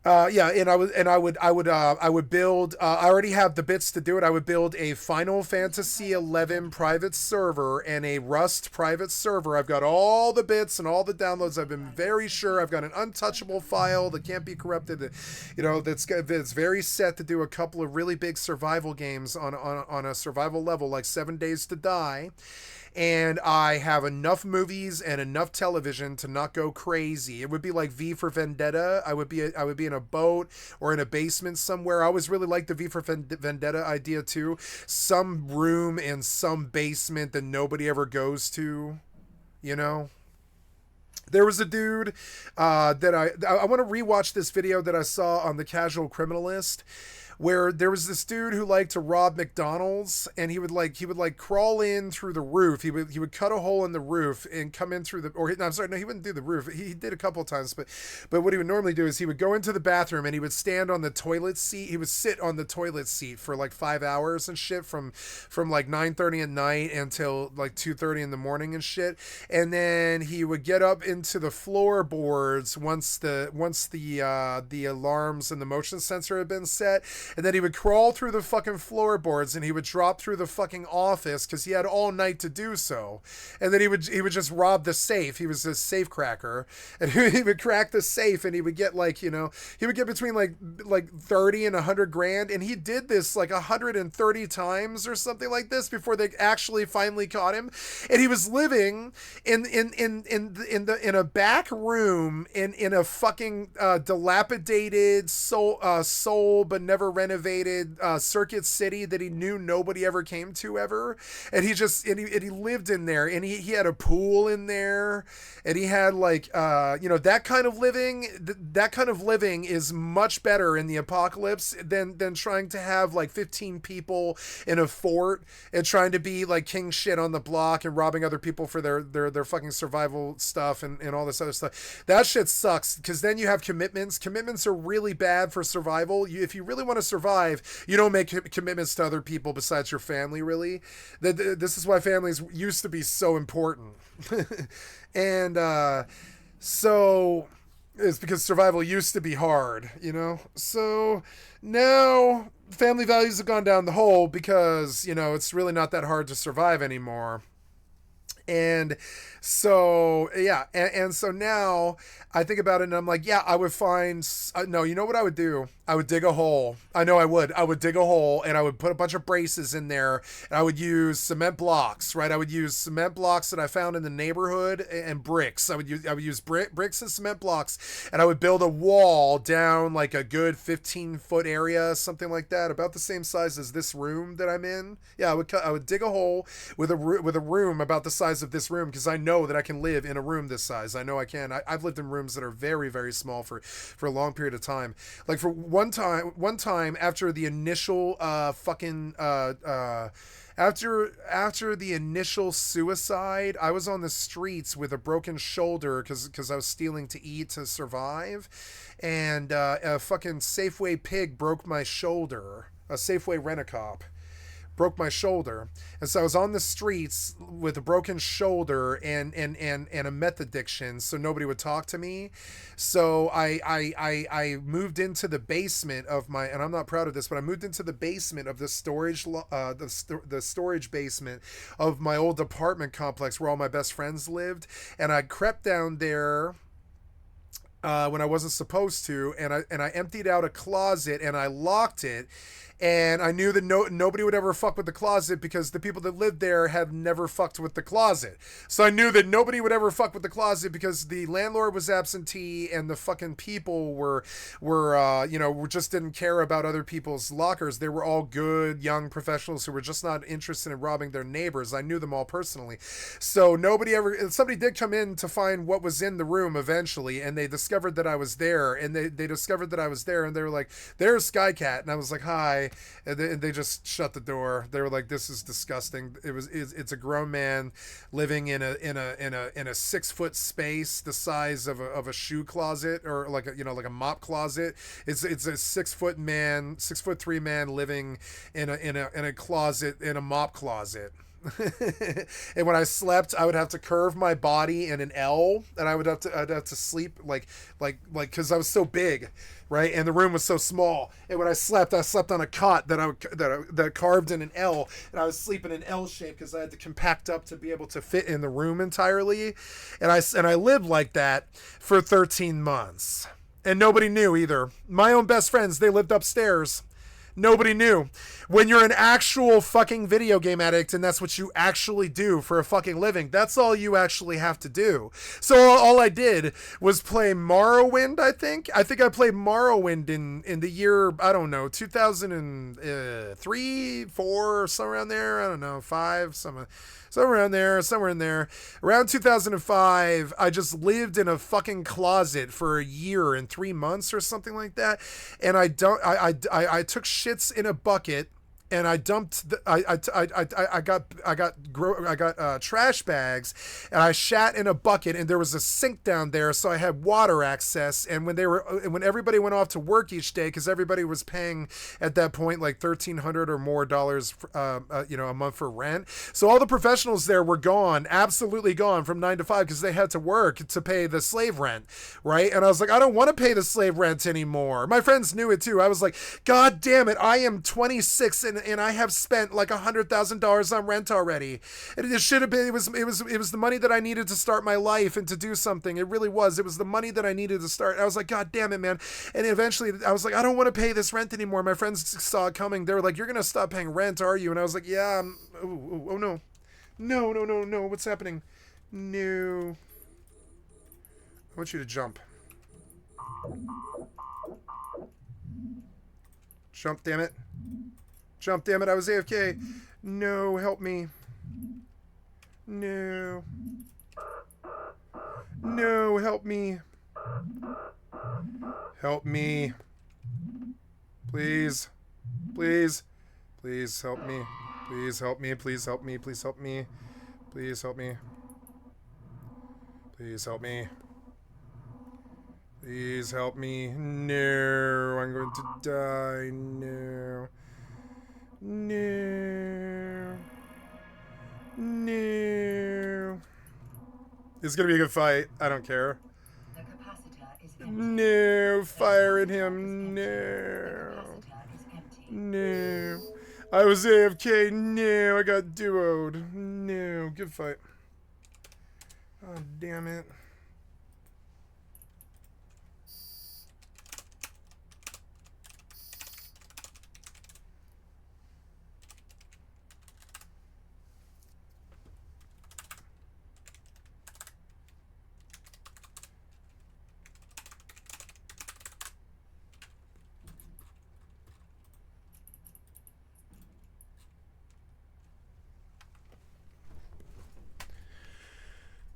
Yeah, and I would build. I already have the bits to do it. I would build a Final Fantasy 11 private server and a Rust private server. I've got all the bits and all the downloads. I've been very sure. I've got an untouchable file that can't be corrupted. You know, that's very set to do a couple of really big survival games on a survival level, like 7 Days to Die. And I have enough movies and enough television to not go crazy. It would be like V for Vendetta. I would be in a boat or in a basement somewhere. I always really liked the V for Vendetta idea too. Some room in some basement that nobody ever goes to, you know. There was a dude that I want to rewatch this video that I saw on the Casual Criminalist, where there was this dude who liked to rob McDonald's, and he would crawl in through the roof. He would cut a hole in the roof and come in through the, or no, I'm sorry, no, he wouldn't do the roof. He did a couple of times, but what he would normally do is he would go into the bathroom and he would stand on the toilet seat. He would sit on the toilet seat for like 5 hours and shit from like 9:30 at night until like 2:30 in the morning and shit. And then he would get up into the floorboards once the alarms and the motion sensor had been set. And then he would crawl through the fucking floorboards and he would drop through the fucking office because he had all night to do so. And then he would just rob the safe. He was a safe cracker, and he would crack the safe and he would get like, you know, he would get between like 30 and 100 grand. And he did this like 130 times or something like this before they actually finally caught him. And he was living in a back room in a fucking dilapidated soul but never renovated Circuit City that he knew nobody ever came to ever. And he lived in there, and he had a pool in there, and he had like you know, that kind of living is much better in the apocalypse than trying to have like 15 people in a fort and trying to be like king shit on the block and robbing other people for their fucking survival stuff and all this other stuff. That shit sucks, because then you have commitments are really bad for survival. If you really want to survive, you don't make commitments to other people besides your family, really. This is why families used to be so important. And so it's because survival used to be hard, you know. So now family values have gone down the hole because, you know, it's really not that hard to survive anymore. And so, yeah. And so now I think about it and I'm like, yeah, I would find, no, you know what I would do? I would dig a hole. I know I would dig a hole and I would put a bunch of braces in there, and I would use cement blocks, right? I would use cement blocks that I found in the neighborhood and bricks. I would use bricks and cement blocks, and I would build a wall down like a good 15-foot area, something like that, about the same size as this room that I'm in. Yeah, I would dig a hole with a room about the size of this room, because I know that I can live in a room this size. I know I can. I've lived in rooms that are very, very small for a long period of time. Like for one time after the initial after the initial suicide, I was on the streets with a broken shoulder because I was stealing to eat to survive, and a fucking Safeway pig broke my shoulder. A Safeway rent-a-cop broke my shoulder, and so I was on the streets with a broken shoulder and a meth addiction, so nobody would talk to me. So I moved into the basement of my, and I'm not proud of this, but I moved into the basement of the storage the storage basement of my old apartment complex where all my best friends lived, and I crept down there when I wasn't supposed to, and I emptied out a closet and I locked it. And I knew that nobody would ever fuck with the closet because the people that lived there had never fucked with the closet. So I knew that nobody would ever fuck with the closet because the landlord was absentee and the fucking people were just didn't care about other people's lockers. They were all good young professionals who were just not interested in robbing their neighbors. I knew them all personally. So somebody did come in to find what was in the room eventually, and they discovered that I was there, and they discovered that I was there, and they were like, "There's Skycat," and I was like, "Hi." And they just shut the door. They were like, "This is disgusting." It's a grown man living in a 6-foot space the size of a shoe closet, or like a mop closet. It's a 6'3" man living in a closet, in a mop closet. And when I slept, I would have to curve my body in an L, and I'd have to sleep like because I was so big, right? And the room was so small. And when I slept on a cot that carved in an L, and I was sleeping in L shape because I had to compact up to be able to fit in the room entirely. And I lived like that for 13 months. And nobody knew either. My own best friends, they lived upstairs. Nobody knew. When you're an actual fucking video game addict and that's what you actually do for a fucking living, that's all you actually have to do. So all I did was play Morrowind, I think. I think I played Morrowind in the year, I don't know, 2003, 4, somewhere around there. I don't know, 5, somewhere in there. Around 2005, I just lived in a fucking closet for a year and 3 months or something like that. And I took shits in a bucket, and I dumped I got trash bags, and I shat in a bucket, and there was a sink down there, so I had water access. And when everybody went off to work each day, because everybody was paying at that point like $1,300 or more a month for rent, so all the professionals there were gone, absolutely gone, from 9 to 5, because they had to work to pay the slave rent, right? And I was like, I don't want to pay the slave rent anymore. My friends knew it too. I was like, God damn it, I am 26 and I have spent like $100,000 on rent already. And it should have been, it was the money that I needed to start my life and to do something. It really was. It was the money that I needed to start. I was like, God damn it, man. And eventually I was like, I don't want to pay this rent anymore. My friends saw it coming. They were like, you're going to stop paying rent, are you? And I was like, yeah. Oh no. No. What's happening? No. I want you to jump. Jump, damn it. Jump, damn it. I was AFK. No, help me. No. No, help me. Help me. Please. Please. Please help me. Please help me. Please help me. Please help me. Please help me. Please help me. Please help me. No, I'm going to die. No. No. No. It's going to be a good fight. I don't care. The capacitor is empty. No. Fire at him. No. No. I was AFK. No. I got duoed. No. Good fight. Oh, damn it.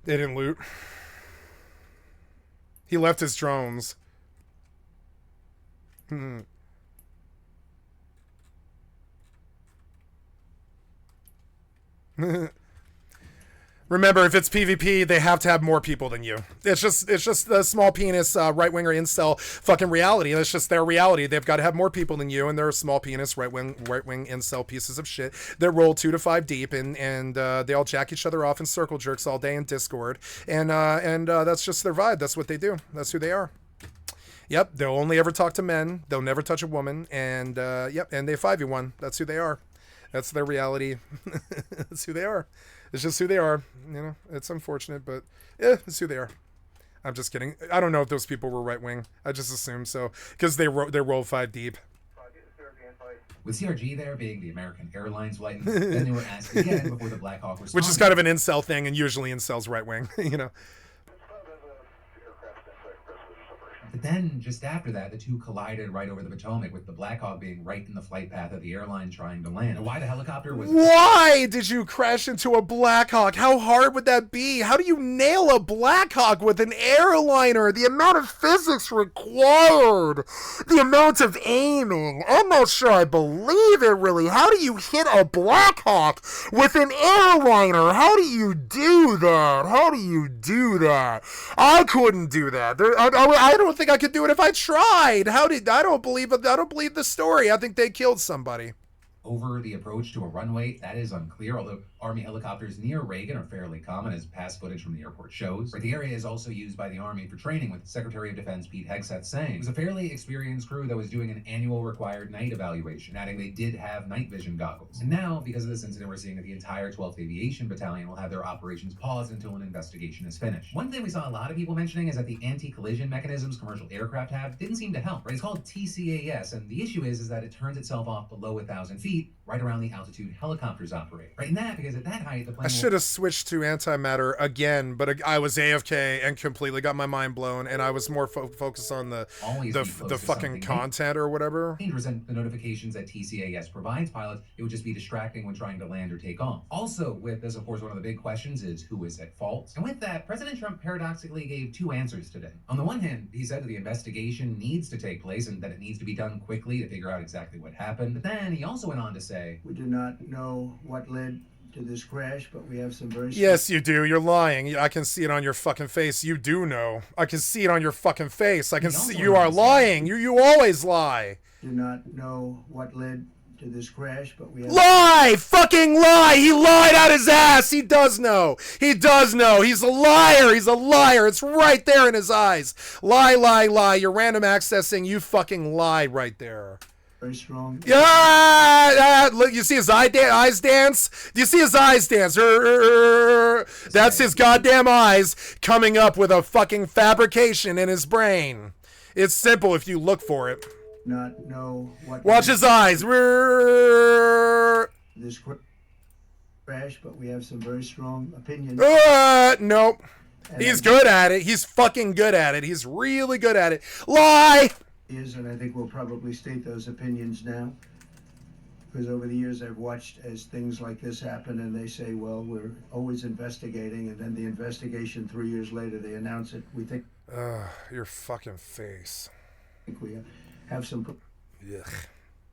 They didn't loot. He left his drones. Remember, if it's PvP, they have to have more people than you. It's just the small penis right-winger incel fucking reality. That's just their reality. They've got to have more people than you, and they're small penis right-wing incel pieces of shit that roll 2 to 5 deep, and they all jack each other off in circle jerks all day in Discord, and that's just their vibe. That's what they do. That's who they are. Yep, they'll only ever talk to men. They'll never touch a woman, and yep, and they 5v1. That's who they are. That's their reality. That's who they are. It's just who they are. You know, it's unfortunate, but yeah, it's who they are. I'm just kidding. I don't know if those people were right wing. I just assume so because they roll 5 deep. With CRG there being the American Airlines flight, then they were asked again before the Black Hawk responded. Which is kind of an incel thing, and usually incels right wing. You know. But then, just after that, the two collided right over the Potomac, with the Black Hawk being right in the flight path of the airline trying to land. And why the helicopter was... Why did you crash into a Black Hawk? How hard would that be? How do you nail a Black Hawk with an airliner? The amount of physics required. The amount of aiming. I'm not sure I believe it, really. How do you hit a Black Hawk with an airliner? How do you do that? How do you do that? I couldn't do that. I don't think I could do it if I tried. I don't believe the story. I think they killed somebody. Over the approach to a runway, that is unclear, although Army helicopters near Reagan are fairly common, as past footage from the airport shows. Right, the area is also used by the Army for training, with Secretary of Defense Pete Hegseth saying it was a fairly experienced crew that was doing an annual required night evaluation, adding they did have night vision goggles. And now, because of this incident, we're seeing that the entire 12th Aviation Battalion will have their operations paused until an investigation is finished. One thing we saw a lot of people mentioning is that the anti-collision mechanisms commercial aircraft have didn't seem to help. Right, it's called TCAS, and the issue is that it turns itself off below 1,000 feet, right around the altitude helicopters operate. Right, and that because at that height, the plane I should have switched to antimatter again, but I was AFK and completely got my mind blown, and I was more focused on the fucking content or whatever. Dangerous, and the notifications that TCAS provides pilots, it would just be distracting when trying to land or take off. Also, with this, of course, one of the big questions is who is at fault? And with that, President Trump paradoxically gave two answers today. On the one hand, he said that the investigation needs to take place and that it needs to be done quickly to figure out exactly what happened. But then he also went on to say, "We do not know what led to this crash, but we have some very..." Yes, you do. You're lying. I can see it on your fucking face. You do know. I can see it on your fucking face. I can see you are lying. You always lie. "Do not know what led to this crash, but we have..." Lie! Fucking lie! He lied out his ass! He does know! He does know! He's a liar! He's a liar! It's right there in his eyes! Lie, lie, lie. You're random accessing. You fucking lie right there. Very strong. Yeah! Look, you see his eyes dance? Do you see his eyes dance? That's his goddamn eyes coming up with a fucking fabrication in his brain. It's simple if you look for it. Not know what... Watch his eyes. This crash, but we have some very strong opinions. Nope. He's good at it. He's fucking good at it. He's really good at it. Lie! And I think we'll probably state those opinions now, because over the years I've watched as things like this happen, and they say, well, we're always investigating, and then the investigation 3 years later, they announce it. We think... your fucking face. We have some Ugh.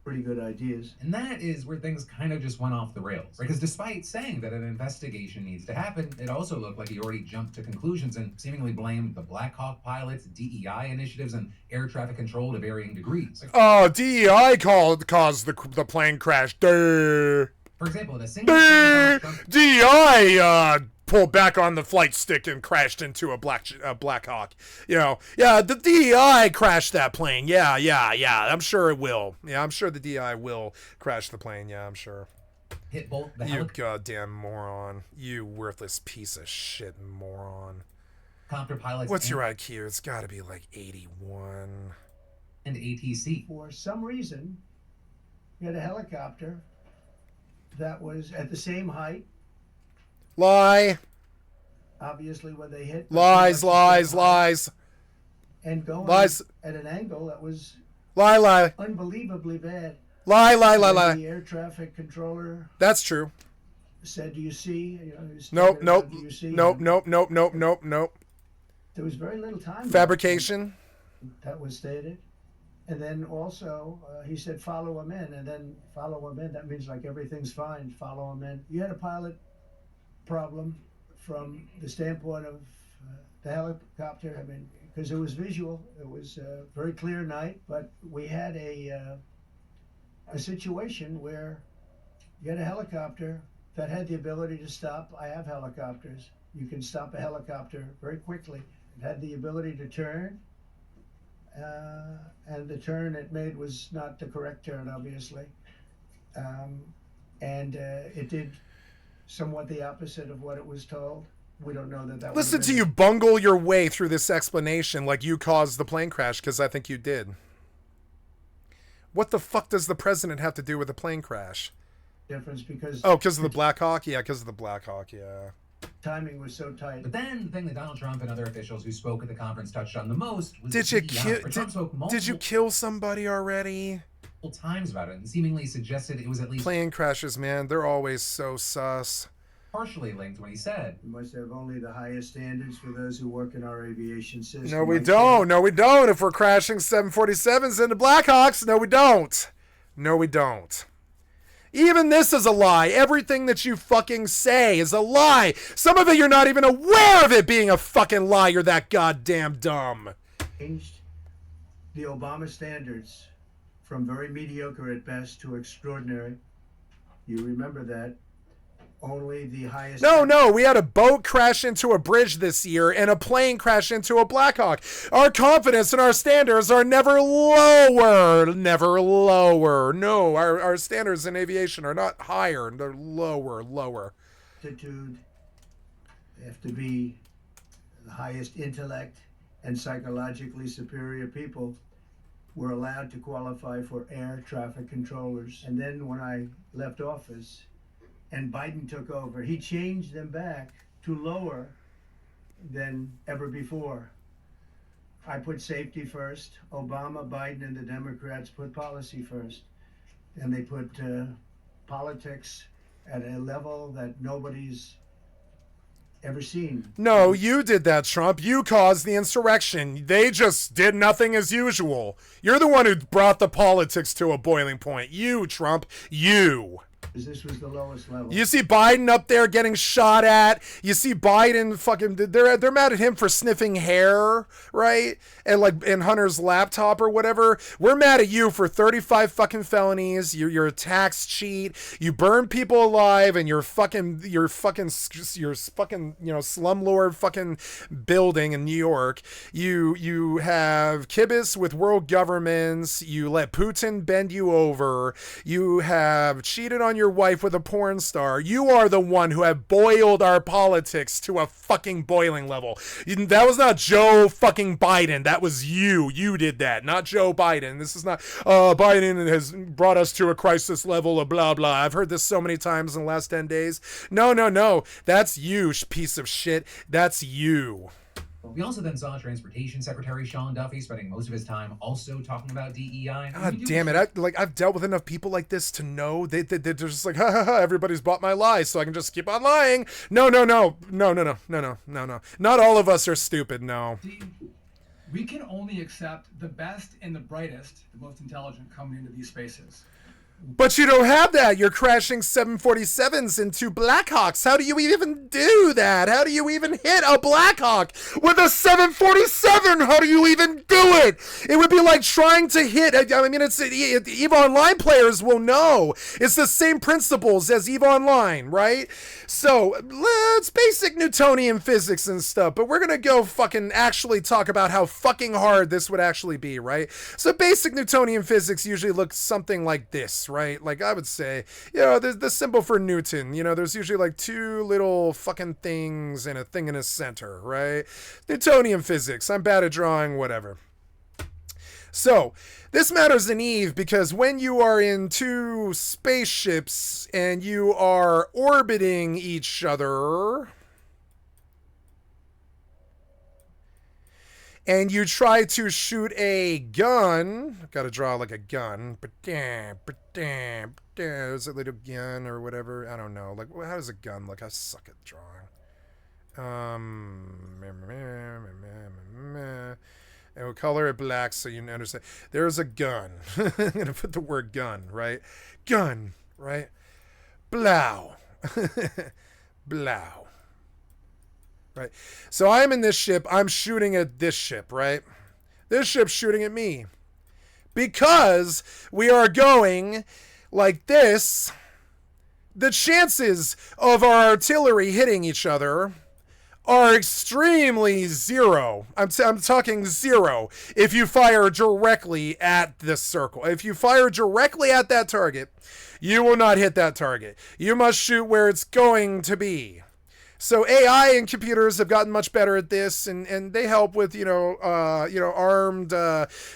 pretty good ideas. and that is where things kind of just went off the rails. Because despite saying that an investigation needs to happen, it also looked like he already jumped to conclusions and seemingly blamed the Black Hawk pilots, DEI initiatives, and air traffic control to varying degrees. Oh, DEI caused the plane crash. Duh. For example, the single DEI pulled back on the flight stick and crashed into a Black Hawk. You know, yeah, the DEI crashed that plane. Yeah. I'm sure it will. Yeah, I'm sure the DEI will crash the plane. Yeah, I'm sure. hit both the You goddamn moron. You worthless piece of shit moron. helicopter pilots. What's your IQ? It's got to be like 81. And ATC. For some reason, you had a helicopter that was at the same height, Lie. obviously, when they hit. Lies. And going Lies. at an angle that was Lie. unbelievably bad. Lie. The air traffic controller That's true. said, "Do you see?" You know, he was Nope. talking about, "Do you see?" Nope. There was very little time. Fabrication. That was stated. And then also, he said, "Follow him in." And then follow him in, that means like everything's fine, follow him in. You had a pilot problem from the standpoint of the helicopter. I mean, because it was visual. It was a very clear night, but we had a situation where you had a helicopter that had the ability to stop. I have helicopters. You can stop a helicopter very quickly. It had the ability to turn. And the turn it made was not the correct turn, obviously. And it did somewhat the opposite of what it was told. We don't know that. Listen to you bungle your way through this explanation like you caused the plane crash, because I think you did. What the fuck does the president have to do with the plane crash? Difference because... Oh, because of the Black Hawk? Yeah, because of the Black Hawk, yeah. Timing was so tight. But then the thing that Donald Trump and other officials who spoke at the conference touched on the most was Did you kill somebody already? Times about it and seemingly suggested it was at least Plane crashes, man, they're always so sus. partially linked when he said, We must have only the highest standards for those who work in our aviation system. No, we don't. No, we don't. If we're crashing 747s into Blackhawks, no, we don't. No, we don't. Even this is a lie. Everything that you fucking say is a lie. Some of it you're not even aware of it being a fucking lie. You're that goddamn dumb. Changed the Obama standards from very mediocre at best to extraordinary. You remember that. only the highest. No, we had a boat crash into a bridge this year and a plane crash into a Blackhawk. Our confidence and our standards are never lower. Never lower. No, our standards in aviation are not higher. They're lower. Altitude. They have to be the highest intellect and psychologically superior people were allowed to qualify for air traffic controllers. And then when I left office and Biden took over, he changed them back to lower than ever before. I put safety first. Obama, Biden, and the Democrats put policy first. And they put politics at a level that nobody's ever seen. No, you did that, Trump. You caused the insurrection. They just did nothing as usual. You're the one who brought the politics to a boiling point. You, Trump, you. This was the lowest level. You see Biden up there getting shot at. You see Biden fucking, they're mad at him for sniffing hair, right? And like in Hunter's laptop or whatever. We're mad at you for 35 fucking felonies. You're a tax cheat. You burn people alive and you're fucking, you know, slumlord fucking building in New York. You have kibis with world governments. You let Putin bend you over. You have cheated on your wife with a porn star. You are the one who have boiled our politics to a fucking boiling level. That was not Joe fucking Biden. That was you. You did that, not Joe Biden. This is not, Biden has brought us to a crisis level of blah, blah. I've heard this so many times in the last 10 days. No. That's you, piece of shit. That's you. We also then saw Transportation Secretary Sean Duffy spending most of his time also talking about DEI. God damn it. I've dealt with enough people like this to know they're just like, ha, everybody's bought my lies, so I can just keep on lying. No. Not all of us are stupid, no. We can only accept the best and the brightest, the most intelligent coming into these spaces. But you don't have that. You're crashing 747s into Blackhawks. How do you even do that? How do you even hit a Blackhawk with a 747? How do you even do it? It would be like trying to hit, I mean, it's EVE Online players will know. It's the same principles as EVE Online, right? So, it's basic Newtonian physics and stuff, but we're going to go fucking actually talk about how fucking hard this would actually be, right? So basic Newtonian physics usually looks something like this, right? Like I would say, you know, there's the symbol for Newton, you know, there's usually like two little fucking things and a thing in a center, right? Newtonian physics. I'm bad at drawing, whatever. So, this matters in EVE because when you are in two spaceships and you are orbiting each other and you try to shoot a gun, gotta draw like a gun, is it like a gun or whatever? I don't know. Like, how does a gun look? I suck at drawing. And we'll color it black so you understand. There's a gun. I'm going to put the word gun, right? Gun, right? Blow. Blow. Right? So I'm in this ship. I'm shooting at this ship, right? This ship's shooting at me. Because we are going like this, the chances of our artillery hitting each other are extremely zero. I'm talking zero if you fire directly at this circle. If you fire directly at that target, you will not hit that target. You must shoot where it's going to be. So AI and computers have gotten much better at this, and they help with, armed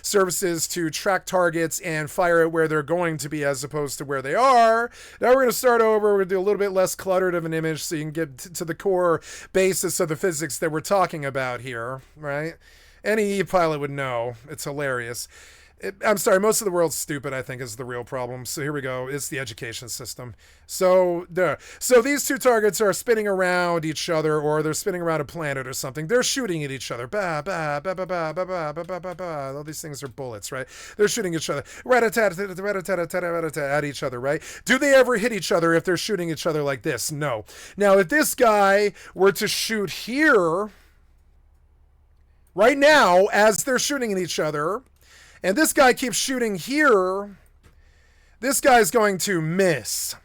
services to track targets and fire it where they're going to be as opposed to where they are. Now we're going to start over. We're going to do a little bit less cluttered of an image so you can get to the core basis of the physics that we're talking about here, right? Any pilot would know. It's hilarious. I'm sorry, most of the world's stupid, I think, is the real problem. So here we go. It's the education system. So these two targets are spinning around each other, or they're spinning around a planet or something. They're shooting at each other. Ba, ba, ba, ba, ba, ba, ba, ba, ba, ba, ba. All these things are bullets, right? They're shooting each other. At each other, right? Do they ever hit each other if they're shooting each other like this? No. Now, if this guy were to shoot here, right now, as they're shooting at each other, and this guy keeps shooting here, this guy's going to miss.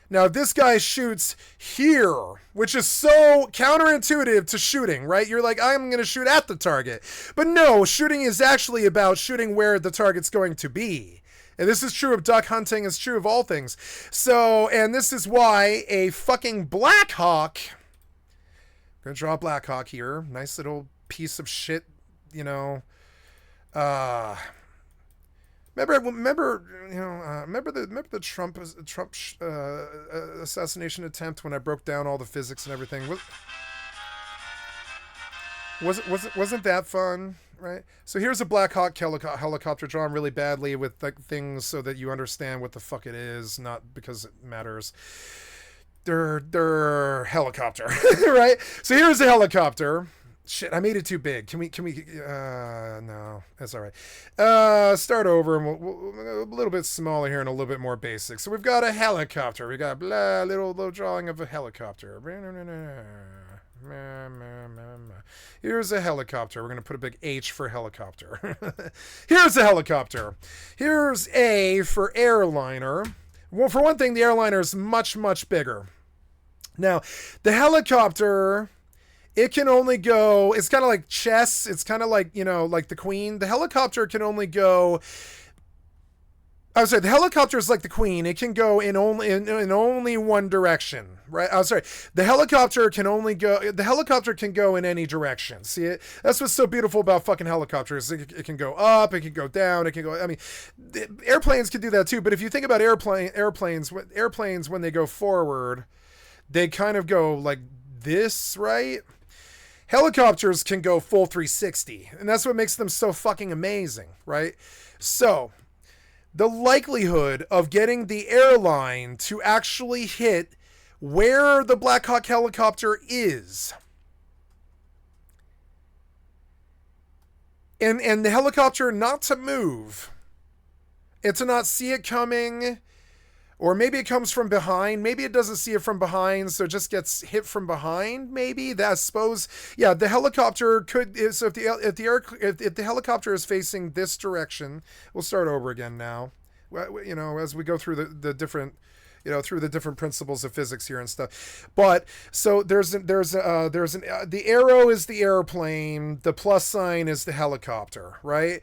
Now, this guy shoots here, which is so counterintuitive to shooting, right? You're like, I'm going to shoot at the target. But no, shooting is actually about shooting where the target's going to be. And this is true of duck hunting, it's true of all things. So, and this is why a fucking Black Hawk, I'm going to draw a Black Hawk here, nice little piece of shit, you know, remember the Trump assassination attempt when I broke down all the physics and everything? Wasn't that fun? Right. So here's a Black Hawk helicopter drawn really badly with like things so that you understand what the fuck it is, not because it matters. They're helicopter, right? So here's a helicopter. Shit, I made it too big. Can we, no, that's all right. Start over, and we'll a little bit smaller here and a little bit more basic. So we've got a helicopter. We got a little drawing of a helicopter. Here's a helicopter. We're going to put a big H for helicopter. Here's a helicopter. Here's A for airliner. Well, for one thing, the airliner is much, much bigger. Now, the helicopter... it can only go, it's kind of like chess. It's kind of like, you know, like the Queen. The helicopter can only go, I'm sorry, the helicopter is like the Queen. It can go in only one direction, right? I'm sorry. The helicopter can go in any direction. See it? That's what's so beautiful about fucking helicopters. It can go up, it can go down, it can go, I mean, airplanes can do that too. But if you think about airplanes, when they go forward, they kind of go like this, right? Helicopters can go full 360, and that's what makes them so fucking amazing, right? So, the likelihood of getting the airline to actually hit where the Black Hawk helicopter is, and the helicopter not to move, and to not see it coming, or maybe it comes from behind. Maybe it doesn't see it from behind, so it just gets hit from behind. Maybe that, I suppose. Yeah, the helicopter could. So if the helicopter is facing this direction, we'll start over again now. You know, as we go through the different, you know, through the different principles of physics here and stuff. But so the arrow is the airplane. The plus sign is the helicopter, right?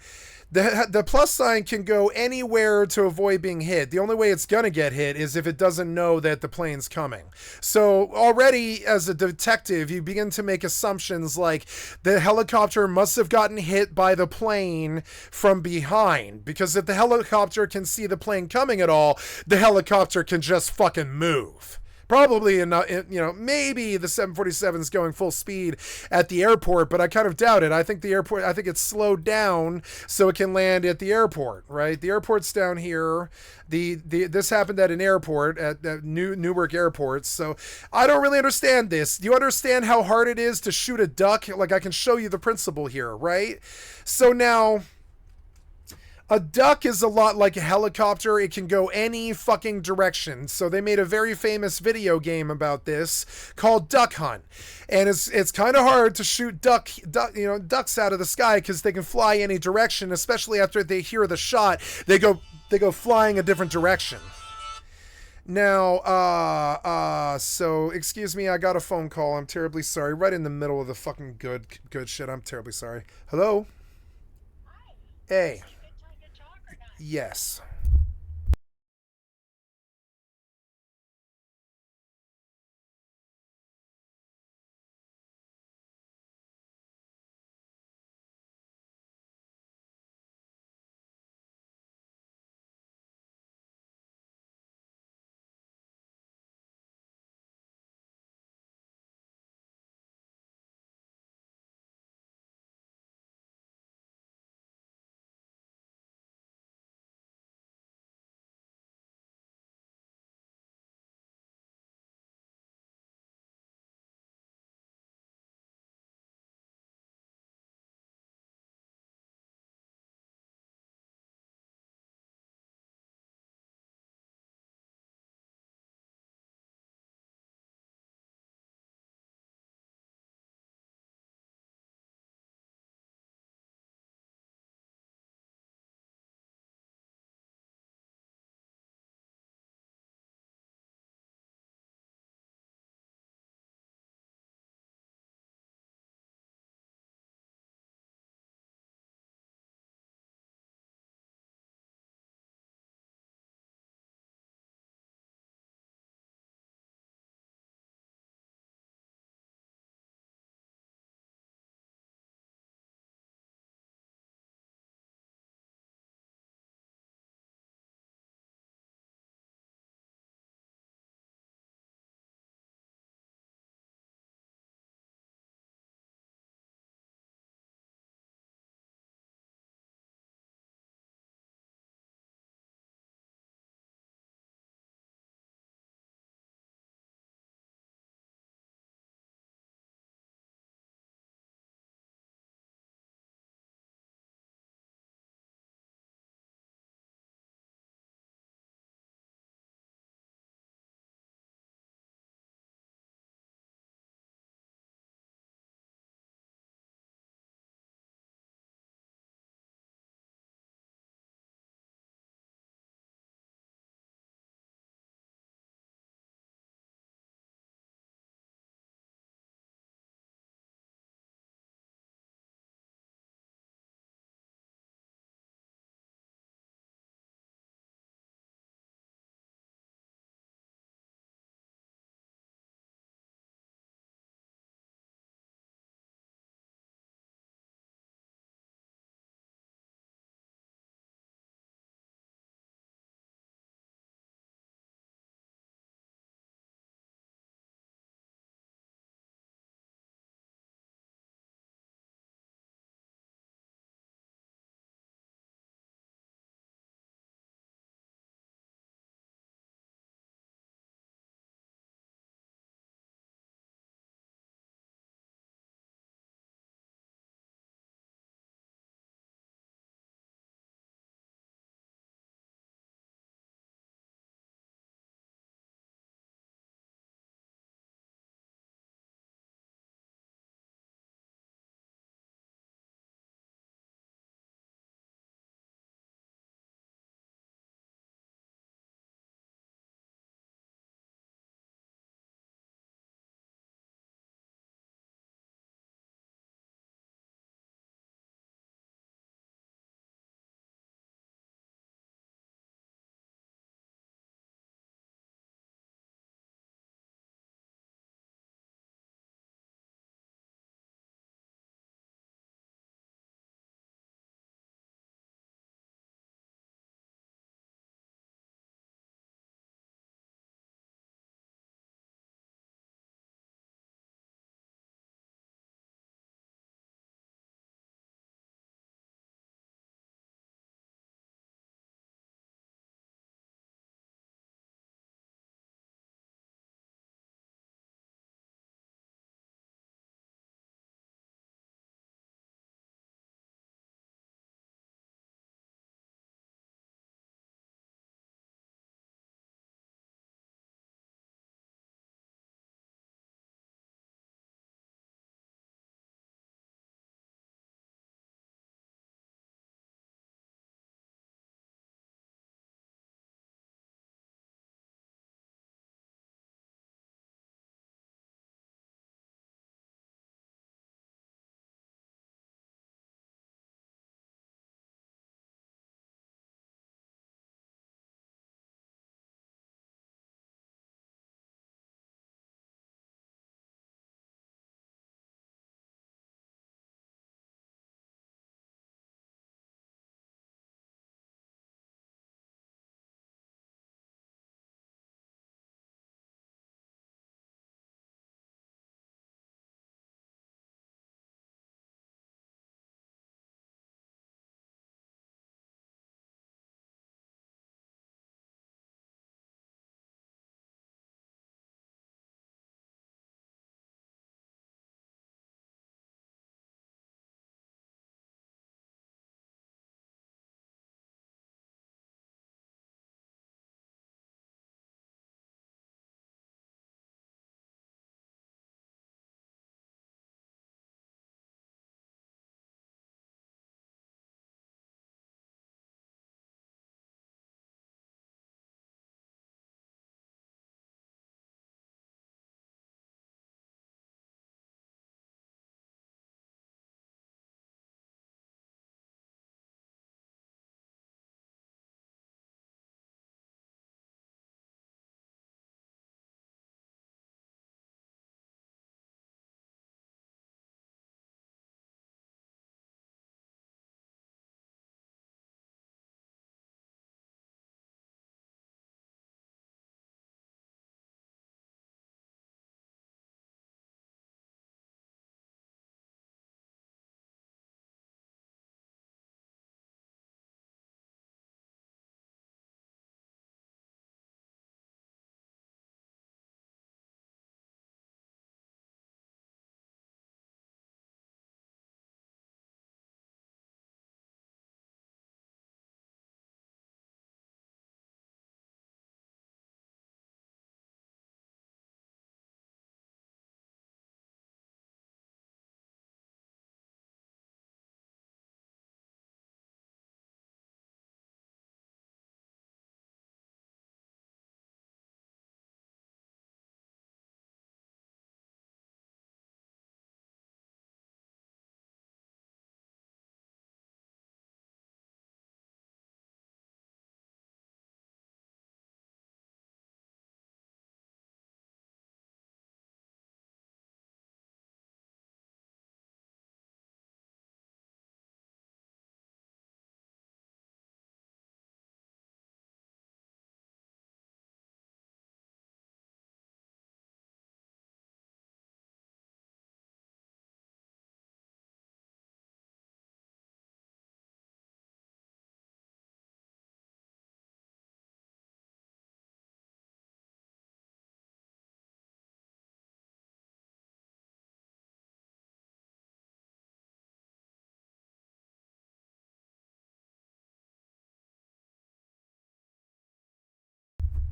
The plus sign can go anywhere to avoid being hit. The only way it's going to get hit is if it doesn't know that the plane's coming. So already as a detective, you begin to make assumptions like the helicopter must have gotten hit by the plane from behind. Because if the helicopter can see the plane coming at all, the helicopter can just fucking move. Probably, you know, maybe the 747 is going full speed at the airport, but I kind of doubt it. I think it's slowed down so it can land at the airport, right? The airport's down here. This happened at an airport, at Newark Airport, so I don't really understand this. Do you understand how hard it is to shoot a duck? Like, I can show you the principle here, right? So now... a duck is a lot like a helicopter. It can go any fucking direction. So they made a very famous video game about this called Duck Hunt. And it's kind of hard to shoot ducks out of the sky because they can fly any direction, especially after they hear the shot. They go flying a different direction. Now, so excuse me, I got a phone call. I'm terribly sorry. Right in the middle of the fucking good shit. I'm terribly sorry. Hello? Hi. Hey. Is it a good time to talk or not? Yes.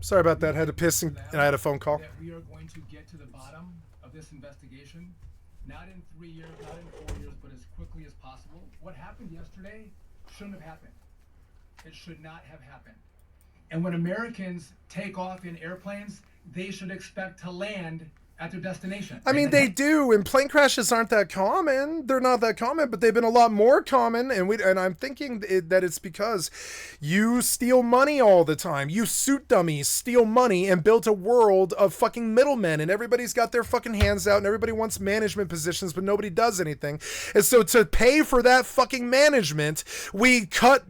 Sorry about that. Had to piss and I had a phone call. That we are going to get to the bottom of this investigation, not in 3 years, not in 4 years, but as quickly as possible. What happened yesterday shouldn't have happened. It should not have happened. And when Americans take off in airplanes, they should expect to land at their destination. I mean, they do, and plane crashes aren't that common. They're not that common, but they've been a lot more common. And I'm thinking that it's because you steal money all the time. You suit dummies steal money and build a world of fucking middlemen, and everybody's got their fucking hands out, and everybody wants management positions, but nobody does anything. And so to pay for that fucking management, we cut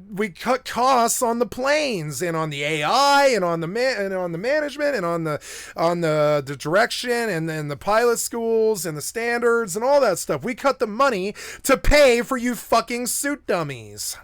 costs on the planes and on the AI and on the management and on the direction and then the pilot schools and the standards and all that stuff. We cut the money to pay for you fucking suit dummies.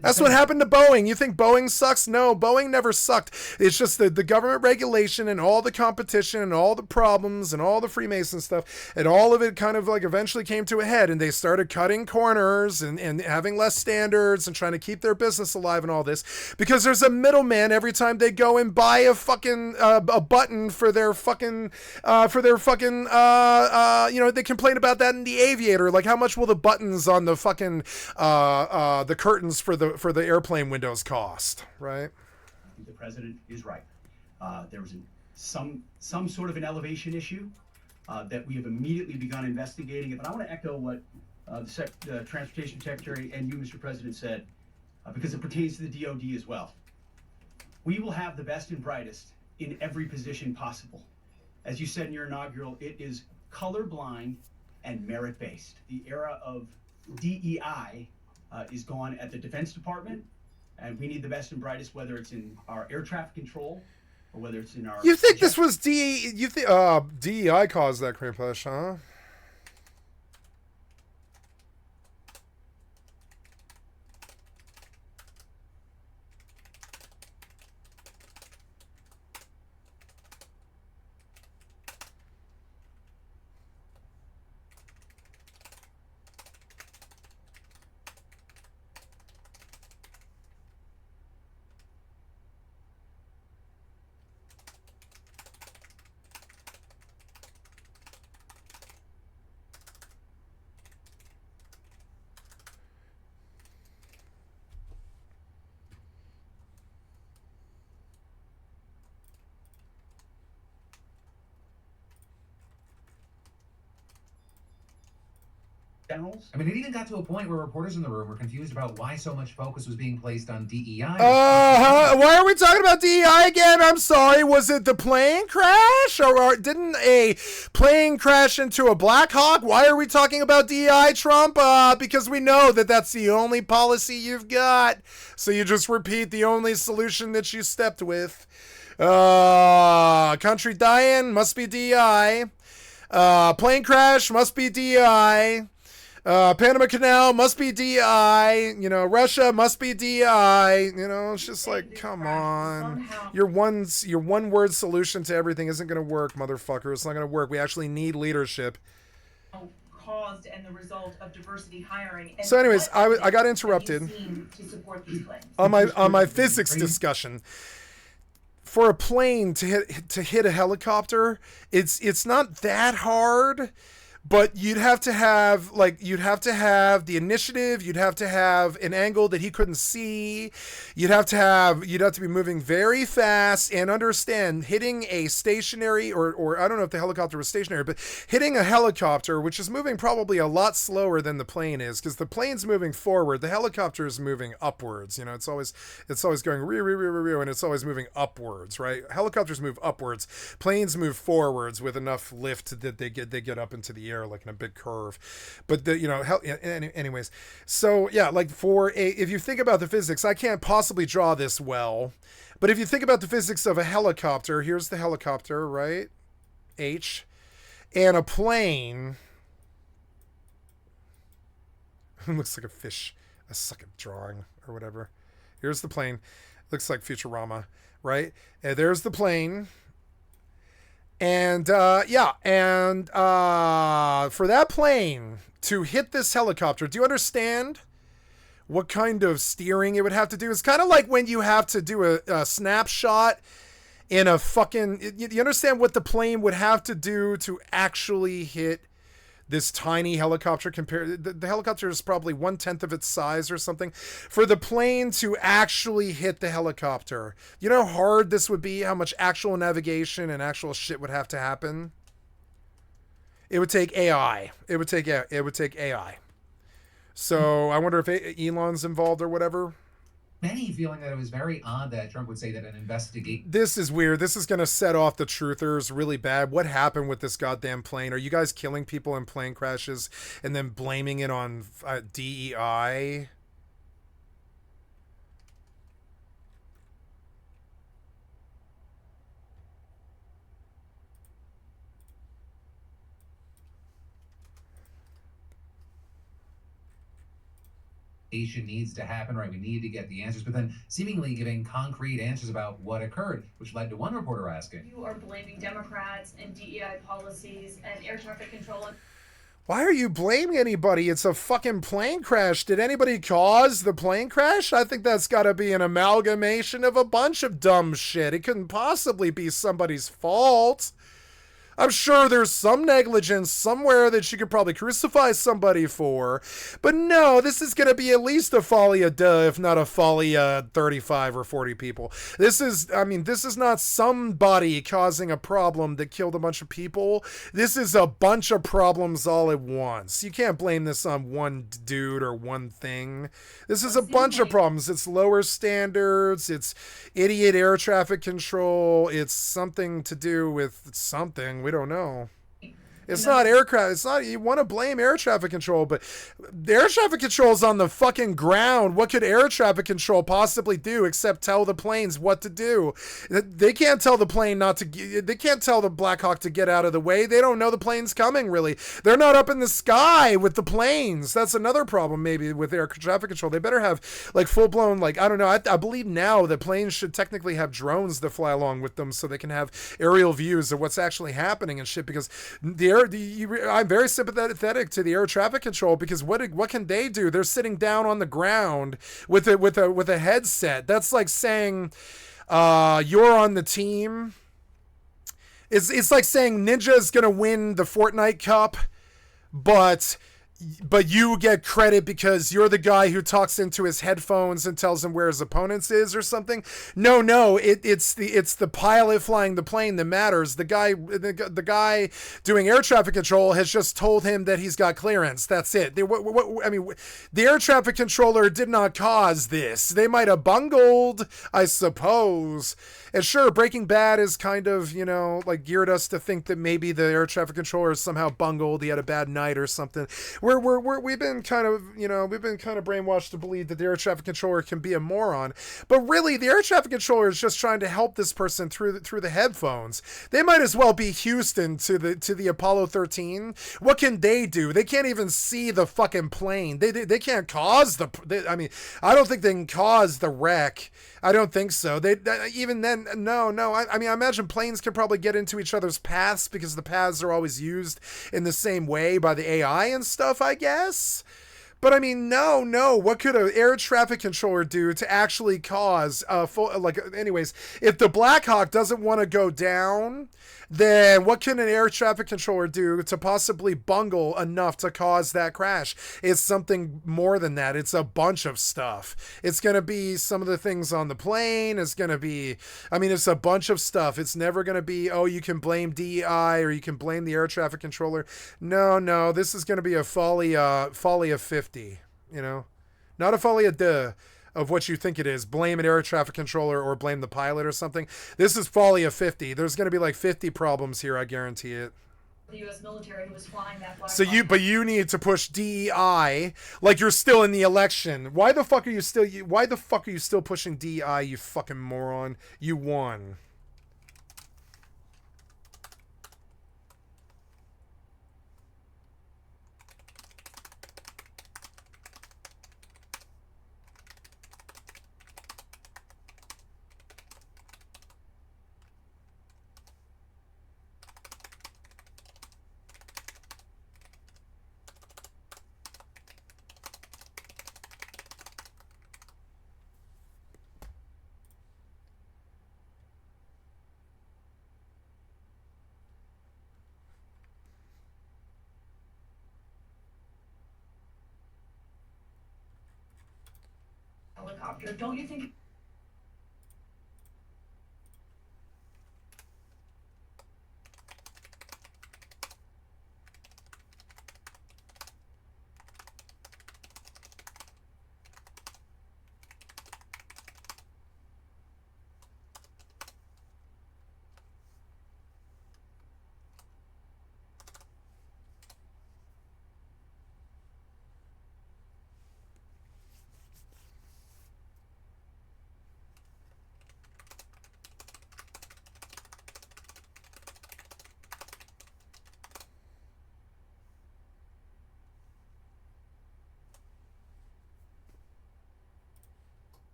That's what happened to Boeing. You think Boeing sucks? No, Boeing never sucked. It's just the government regulation and all the competition and all the problems and all the Freemason stuff, and all of it kind of like eventually came to a head, and they started cutting corners and having less standards and trying to keep their business alive and all this, because there's a middleman every time they go and buy a fucking a button for their fucking you know, they complain about that in the Aviator. Like, how much will the buttons on the fucking the curtains for the airplane windows cost, right? I think the president is right. There was some sort of an elevation issue that we have immediately begun investigating. But I want to echo what the Transportation Secretary and you, Mr. President, said, because it pertains to the DoD as well. We will have the best and brightest in every position possible. As you said in your inaugural, it is colorblind and merit-based. The era of DEI is gone at the Defense Department, and we need the best and brightest, whether it's in our air traffic control or whether it's in our... You think this was DEI caused that crash, huh? Generals? I mean, it even got to a point where reporters in the room were confused about why so much focus was being placed on DEI. Why are we talking about DEI again? I'm sorry. Was it the plane crash? Or didn't a plane crash into a Black Hawk? Why are we talking about DEI, Trump? Because we know that that's the only policy you've got. So you just repeat the only solution that you stepped with. Country dying must be DEI. Plane crash must be DEI. Panama Canal must be DI, you know, Russia must be DI, you know, it's just like, come on. Your one word solution to everything isn't going to work, motherfucker. It's not going to work. We actually need leadership. Caused and the result of diversity hiring. And so anyways, I got interrupted to support these claims? on my physics discussion. For a plane to hit a helicopter, it's not that hard. But you'd have to have the initiative. You'd have to have an angle that he couldn't see. You'd have to be moving very fast and understand hitting a stationary or I don't know if the helicopter was stationary, but hitting a helicopter, which is moving probably a lot slower than the plane is, because the plane's moving forward. The helicopter is moving upwards. You know, it's always going and it's always moving upwards, right? Helicopters move upwards. Planes move forwards with enough lift that they get up into the air like in a big curve. But anyways, so yeah, like if you think about the physics, I can't possibly draw this well, but if you think about the physics of a helicopter, here's the helicopter, right? H, and a plane. Looks like a fish. I suck at drawing or whatever. Here's the plane. Looks like Futurama, right? And there's the plane. And for that plane to hit this helicopter, do you understand what kind of steering it would have to do. It's kind of like when you have to do a snapshot in a fucking... You understand what the plane would have to do to actually hit this tiny helicopter compared... The helicopter is probably 1/10 of its size or something. For the plane to actually hit the helicopter, you know how hard this would be? How much actual navigation and actual shit would have to happen? It would take AI. It would take AI. So I wonder if Elon's involved or whatever. Many feeling that it was very odd that Trump would say that an investigation. This is weird. This is going to set off the truthers really bad. What happened with this goddamn plane? Are you guys killing people in plane crashes and then blaming it on DEI? Needs to happen, right? We need to get the answers, but then seemingly giving concrete answers about what occurred, which led to one reporter asking, You are blaming Democrats and DEI policies and air traffic control. Why are you blaming anybody? It's a fucking plane crash. Did anybody cause the plane crash? I think that's got to be an amalgamation of a bunch of dumb shit. It couldn't possibly be somebody's fault. I'm sure there's some negligence somewhere that you could probably crucify somebody for. But no, this is going to be at least a folly a duh, if not a folly 35 or 40 people. This is not somebody causing a problem that killed a bunch of people. This is a bunch of problems all at once. You can't blame this on one dude or one thing. This is a bunch of problems. It's lower standards. It's idiot air traffic control. It's something to do with something. We don't know. It's not aircraft. It's not, you want to blame air traffic control, but the air traffic control is on the fucking ground. What could air traffic control possibly do except tell the planes what to do? They can't tell the plane not to, they can't tell the Black Hawk to get out of the way. They don't know the plane's coming, really. They're not up in the sky with the planes. That's another problem maybe with air traffic control. They better have like full-blown, like, I don't know, I believe now that planes should technically have drones that fly along with them so they can have aerial views of what's actually happening and shit, because I'm very sympathetic to the air traffic control, because what can they do? They're sitting down on the ground with a headset. That's like saying you're on the team. It's like saying Ninja's gonna win the Fortnite Cup, but you get credit because you're the guy who talks into his headphones and tells him where his opponents is or something. No, it's the pilot flying the plane that matters. The guy doing air traffic control has just told him that he's got clearance. That's it. The air traffic controller did not cause this. They might have bungled, I suppose. And sure, Breaking Bad is kind of, like geared us to think that maybe the air traffic controller somehow bungled. He had a bad night or something. We've been kind of brainwashed to believe that the air traffic controller can be a moron. But really, the air traffic controller is just trying to help this person through the headphones. They might as well be Houston to the Apollo 13. What can they do? They can't even see the fucking plane. They can't cause I don't think they can cause the wreck. I don't think so. Even then, no. I imagine planes can probably get into each other's paths because the paths are always used in the same way by the AI and stuff, I guess. But no. What could an air traffic controller do to actually cause anyways, if the Black Hawk doesn't want to go down, then what can an air traffic controller do to possibly bungle enough to cause that crash? It's something more than that. It's a bunch of stuff. It's going to be some of the things on the plane. It's going to be, it's a bunch of stuff. It's never going to be, oh, you can blame DEI or you can blame the air traffic controller. No, this is going to be a folly of 50, not a folly of what you think it is. Blame an air traffic controller or blame the pilot or something. This is folly of 50. There's going to be like 50 problems here, I guarantee it. The U.S. military who was flying that Black Hawk. But you need to push DEI like you're still in the election. Why the fuck are you still pushing DEI, you fucking moron? You won. helicopter. Don't you think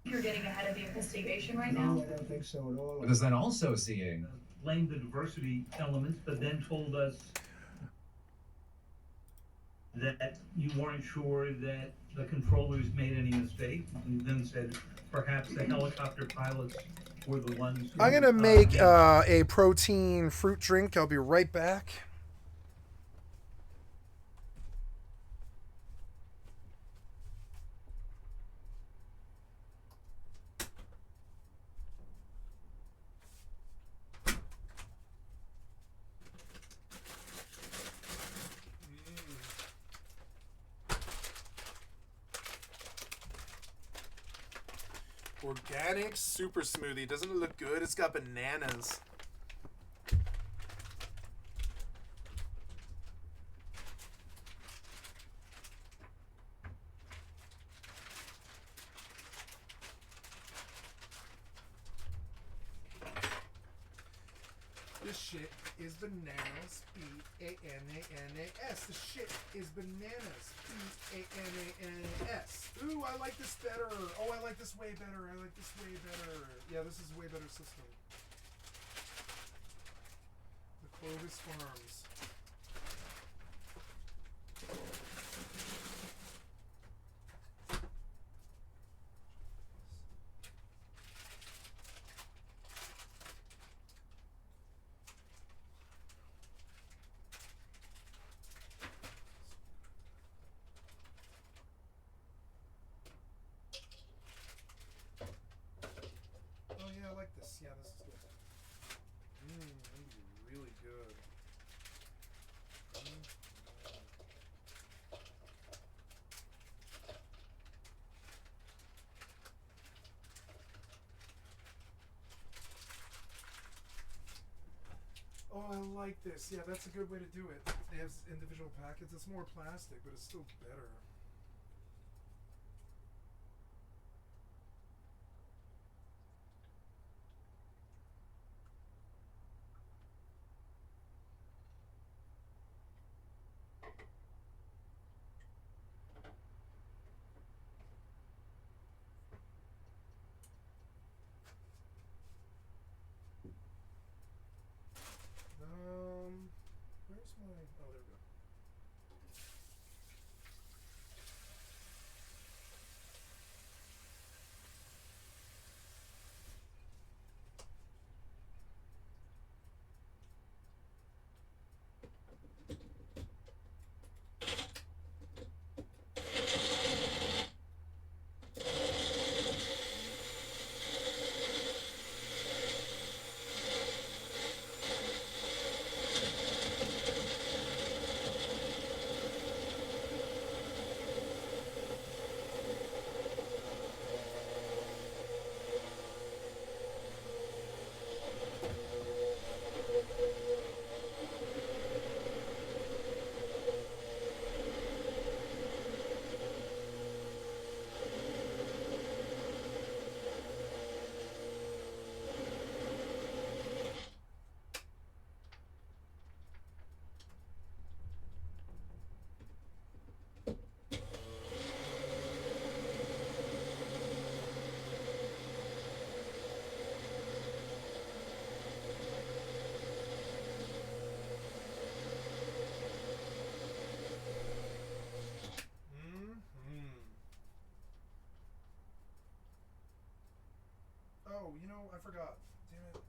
you're getting ahead of the investigation right now? No, I don't think so at all. Because then also seeing blamed the diversity elements, but then told us that you weren't sure that the controllers made any mistakes, and then said perhaps the helicopter pilots were the ones who, I'm gonna make a protein fruit drink. I'll be right back. Organic super smoothie. Doesn't it look good? It's got bananas. This shit is bananas. B-A-N-A-N-A-S. The shit is bananas. B-A-N-A-N-A-S. Ooh, I like this better. Oh, I like this way better. I like this way better. Yeah, this is a way better system. The Clovis Farms. Oh yeah, I like this. Yeah, this is good. That'd be really good. Oh, I like this. Yeah, that's a good way to do it. They have individual packets. It's more plastic, but it's still better. Where's my... Oh, there we go. Oh, you know, I forgot. Damn it.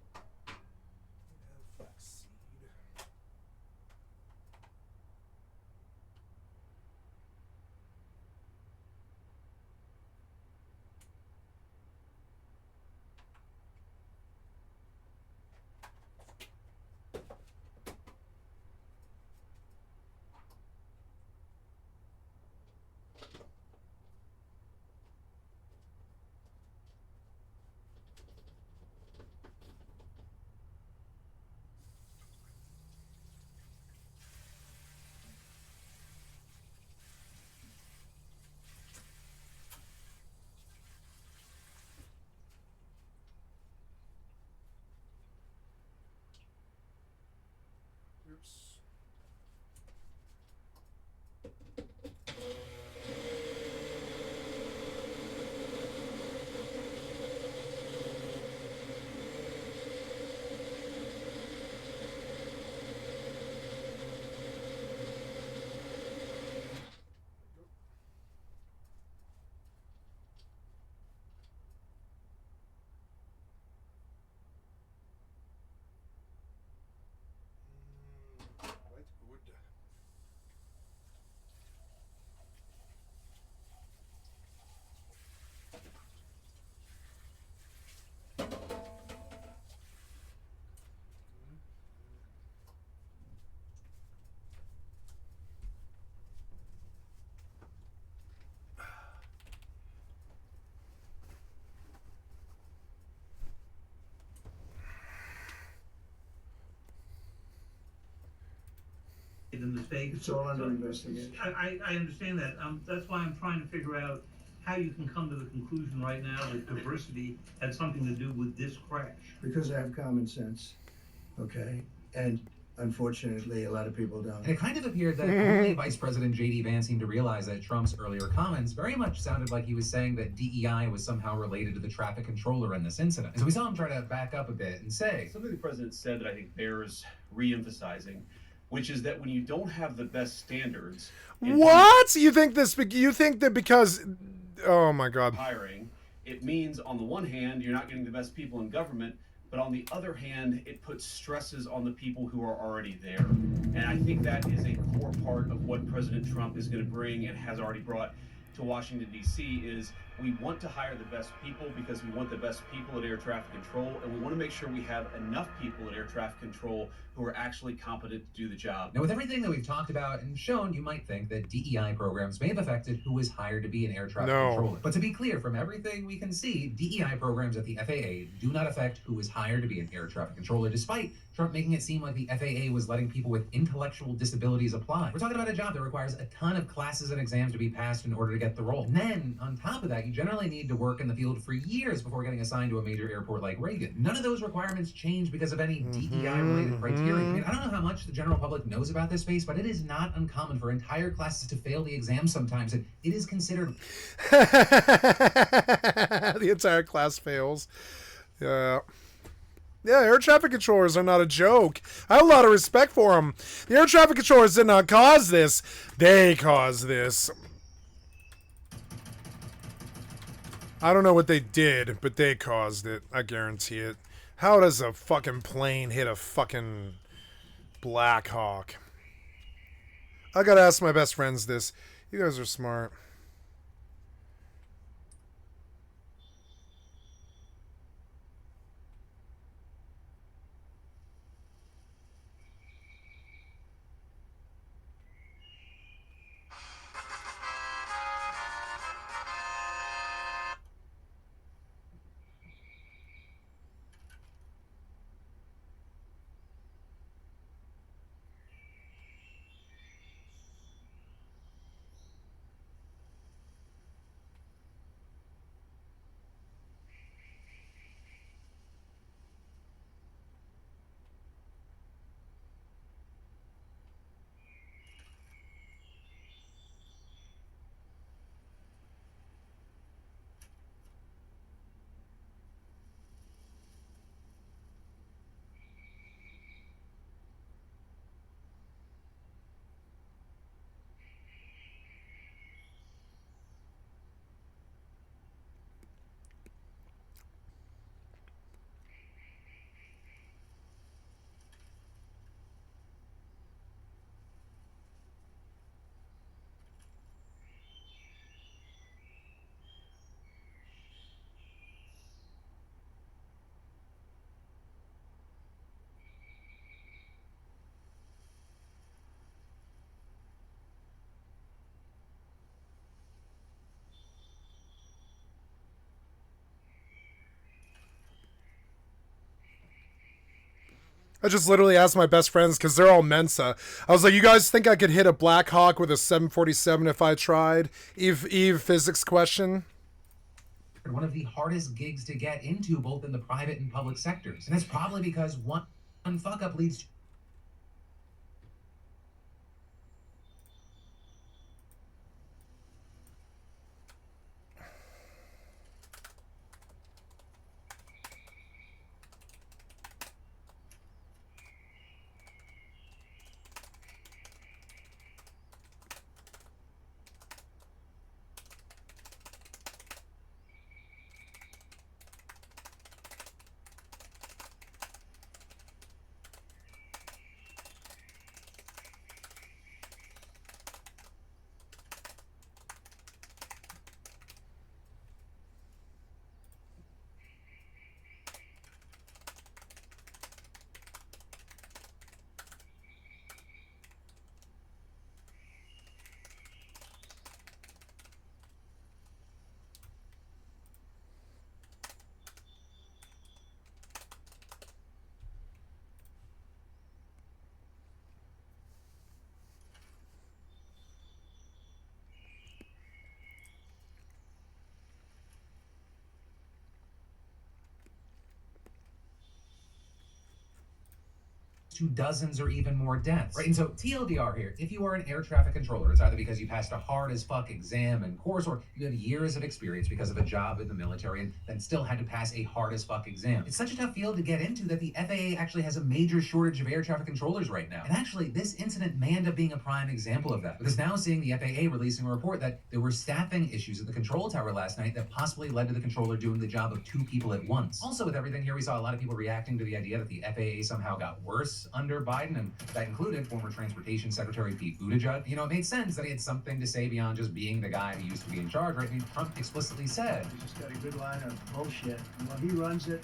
mistake. It's all under investigation. I understand that. That's why I'm trying to figure out how you can come to the conclusion right now that diversity had something to do with this crash. Because I have common sense, okay? And unfortunately, a lot of people don't. And it kind of appeared that only Vice President J.D. Vance seemed to realize that Trump's earlier comments very much sounded like he was saying that DEI was somehow related to the traffic controller in this incident. And so we saw him try to back up a bit and say, something the president said that I think bears re-emphasizing, which is that when you don't have the best standards... What? You think that because... Oh my God. Hiring, it means on the one hand, you're not getting the best people in government, but on the other hand, it puts stresses on the people who are already there. And I think that is a core part of what President Trump is going to bring and has already brought to Washington, D.C. is we want to hire the best people because we want the best people at air traffic control, and we want to make sure we have enough people at air traffic control who are actually competent to do the job. Now, with everything that we've talked about and shown, you might think that DEI programs may have affected who was hired to be an air traffic controller. But to be clear, from everything we can see, DEI programs at the FAA do not affect who is hired to be an air traffic controller, despite Trump making it seem like the FAA was letting people with intellectual disabilities apply. We're talking about a job that requires a ton of classes and exams to be passed in order to get the role. And then, on top of that, you generally need to work in the field for years before getting assigned to a major airport like Reagan. None of those requirements change because of any DEI-related criteria. I mean, I don't know how much the general public knows about this space, but it is not uncommon for entire classes to fail the exam sometimes, and it is considered... The entire class fails. Yeah. Yeah, air traffic controllers are not a joke. I have a lot of respect for them. The air traffic controllers did not cause this. They caused this. I don't know what they did, but they caused it. I guarantee it. How does a fucking plane hit a fucking Black Hawk? I gotta ask my best friends this. You guys are smart. I just literally asked my best friends because they're all Mensa. I was like, you guys think I could hit a Black Hawk with a 747 if I tried? Eve physics question. One of the hardest gigs to get into, both in the private and public sectors. And that's probably because one fuck up leads to to dozens or even more deaths. Right? And so TLDR here, if you are an air traffic controller, it's either because you passed a hard as fuck exam and course, or you have years of experience because of a job in the military and then still had to pass a hard as fuck exam. It's such a tough field to get into that the FAA actually has a major shortage of air traffic controllers right now. And actually, this incident may end up being a prime example of that, because now seeing the FAA releasing a report that there were staffing issues at the control tower last night that possibly led to the controller doing the job of 2 people at once. Also, with everything here, we saw a lot of people reacting to the idea that the FAA somehow got worse under Biden, and that included former Transportation Secretary Pete Buttigieg. You know, it made sense that he had something to say beyond just being the guy who used to be in charge, right? I mean, Trump explicitly said, He's just got a good line of bullshit. And when he runs it,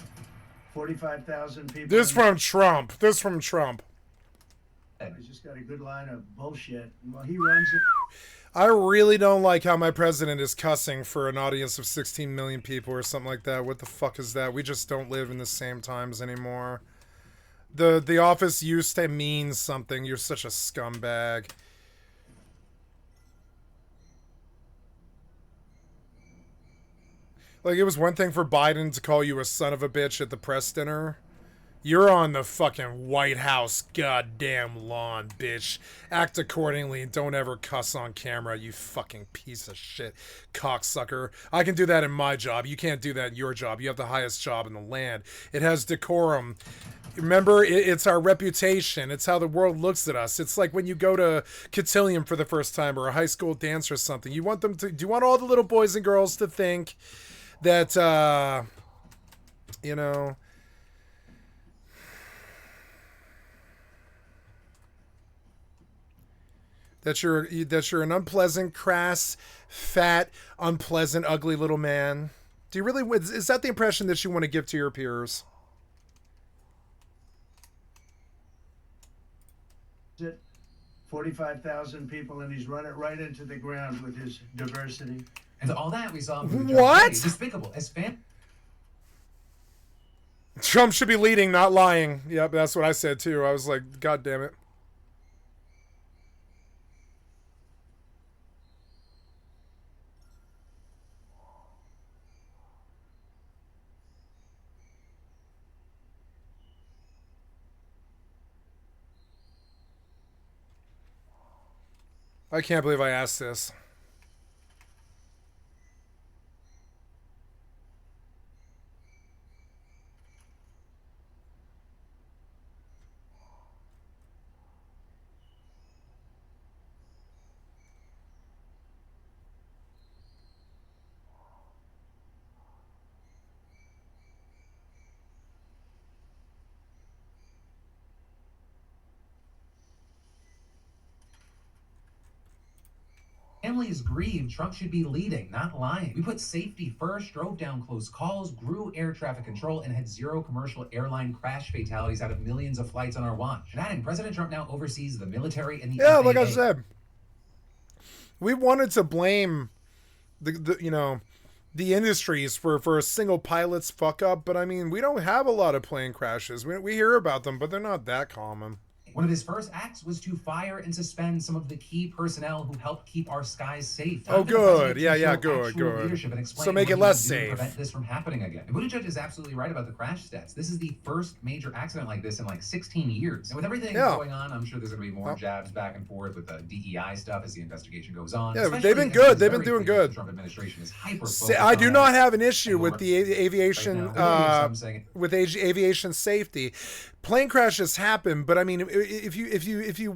45,000 people. This from Trump. This from Trump. He's just got a good line of bullshit. And when he runs it. I really don't like how my president is cussing for an audience of 16 million people or something like that. What the fuck is that? We just don't live in the same times anymore. The office used to mean something. You're such a scumbag. Like, it was one thing for Biden to call you a son of a bitch at the press dinner. You're on the fucking White House goddamn lawn, bitch. Act accordingly and don't ever cuss on camera, you fucking piece of shit, cocksucker. I can do that in my job. You can't do that in your job. You have the highest job in the land. It has decorum. Remember, it's our reputation. It's how the world looks at us. It's like when you go to cotillion for the first time or a high school dance or something. You want them to, do you want all the little boys and girls to think that, you know, that you're an unpleasant, crass, fat, unpleasant, ugly little man? Do you really, is that the impression that you want to give to your peers? 45,000 people, and he's run it right into the ground with his diversity. and all that we saw. What? Despicable. As fan. Trump should be leading, not lying. Yep, that's what I said too. I was like, God damn it. I can't believe I asked this. Families grieve. Trump should be leading, not lying. We put safety first, drove down close calls, grew air traffic control, and had 0 commercial airline crash fatalities out of millions of flights on our watch. And adding, President Trump now oversees the military and the Yeah, FAA. like I said, we wanted to blame the you know, the industries for a single pilot's fuck up, but I mean, we don't have a lot of plane crashes. We hear about them, but they're not that common. One of his first acts was to fire and suspend some of the key personnel who helped keep our skies safe. Oh, good. Yeah, good. So make it less safe. Prevent this from happening again. And Buttigieg is absolutely right about the crash stats. This is the first major accident like this in like 16 years. And with everything going on, I'm sure there's going to be more jabs back and forth with the DEI stuff as the investigation goes on. Yeah, they've been good. They've been doing good. The Trump administration is hyper. I do not have an issue with the aviation, with aviation safety. Plane crashes happen, but I mean, if you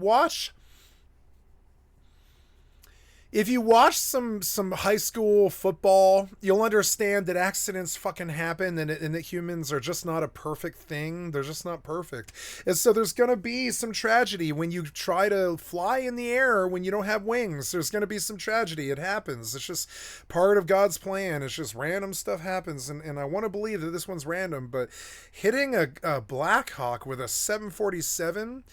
watch some high school football, you'll understand that accidents fucking happen, and that humans are just not a perfect thing. They're just not perfect, and so there's gonna be some tragedy when you try to fly in the air when you don't have wings. There's gonna be some tragedy. It happens. It's just part of God's plan. It's just random stuff happens, and I want to believe that this one's random. But hitting a Black Hawk with a 747,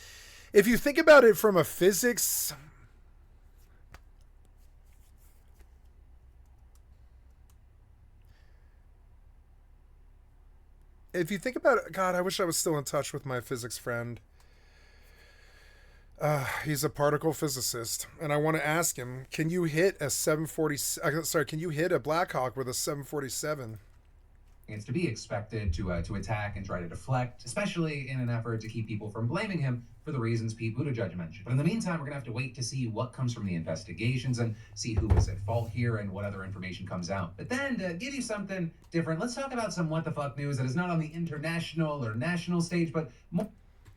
if you think about it from a physics. If you think about it, God, I wish I was still in touch with my physics friend. He's a particle physicist, and I want to ask him, can you hit a 740? Sorry, can you hit a Black Hawk with a 747? It's to be expected to attack and try to deflect, especially in an effort to keep people from blaming him for the reasons Pete Buttigieg mentioned. But in the meantime, we're going to have to wait to see what comes from the investigations and see who was at fault here and what other information comes out. But then to give you something different, let's talk about some what the fuck news that is not on the international or national stage, but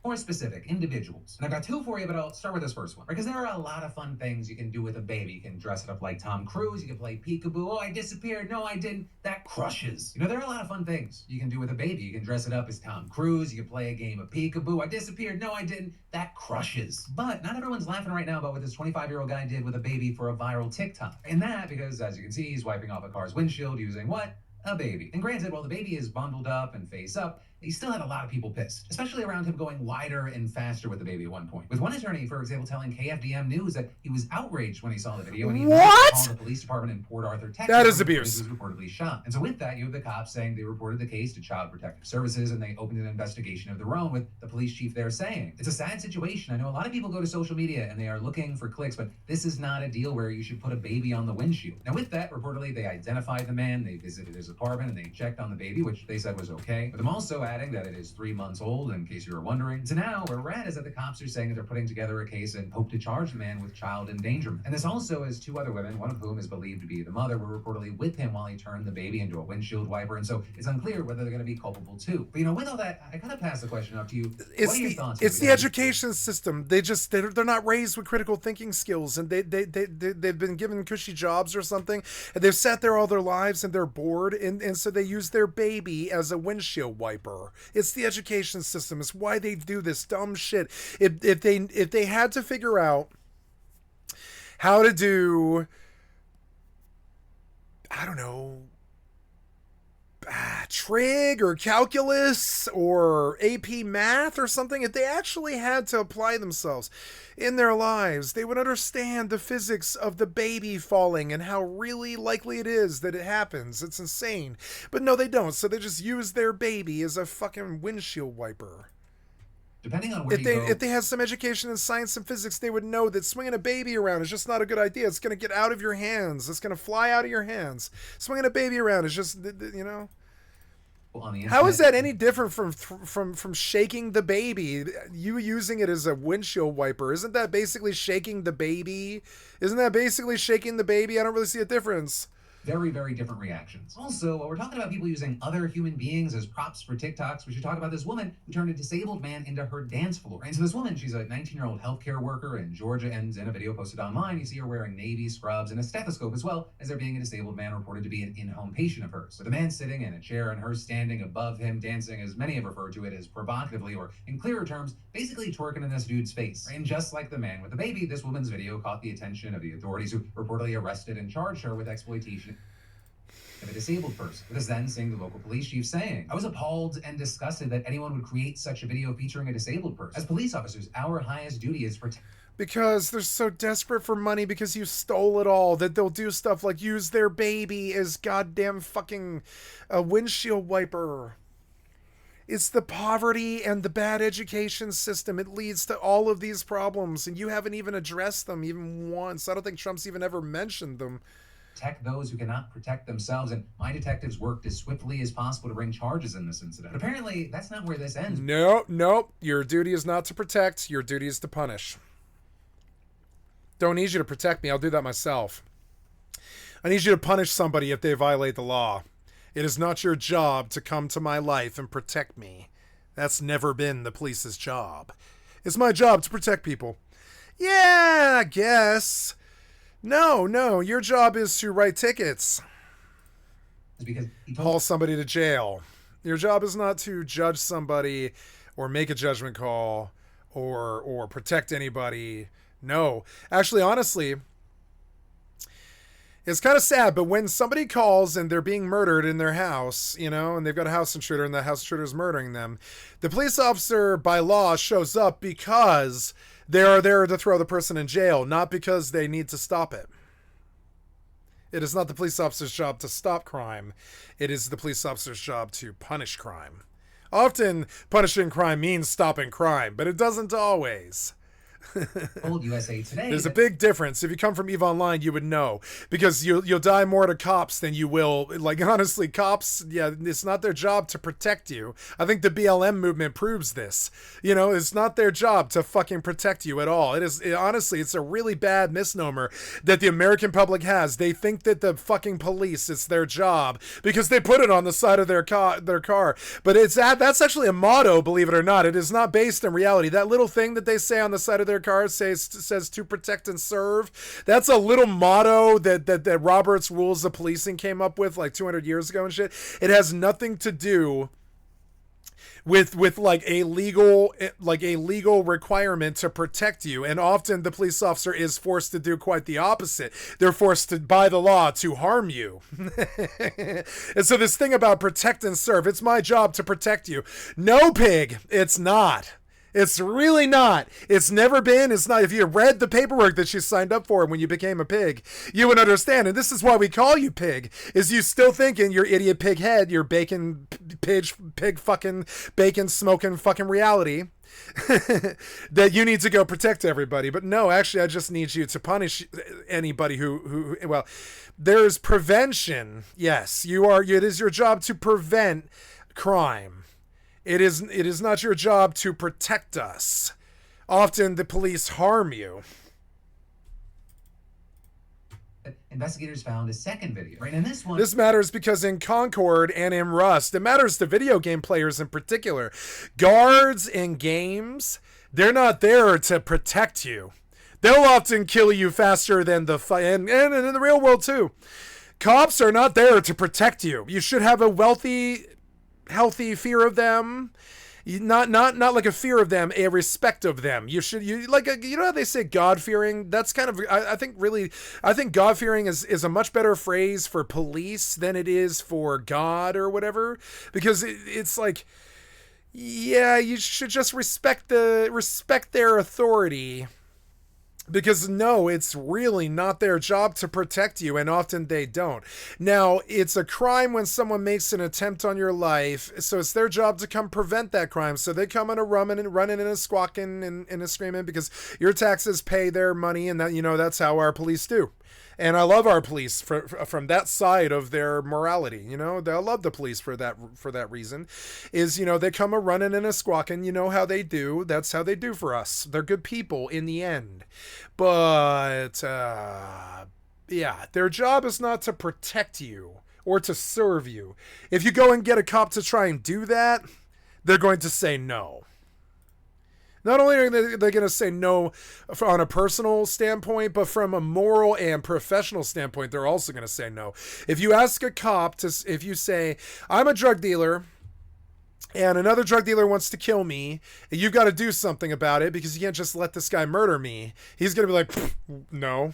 more specific, individuals. And I've got two for you, but I'll start with this first one. Because there are a lot of fun things you can do with a baby. You can dress it up like Tom Cruise. You can play peekaboo. Oh, I disappeared. No, I didn't. That crushes. You know, there are a lot of fun things you can do with a baby. You can dress it up as Tom Cruise. You can play a game of peekaboo. I disappeared. No, I didn't. That crushes. But not everyone's laughing right now about what this 25-year-old guy did with a baby for a viral TikTok. And that because, as you can see, he's wiping off a car's windshield using what? A baby. And granted, while the baby is bundled up and face up, he still had a lot of people pissed, especially around him going wider and faster with the baby at one point. With one attorney, for example, telling KFDM News that he was outraged when he saw the video and he called the police department in Port Arthur, Texas. That is abuse. He was reportedly shot. And so with that, you have the cops saying they reported the case to Child Protective Services and they opened an investigation of their own, with the police chief there saying, it's a sad situation. I know a lot of people go to social media and they are looking for clicks, but this is not a deal where you should put a baby on the windshield. Now with that, reportedly, they identified the man, they visited his apartment, and they checked on the baby, which they said was okay. With them also adding that it is 3 months old, in case you were wondering. So now, where we're at is that the cops are saying that they're putting together a case and hope to charge the man with child endangerment. And this also is two other women, one of whom is believed to be the mother, were reportedly with him while he turned the baby into a windshield wiper, and so it's unclear whether they're going to be culpable too. But you know, with all that, I gotta pass the question up to you. What are your thoughts? It's the education system. They're not raised with critical thinking skills, and they've been given cushy jobs or something, and they've sat there all their lives and they're bored, and so they use their baby as a windshield wiper. It's the education system. It's why they do this dumb shit. If they had to figure out how to do, I don't know, trig or calculus or AP math or something, if they actually had to apply themselves in their lives, they would understand the physics of the baby falling and how really likely it is that it happens. It's insane. But no, they don't. So they just use their baby as a fucking windshield wiper. Depending on where if they had some education in science and physics, they would know that swinging a baby around is just not a good idea. It's going to get out of your hands. It's going to fly out of your hands. Swinging a baby around is just, you know. How is that any different from shaking the baby? You using it as a windshield wiper, isn't that basically shaking the baby? I don't really see a difference. Very, very different reactions. Also, while we're talking about people using other human beings as props for TikToks, we should talk about this woman who turned a disabled man into her dance floor. And so this woman, she's a 19-year-old healthcare worker in Georgia, and in a video posted online, you see her wearing navy scrubs and a stethoscope, as well as there being a disabled man reported to be an in-home patient of hers. With the man sitting in a chair and her standing above him, dancing, as many have referred to it as provocatively, or in clearer terms, basically twerking in this dude's face. And just like the man with the baby, this woman's video caught the attention of the authorities, who reportedly arrested and charged her with exploitation of a disabled person. With us then seeing the local police chief saying, I was appalled and disgusted that anyone would create such a video featuring a disabled person. As police officers, our highest duty is protect. Because they're so desperate for money because you stole it all that they'll do stuff like use their baby as goddamn fucking a windshield wiper. It's the poverty and the bad education system. It leads to all of these problems, and you haven't even addressed them even once. I don't think Trump's even ever mentioned them. Protect those who cannot protect themselves, and my detectives worked as swiftly as possible to bring charges in this incident. But apparently, that's not where this ends. No. Your duty is not to protect. Your duty is to punish. Don't need you to protect me. I'll do that myself. I need you to punish somebody if they violate the law. It is not your job to come to my life and protect me. That's never been the police's job. It's my job to protect people. Yeah, I guess. No, your job is to write tickets. Because haul somebody to jail. Your job is not to judge somebody or make a judgment call or protect anybody. No. Actually, honestly, it's kind of sad, but when somebody calls and they're being murdered in their house, you know, and they've got a house intruder and the house intruder is murdering them, the police officer by law shows up because they are there to throw the person in jail, not because they need to stop it. It is not the police officer's job to stop crime. It is the police officer's job to punish crime. Often, punishing crime means stopping crime, but it doesn't always. Told USA Today. There's a big difference. If you come from EVE Online, you would know, because you'll die more to cops than you will. Like, honestly, cops, yeah, it's not their job to protect you. I think the BLM movement proves this. You know, it's not their job to fucking protect you at all. Honestly, it's a really bad misnomer that the American public has. They think that the fucking police, it's their job because they put it on the side of their car. But that's actually a motto, believe it or not. It is not based in reality. That little thing that they say on the side of their car says to protect and serve. That's a little motto that Robert's Rules of Policing came up with like 200 years ago and shit. It has nothing to do with like a legal requirement to protect you, and often the police officer is forced to do quite the opposite. They're forced to, by the law, to harm you. And so this thing about protect and serve, it's my job to protect you. No, pig, it's not. It's really not. It's never been. It's not. If you read the paperwork that you signed up for when you became a pig, you would understand. And this is why we call you pig, is you still thinking your idiot pig head, your bacon pig fucking bacon smoking fucking reality that you need to go protect everybody. But no, actually, I just need you to punish anybody who well, there's prevention. Yes, it is your job to prevent crime. It is not your job to protect us. Often the police harm you. Investigators found a second video. Right, and this one. This matters because in Concord and in Rust, it matters to video game players in particular. Guards in games, they're not there to protect you. They'll often kill you faster than and in the real world too. Cops are not there to protect you. You should have a healthy fear of them, not like a fear of them, a respect of them. You know how they say God-fearing? That's kind of, I think God-fearing is a much better phrase for police than it is for God or whatever, because it's like, yeah, you should just respect their authority. Because no, it's really not their job to protect you, and often they don't. Now, it's a crime when someone makes an attempt on your life, so it's their job to come prevent that crime. So they come in a running and a squawking and a screaming because your taxes pay their money, and that, you know, that's how our police do. And I love our police from that side of their morality. You know, I love the police for that reason. Is, you know, they come a running and a squawking. You know how they do. That's how they do for us. They're good people in the end. But yeah, their job is not to protect you or to serve you. If you go and get a cop to try and do that, they're going to say no. Not only are they going to say no on a personal standpoint, but from a moral and professional standpoint, they're also going to say no. If you ask a cop if you say, I'm a drug dealer and another drug dealer wants to kill me, and you've got to do something about it because you can't just let this guy murder me, he's going to be like, no.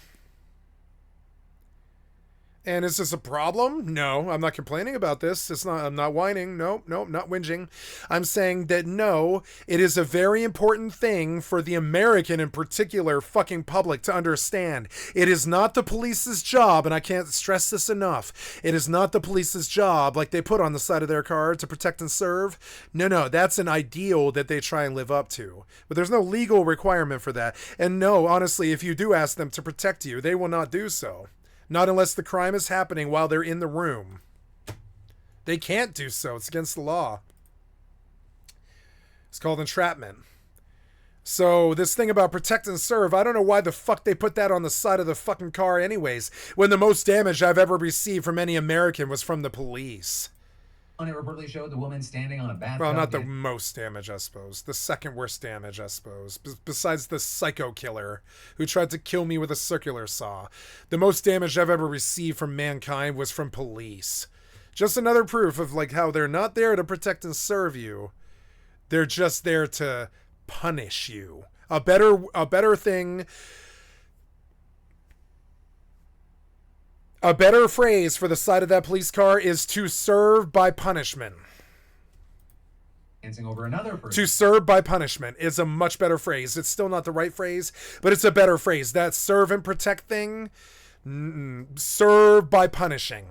And is this a problem? No, I'm not complaining about this. I'm not whining. No, not whinging. I'm saying that no, it is a very important thing for the American in particular fucking public to understand. It is not the police's job, and I can't stress this enough. It is not the police's job, like they put on the side of their car, to protect and serve. No, that's an ideal that they try and live up to. But there's no legal requirement for that. And no, honestly, if you do ask them to protect you, they will not do so. Not unless the crime is happening while they're in the room. They can't do so. It's against the law. It's called entrapment. So this thing about protect and serve, I don't know why the fuck they put that on the side of the fucking car anyways, when the most damage I've ever received from any American was from the police. And it reportedly showed the woman standing on a bathtub. Well, not the most damage, I suppose. The second worst damage, I suppose. Besides the psycho killer who tried to kill me with a circular saw. The most damage I've ever received from mankind was from police. Just another proof of like how they're not there to protect and serve you. They're just there to punish you. A better thing... A better phrase for the side of that police car is to serve by punishment. Dancing over another person. To serve by punishment is a much better phrase. It's still not the right phrase, but it's a better phrase. That serve and protect thing, serve by punishing.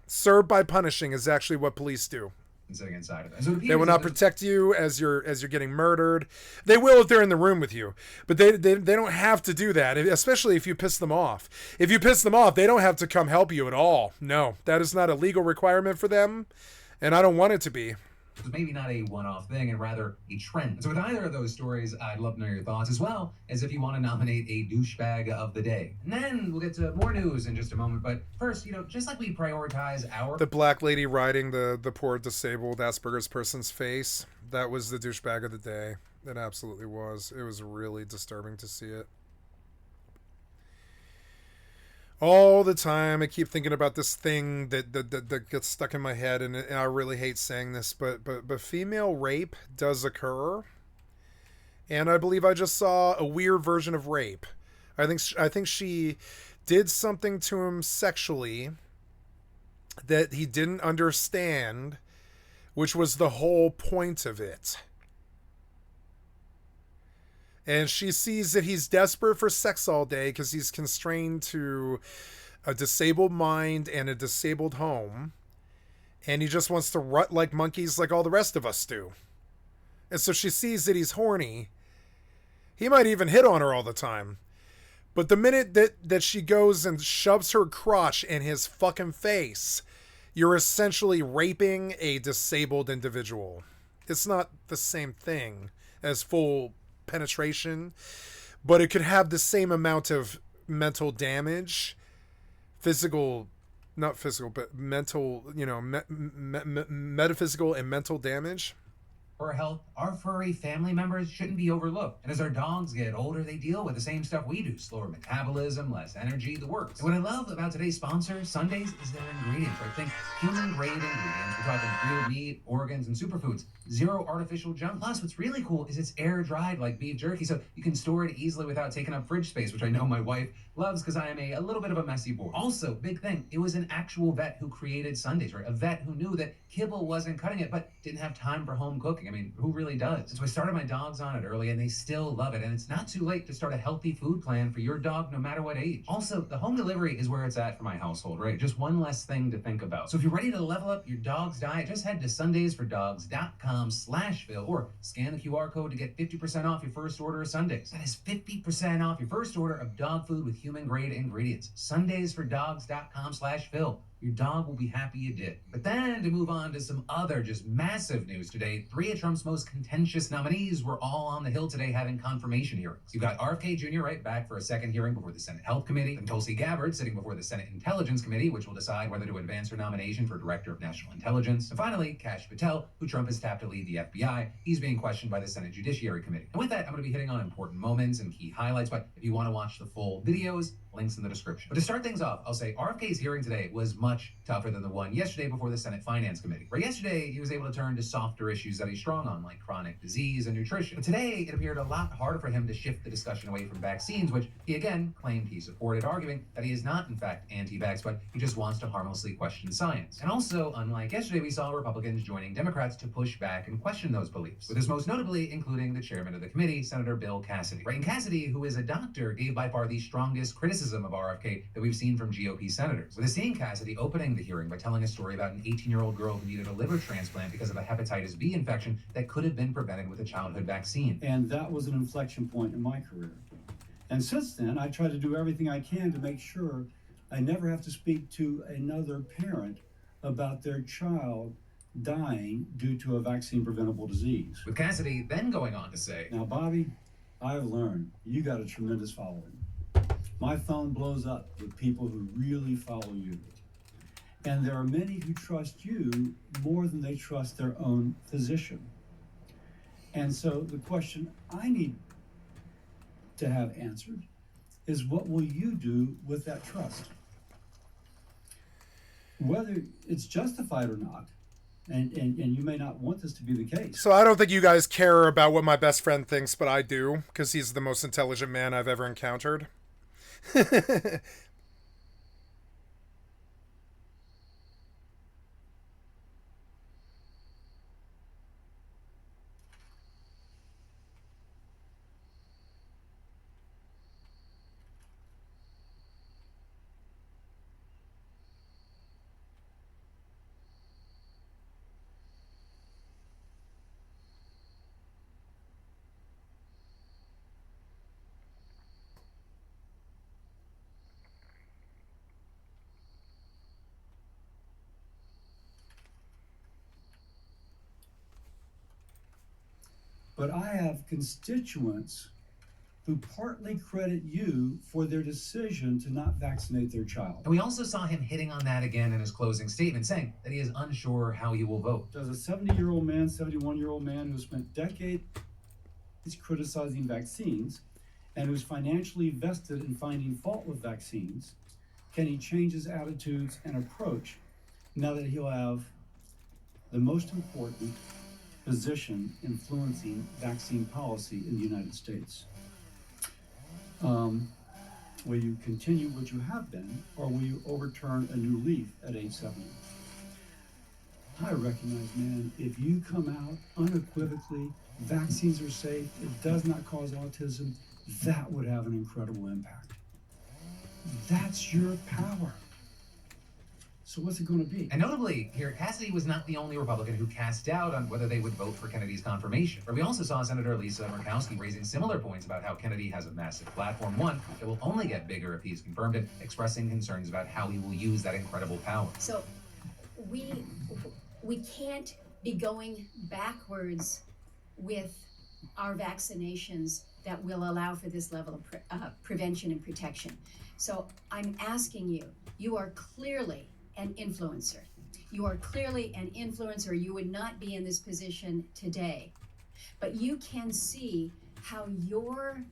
Serve by punishing is actually what police do. sitting inside of it. So they will not protect you as you're getting murdered. They will if they're in the room with you, but they don't have to do that, especially if you piss them off. If you piss them off, they don't have to come help you at all. No, that is not a legal requirement for them, and I don't want it to be. It's maybe not a one-off thing and rather a trend. And so with either of those stories, I'd love to know your thoughts, as well as if you want to nominate a douchebag of the day. And then we'll get to more news in just a moment. But first, just like we prioritize the black lady riding the poor disabled Asperger's person's face, that was the douchebag of the day. It absolutely was. It was really disturbing to see it. All the time I keep thinking about this thing that gets stuck in my head, and I really hate saying this, but female rape does occur, and I believe I just saw a weird version of rape. I think she did something to him sexually that he didn't understand, which was the whole point of it. And she sees that he's desperate for sex all day because he's constrained to a disabled mind and a disabled home. And he just wants to rut like monkeys like all the rest of us do. And so she sees that he's horny. He might even hit on her all the time. But the minute that she goes and shoves her crotch in his fucking face, you're essentially raping a disabled individual. It's not the same thing as full penetration, but it could have the same amount of mental damage, not physical, but mental, metaphysical and mental damage. For health, our furry family members shouldn't be overlooked. And as our dogs get older, they deal with the same stuff we do. Slower metabolism, less energy, the works. And what I love about today's sponsor, Sundays, is their ingredients. Right? Think human-grade ingredients. We're talking real meat, organs, and superfoods. Zero artificial junk. Plus, what's really cool is it's air-dried like beef jerky, so you can store it easily without taking up fridge space, which I know my wife loves because I am a little bit of a messy boy. Also, big thing, it was an actual vet who created Sundays, right? A vet who knew that kibble wasn't cutting it, but didn't have time for home cooking. I mean, who really does? So I started my dogs on it early, and they still love it. And it's not too late to start a healthy food plan for your dog, no matter what age. Also, the home delivery is where it's at for my household, right? Just one less thing to think about. So if you're ready to level up your dog's diet, just head to sundaysfordogs.com/Phil or scan the QR code to get 50% off your first order of Sundays. That is 50% off your first order of dog food with human-grade ingredients. sundaysfordogs.com/Phil. Your dog will be happy you did. But then to move on to some other just massive news today, 3 of Trump's most contentious nominees were all on the Hill today having confirmation hearings. You've got RFK Jr. right back for a second hearing before the Senate Health Committee, and Tulsi Gabbard sitting before the Senate Intelligence Committee, which will decide whether to advance her nomination for Director of National Intelligence. And finally, Kash Patel, who Trump has tapped to lead the FBI. He's being questioned by the Senate Judiciary Committee. And with that, I'm going to be hitting on important moments and key highlights, but if you want to watch the full videos, links in the description. But to start things off, I'll say RFK's hearing today was much tougher than the one yesterday before the Senate Finance Committee. Where yesterday, he was able to turn to softer issues that he's strong on, like chronic disease and nutrition. But today, it appeared a lot harder for him to shift the discussion away from vaccines, which he again claimed he supported, arguing that he is not, in fact, anti-vax, but he just wants to harmlessly question science. And also, unlike yesterday, we saw Republicans joining Democrats to push back and question those beliefs, with this most notably including the chairman of the committee, Senator Bill Cassidy. Right, and Cassidy, who is a doctor, gave by far the strongest criticism of RFK that we've seen from GOP senators. With the same Cassidy opening the hearing by telling a story about an 18-year-old girl who needed a liver transplant because of a hepatitis B infection that could have been prevented with a childhood vaccine. And that was an inflection point in my career. And since then, I try to do everything I can to make sure I never have to speak to another parent about their child dying due to a vaccine-preventable disease. With Cassidy then going on to say, "Now, Bobby, I've learned you got a tremendous following. My phone blows up with people who really follow you. And there are many who trust you more than they trust their own physician. And so the question I need to have answered is, what will you do with that trust? Whether it's justified or not, and you may not want this to be the case." So I don't think you guys care about what my best friend thinks, but I do, because he's the most intelligent man I've ever encountered. but I have constituents who partly credit you for their decision to not vaccinate their child. And we also saw him hitting on that again in his closing statement, saying that he is unsure how he will vote. Does a 70-year-old man, 71-year-old man who spent decades criticizing vaccines and who's financially vested in finding fault with vaccines, can he change his attitudes and approach now that he'll have the most important position influencing vaccine policy in the United States? Will you continue what you have been, or will you overturn a new leaf at age 70? I recognize, man, if you come out unequivocally, vaccines are safe, it does not cause autism, that would have an incredible impact. That's your power. So what's it going to be? And notably, here, Cassidy was not the only Republican who cast doubt on whether they would vote for Kennedy's confirmation. But we also saw Senator Lisa Murkowski raising similar points about how Kennedy has a massive platform, one that will only get bigger if he's confirmed, and expressing concerns about how he will use that incredible power. So we can't be going backwards with our vaccinations that will allow for this level of prevention and protection. So I'm asking you, you are clearly an influencer. You are clearly an influencer. You would not be in this position today. But you can see how your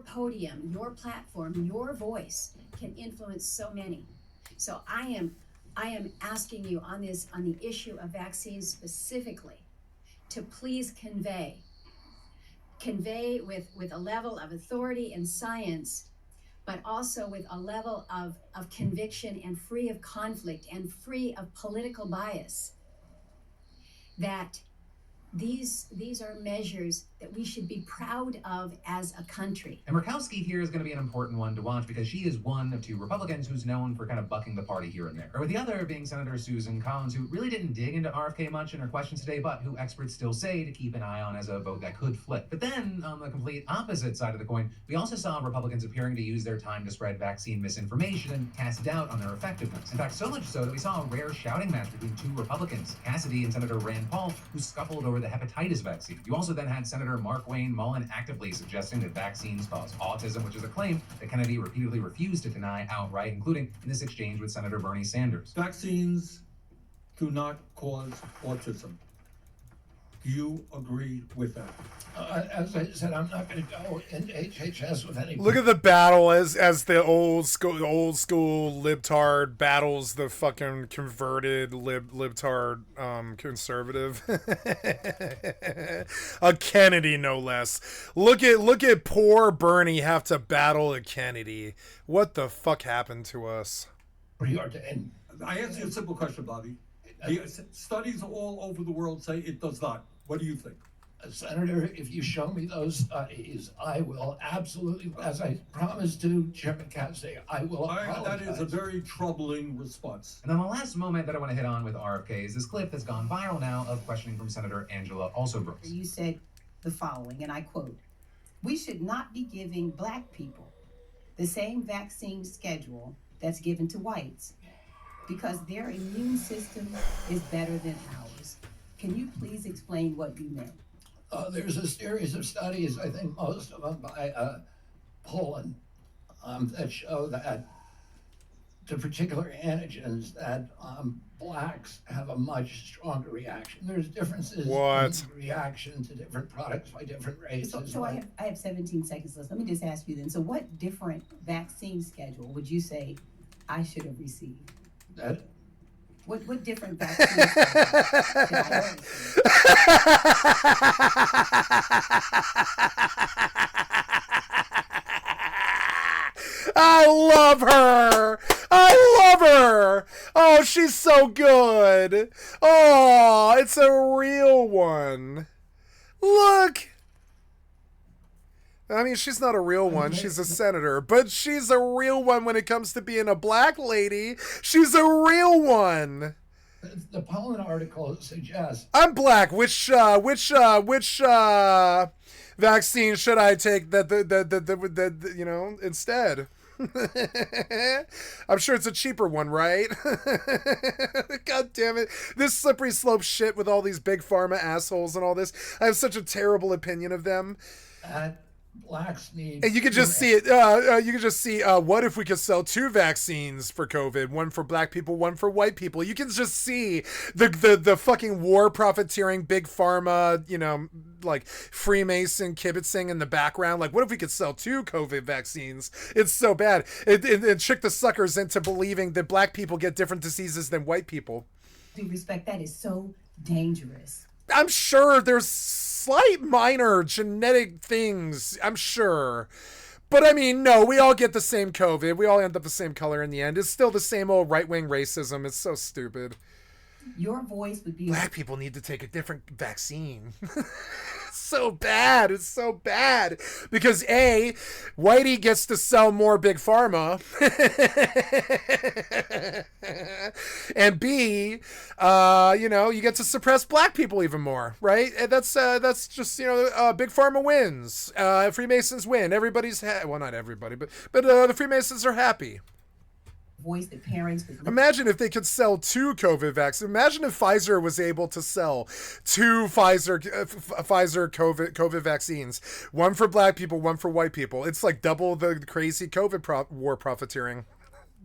podium, your platform, your voice can influence so many. So I am asking you on the issue of vaccines specifically to please convey with a level of authority and science, but also with a level of conviction and free of conflict and free of political bias, that these are measures that we should be proud of as a country. And Murkowski here is going to be an important one to watch because she is one of two Republicans who's known for kind of bucking the party here and there. Or with the other being Senator Susan Collins, who really didn't dig into RFK much in her questions today, but who experts still say to keep an eye on as a vote that could flip. But then, on the complete opposite side of the coin, we also saw Republicans appearing to use their time to spread vaccine misinformation and cast doubt on their effectiveness. In fact, so much so that we saw a rare shouting match between two Republicans, Cassidy and Senator Rand Paul, who scuffled over the hepatitis vaccine. You also then had Senator Mark Wayne Mullen actively suggesting that vaccines cause autism, which is a claim that Kennedy repeatedly refused to deny outright, including in this exchange with Senator Bernie Sanders. Vaccines do not cause autism. Do you agree with that? As I said, I'm not going to go into HHS with any. Look at the battle as the old school libtard battles the fucking converted libtard conservative. A Kennedy, no less. Look at poor Bernie have to battle a Kennedy. What the fuck happened to us? Preordained. I ask you a simple question, Bobby. The studies all over the world say it does not. What do you think? Senator, if you show me those studies, I will absolutely, as I promised to Chairman Cassidy, I will apologize. That is a very troubling response. And then the last moment that I want to hit on with RFK is this clip that's gone viral now of questioning from Senator Angela Alsobrooks. You said the following, and I quote, "We should not be giving Black people the same vaccine schedule that's given to whites because their immune system is better than ours." Can you please explain what you meant? There's a series of studies, I think most of them by Poland, that show that to particular antigens that blacks have a much stronger reaction. There's differences in reaction to different products by different races. So I have 17 seconds left. Let me just ask you then. So what different vaccine schedule would you say I should have received? What different vaccine schedule should I have received? I love her. I love her. Oh, she's so good. Oh, it's a real one. Look. I mean, she's not a real one. She's a senator, but she's a real one when it comes to being a black lady. She's a real one. The Poland article suggests I'm black. Which vaccine should I take? That you know instead? I'm sure it's a cheaper one, right? God damn it. This slippery slope shit with all these big pharma assholes and all this. I have such a terrible opinion of them. Blacks need. And you can just see it. You can just see. What if we could sell 2 vaccines for COVID? One for black people, one for white people. You can just see the fucking war profiteering big pharma. You know, like Freemason kibitzing in the background. Like, what if we could sell 2 COVID vaccines? It's so bad. It trick the suckers into believing that black people get different diseases than white people. Due respect, that is so dangerous. I'm sure there's slight minor genetic things, I'm sure. But I mean, no, we all get the same COVID. We all end up the same color in the end. It's still the same old right-wing racism. It's so stupid. Your voice would be... Black people need to take a different vaccine. It's so bad. It's so bad. Because A, Whitey gets to sell more big pharma. And B, you know, you get to suppress black people even more, right? And that's just, you know, big pharma wins. Freemasons win. Everybody's well, not everybody, but the Freemasons are happy. Voice that parents would... Imagine if they could sell 2 COVID vaccines. Imagine if Pfizer was able to sell 2 Pfizer COVID vaccines. One for black people, one for white people. It's like double the crazy COVID war profiteering.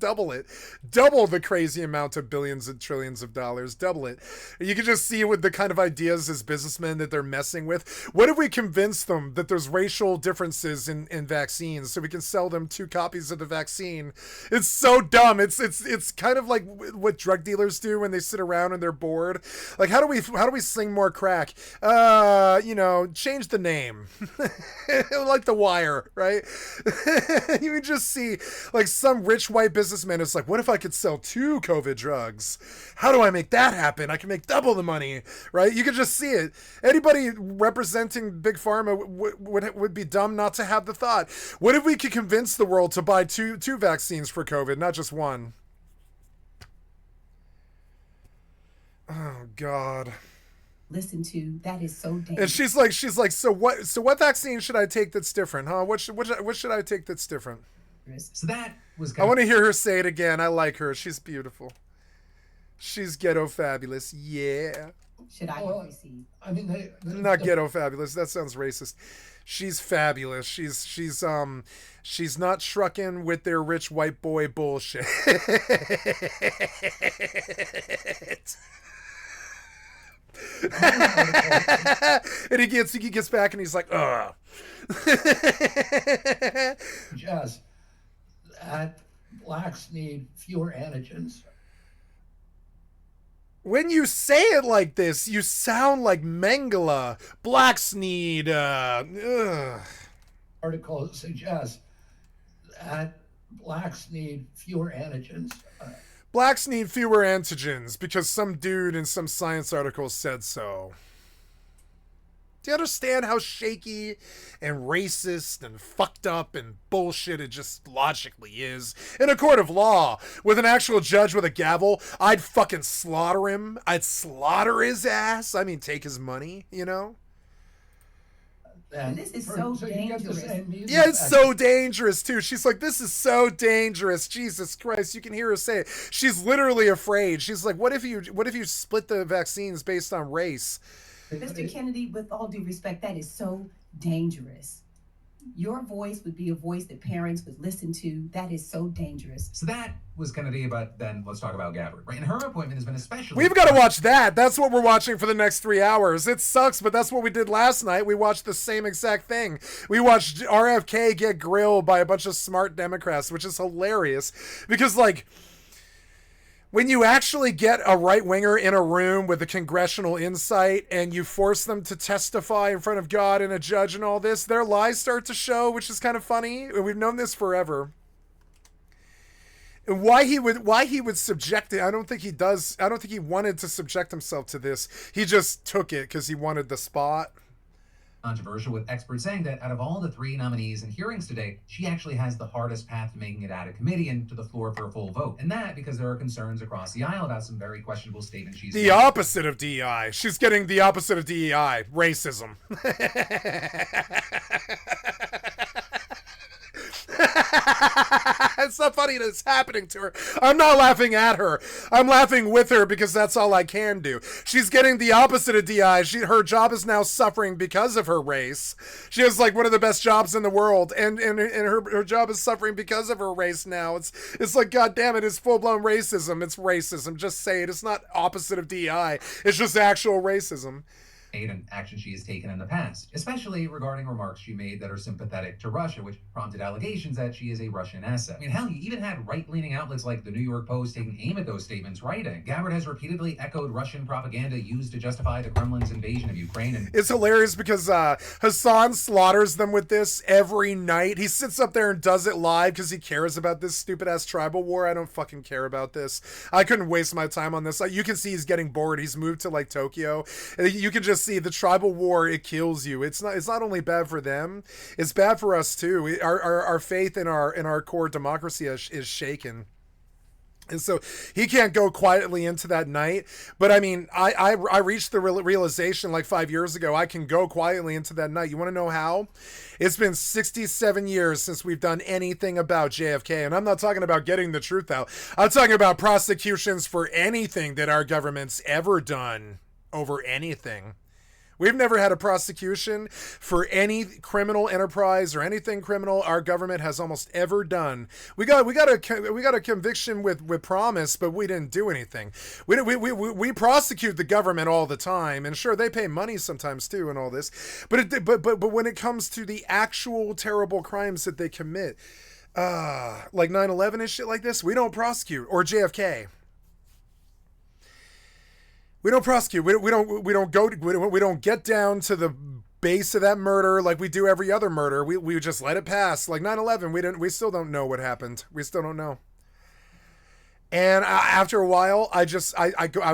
Double it. Double the crazy amount of billions and trillions of dollars. Double it. You can just see with the kind of ideas as businessmen that they're messing with. What if we convince them that there's racial differences in vaccines so we can sell them 2 copies of the vaccine? It's so dumb. It's kind of like what drug dealers do when they sit around and they're bored. Like, how do we sling more crack? You know, change the name. Like The Wire, right? You can just see like some rich white businessman is like, what if I could sell 2 COVID drugs? How do I make that happen? I can make double the money, right? You can just see it. Anybody representing big pharma would be dumb not to have the thought. What if we could convince the world to buy two vaccines for COVID, not just one? Oh God. Listen to, that is so dangerous. And she's like, so what vaccine should I take that's different, huh? What should I take that's different? So that was I want to hear her say it again. I like her. She's beautiful. She's ghetto fabulous. Yeah. Should I receive? I mean, not ghetto fabulous. That sounds racist. She's fabulous. She's not trucking with their rich white boy bullshit. And he gets back and he's like, ugh. Just that blacks need fewer antigens. When you say it like this, you sound like Mengele. Blacks need, Article suggests that blacks need fewer antigens. Blacks need fewer antigens because some dude in some science article said so. Do you understand how shaky and racist and fucked up and bullshit it just logically is? In a court of law, with an actual judge with a gavel, I'd fucking slaughter him. I'd slaughter his ass. I mean, take his money, you know? And this is so dangerous. Yeah, it's so dangerous, too. She's like, this is so dangerous. Jesus Christ, you can hear her say it. She's literally afraid. She's like, what if you split the vaccines based on race? Mr. Kennedy, with all due respect, that is so dangerous. Your voice would be a voice that parents would listen to. That is so dangerous. So that was Kennedy, but then let's talk about Gabbard, right? And her appointment has been especially... We've got to watch that. That's what we're watching for the next 3 hours. It sucks, but that's what we did last night. We watched the same exact thing. We watched RFK get grilled by a bunch of smart Democrats, which is hilarious. Because, like... when you actually get a right-winger in a room with a congressional insight and you force them to testify in front of God and a judge and all this, their lies start to show, which is kind of funny. We've known this forever. And why he would subject it, I don't think he wanted to subject himself to this. He just took it because he wanted the spot. Controversial, with experts saying that out of all the 3 nominees in hearings today, she actually has the hardest path to making it out of committee and to the floor for a full vote. And that because there are concerns across the aisle about some very questionable statements she's The opposite of DEI. She's getting the opposite of DEI. Racism. It's not funny that it's happening to her. I'm not laughing at her. I'm laughing with her because that's all I can do. She's getting the opposite of DI. Her job is now suffering because of her race. She has like one of the best jobs in the world, and her job is suffering because of her race now. It's like, God damn it, it's full-blown racism. It's racism. Just say it. It's not opposite of DI. It's just actual racism. And action she has taken in the past, especially regarding remarks she made that are sympathetic to Russia, which prompted allegations that she is a Russian asset. I mean, hell, you even had right-leaning outlets like the New York Post taking aim at those statements, writing, Gabbard has repeatedly echoed Russian propaganda used to justify the Kremlin's invasion of Ukraine. And it's hilarious because Hassan slaughters them with this every night. He sits up there and does it live because he cares about this stupid-ass tribal war. I don't fucking care about this. I couldn't waste my time on this. You can see he's getting bored. He's moved to, like, Tokyo. You can just see the tribal war. It kills you. It's not only bad for them, it's bad for us too. Our faith in our core democracy is shaken. And so he can't go quietly into that night. But I mean, I reached the realization like 5 years ago, I can go quietly into that night. You want to know how? It's been 67 years since we've done anything about JFK. And I'm not talking about getting the truth out. I'm talking about prosecutions for anything that our government's ever done over anything. We've never had a prosecution for any criminal enterprise or anything criminal our government has almost ever done. We got a conviction with promise, but we didn't do anything. We prosecute the government all the time, and sure, they pay money sometimes too and all this. But when it comes to the actual terrible crimes that they commit, like 9/11 and shit like this, we don't prosecute, or JFK. We don't prosecute. We don't get down to the base of that murder like we do every other murder. We just let it pass. Like 9/11, we still don't know what happened. We still don't know. And after a while, I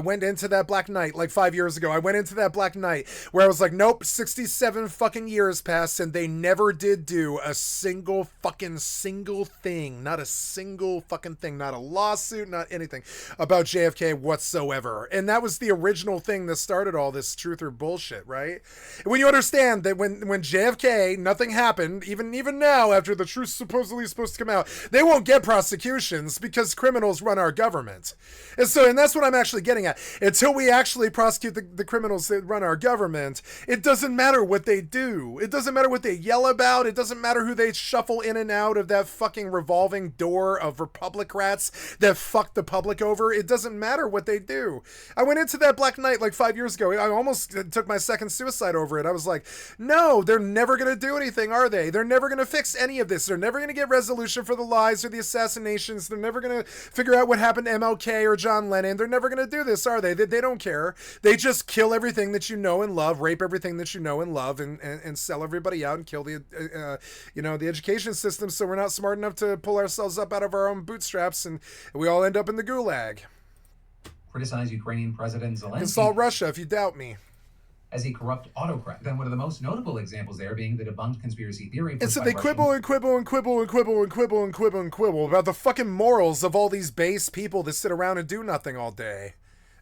went into that black night like 5 years ago. I went into that black night where I was like, nope, 67 fucking years passed and they never did do a single thing. Not a single fucking thing. Not a lawsuit, not anything about JFK whatsoever. And that was the original thing that started all this truther bullshit, right? And when you understand that when JFK, nothing happened, even now after the truth supposedly supposed to come out, they won't get prosecutions because criminals run our government. And that's what I'm actually getting at. Until we actually prosecute the criminals that run our government, it doesn't matter what they do. It doesn't matter what they yell about. It doesn't matter who they shuffle in and out of that fucking revolving door of Republicrats that fuck the public over. It doesn't matter what they do. I went into that black night like 5 years ago. I almost took my second suicide over it. I was like, no, they're never going to do anything, are they? They're never going to fix any of this. They're never going to get resolution for the lies or the assassinations. They're never going to figure out what happened to MLK or John Lennon. They're never going to do this, are they? They don't care. They just kill everything that you know and love, rape everything that you know and love, and sell everybody out and kill the the education system, so we're not smart enough to pull ourselves up out of our own bootstraps, and we all end up in the gulag. Criticize Ukrainian President Zelensky. Consult Russia if you doubt me. As a corrupt autocrat. Then one of the most notable examples there being the debunked conspiracy theory. And so they quibble about the fucking morals of all these base people that sit around and do nothing all day.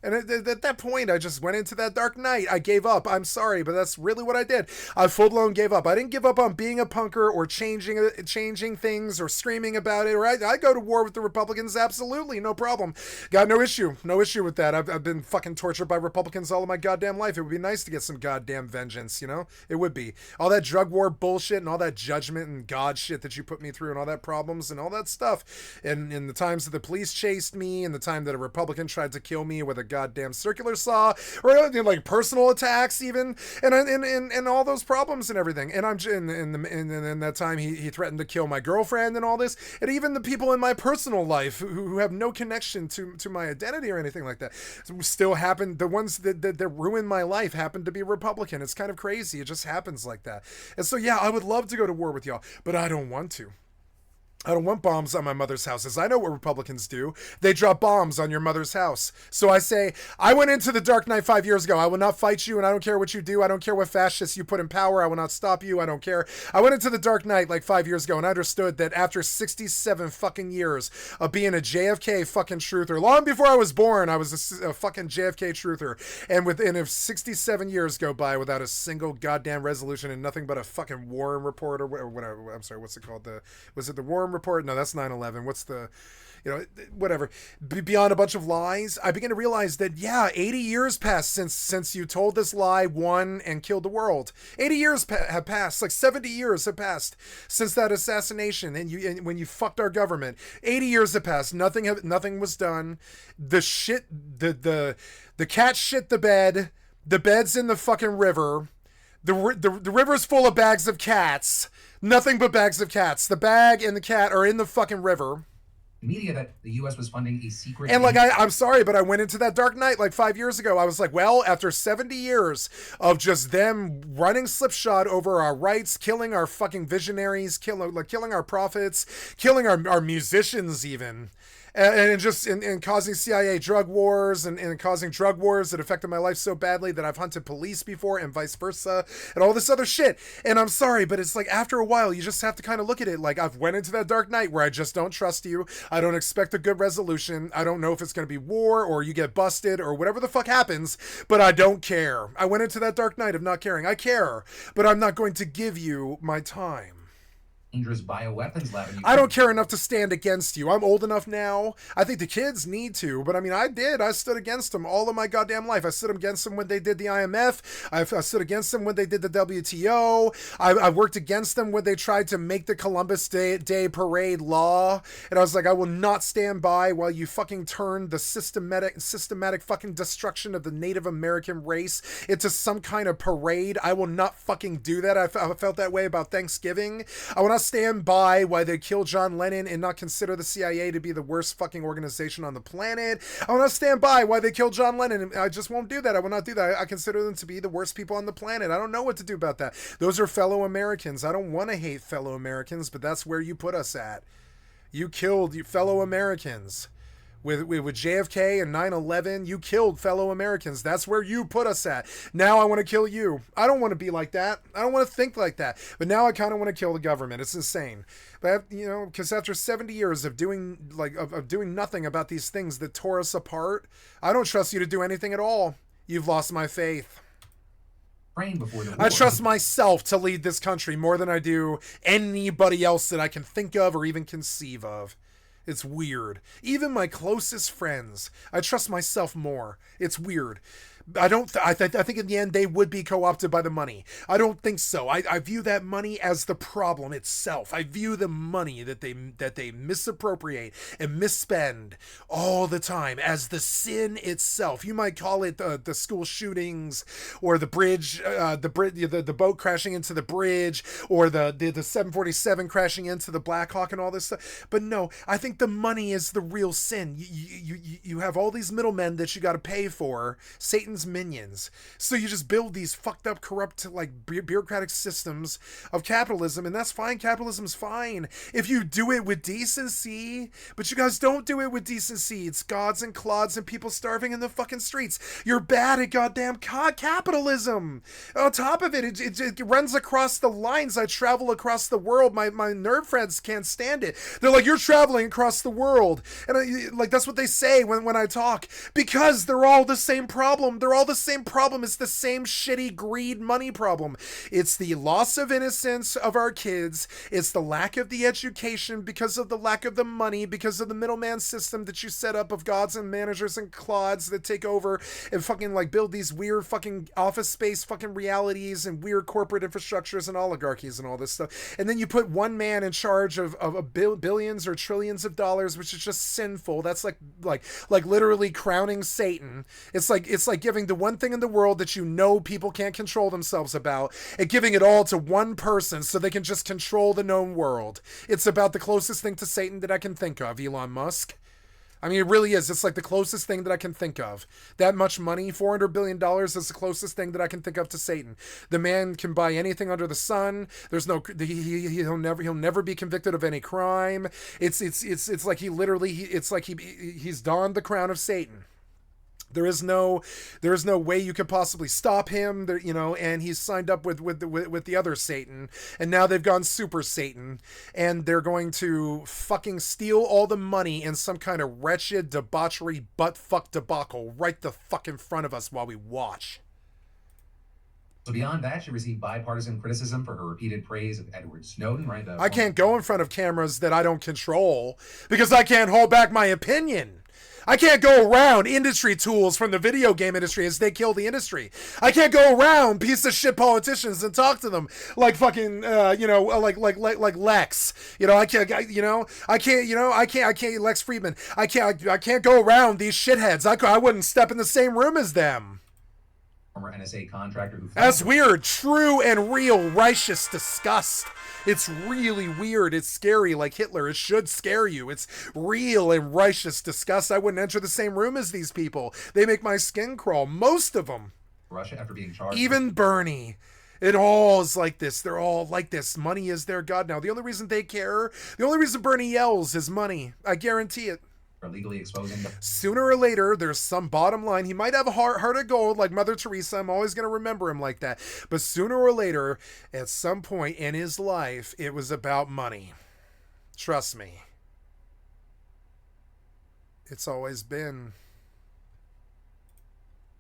And at that point, I just went into that dark night. I gave up. I'm sorry, but that's really what I did. I full-blown gave up. I didn't give up on being a punker or changing things or screaming about it. Or I go to war with the Republicans, absolutely, no problem. Got no issue with that. I've been fucking tortured by Republicans all of my goddamn life. It would be nice to get some goddamn vengeance, you know? It would be. All that drug war bullshit and all that judgment and God shit that you put me through and all that problems and all that stuff. And in the times that the police chased me and the time that a Republican tried to kill me with a goddamn circular saw, or like personal attacks even, and all those problems and everything. And I'm in that time he threatened to kill my girlfriend and all this, and even the people in my personal life who have no connection to my identity or anything like that still happen. The ones that ruined my life happen to be Republican. It's kind of crazy. It just happens like that. And so yeah, I would love to go to war with y'all, but I don't want to. I don't want bombs on my mother's houses. I know what Republicans do. They drop bombs on your mother's house. So I say, I went into the dark night 5 years ago. I will not fight you, and I don't care what you do. I don't care what fascists you put in power. I will not stop you. I don't care. I went into the dark night like 5 years ago, and I understood that after 67 fucking years of being a JFK fucking truther, long before I was born, I was a fucking JFK truther. And if 67 years go by without a single goddamn resolution and nothing but a fucking war report or whatever, I'm sorry, what's it called? Was it the war Durham report? No, that's 9/11. What's the, whatever. Beyond a bunch of lies, I begin to realize that, yeah, 80 years passed since you told this lie, won, and killed the world. 80 years have passed. Like 70 years have passed since that assassination, and when you fucked our government. 80 years have passed. Nothing was done. The cat shit the bed. The bed's in the fucking river. The river's full of bags of cats. Nothing but bags of cats. The bag and the cat are in the fucking river. Media that the U.S. was funding a secret... And like, I'm sorry, but I went into that dark night like 5 years ago. I was like, well, after 70 years of just them running slipshod over our rights, killing our fucking visionaries, killing our prophets, killing our musicians even, and causing CIA drug wars and causing drug wars that affected my life so badly that I've hunted police before and vice versa and all this other shit. And I'm sorry, but it's like after a while, you just have to kind of look at it like I've went into that dark night where I just don't trust you. I don't expect a good resolution. I don't know if it's going to be war or you get busted or whatever the fuck happens, but I don't care. I went into that dark night of not caring. I care, but I'm not going to give you my time. Dangerous bioweapons lab. I don't care enough to stand against you. I'm old enough now. I think the kids need to, but I mean, I did. I stood against them all of my goddamn life. I stood against them when they did the IMF. I stood against them when they did the WTO. I worked against them when they tried to make the Columbus Day parade law. And I was like, I will not stand by while you fucking turn the systematic fucking destruction of the Native American race into some kind of parade. I will not fucking do that. I felt that way about Thanksgiving. I will not stand by why they killed John Lennon and not consider the CIA to be the worst fucking organization on the planet. I will not stand by why they killed John Lennon. I just won't do that. I will not do that. I consider them to be the worst people on the planet. I don't know what to do about that. Those are fellow Americans. I don't want to hate fellow Americans, but that's where you put us at. You killed your fellow Americans. With JFK and 9/11, you killed fellow Americans. That's where you put us at. Now I want to kill you. I don't want to be like that. I don't want to think like that. But now I kind of want to kill the government. It's insane. But because after 70 years of doing nothing about these things that tore us apart, I don't trust you to do anything at all. You've lost my faith. Before the war. I trust myself to lead this country more than I do anybody else that I can think of or even conceive of. It's weird. Even my closest friends, I trust myself more. It's weird. I think in the end they would be co-opted by the money. I don't think so. I view that money as the problem itself. I view the money that they misappropriate and misspend all the time as the sin itself. You might call it the school shootings or the boat crashing into the bridge or the 747 crashing into the Black Hawk and all this stuff. But no, I think the money is the real sin. You have all these middlemen that you got to pay for. Satan's minions. So you just build these fucked up, corrupt, like bureaucratic systems of capitalism, and that's fine. Capitalism's fine if you do it with decency, but you guys don't do it with decency. It's gods and clods and people starving in the fucking streets. You're bad at goddamn capitalism. On top of it, it runs across the lines. I travel across the world. My nerd friends can't stand it. They're like, you're traveling across the world, and that's what they say when I talk, because they're all the same problem. They're all the same problem. It's the same shitty greed money problem. It's the loss of innocence of our kids. It's the lack of the education because of the lack of the money, because of the middleman system that you set up of gods and managers and clods that take over and fucking build these weird fucking office space fucking realities and weird corporate infrastructures and oligarchies and all this stuff. And then you put one man in charge of billions or trillions of dollars, which is just sinful. That's like literally crowning Satan. It's like giving the one thing in the world that people can't control themselves about and giving it all to one person so they can just control the known world. It's about the closest thing to Satan that I can think of, Elon Musk. I mean, it really is. It's like the closest thing that I can think of. That much money, $400 billion, is the closest thing that I can think of to Satan. The man can buy anything under the sun. There's no, he'll never be convicted of any crime. It's like he's donned the crown of Satan. There is no way you could possibly stop him, and he's signed up with the other Satan, and now they've gone super Satan, and they're going to fucking steal all the money in some kind of wretched butt-fuck debacle right the fuck in front of us while we watch. So beyond that, she received bipartisan criticism for her repeated praise of Edward Snowden, right? I can't go in front of cameras that I don't control because I can't hold back my opinion. I can't go around industry tools from the video game industry as they kill the industry. I can't go around piece of shit politicians and talk to them like fucking, like Lex. I can't, Lex Friedman. I can't go around these shitheads. I wouldn't step in the same room as them. Former NSA contractor who... That's weird. True and real righteous disgust. It's really weird. It's scary like Hitler. It should scare you. It's real and righteous disgust. I wouldn't enter the same room as these people. They make my skin crawl. Most of them. Russia after being charged. Even Bernie. It all is like this. They're all like this. Money is their god now. The only reason they care, the only reason Bernie yells is money. I guarantee it. Illegally exposing them. Sooner or later, there's some bottom line. He might have a heart of gold like Mother Teresa. I'm always going to remember him like that. But sooner or later, at some point in his life, it was about money. Trust me. It's always been.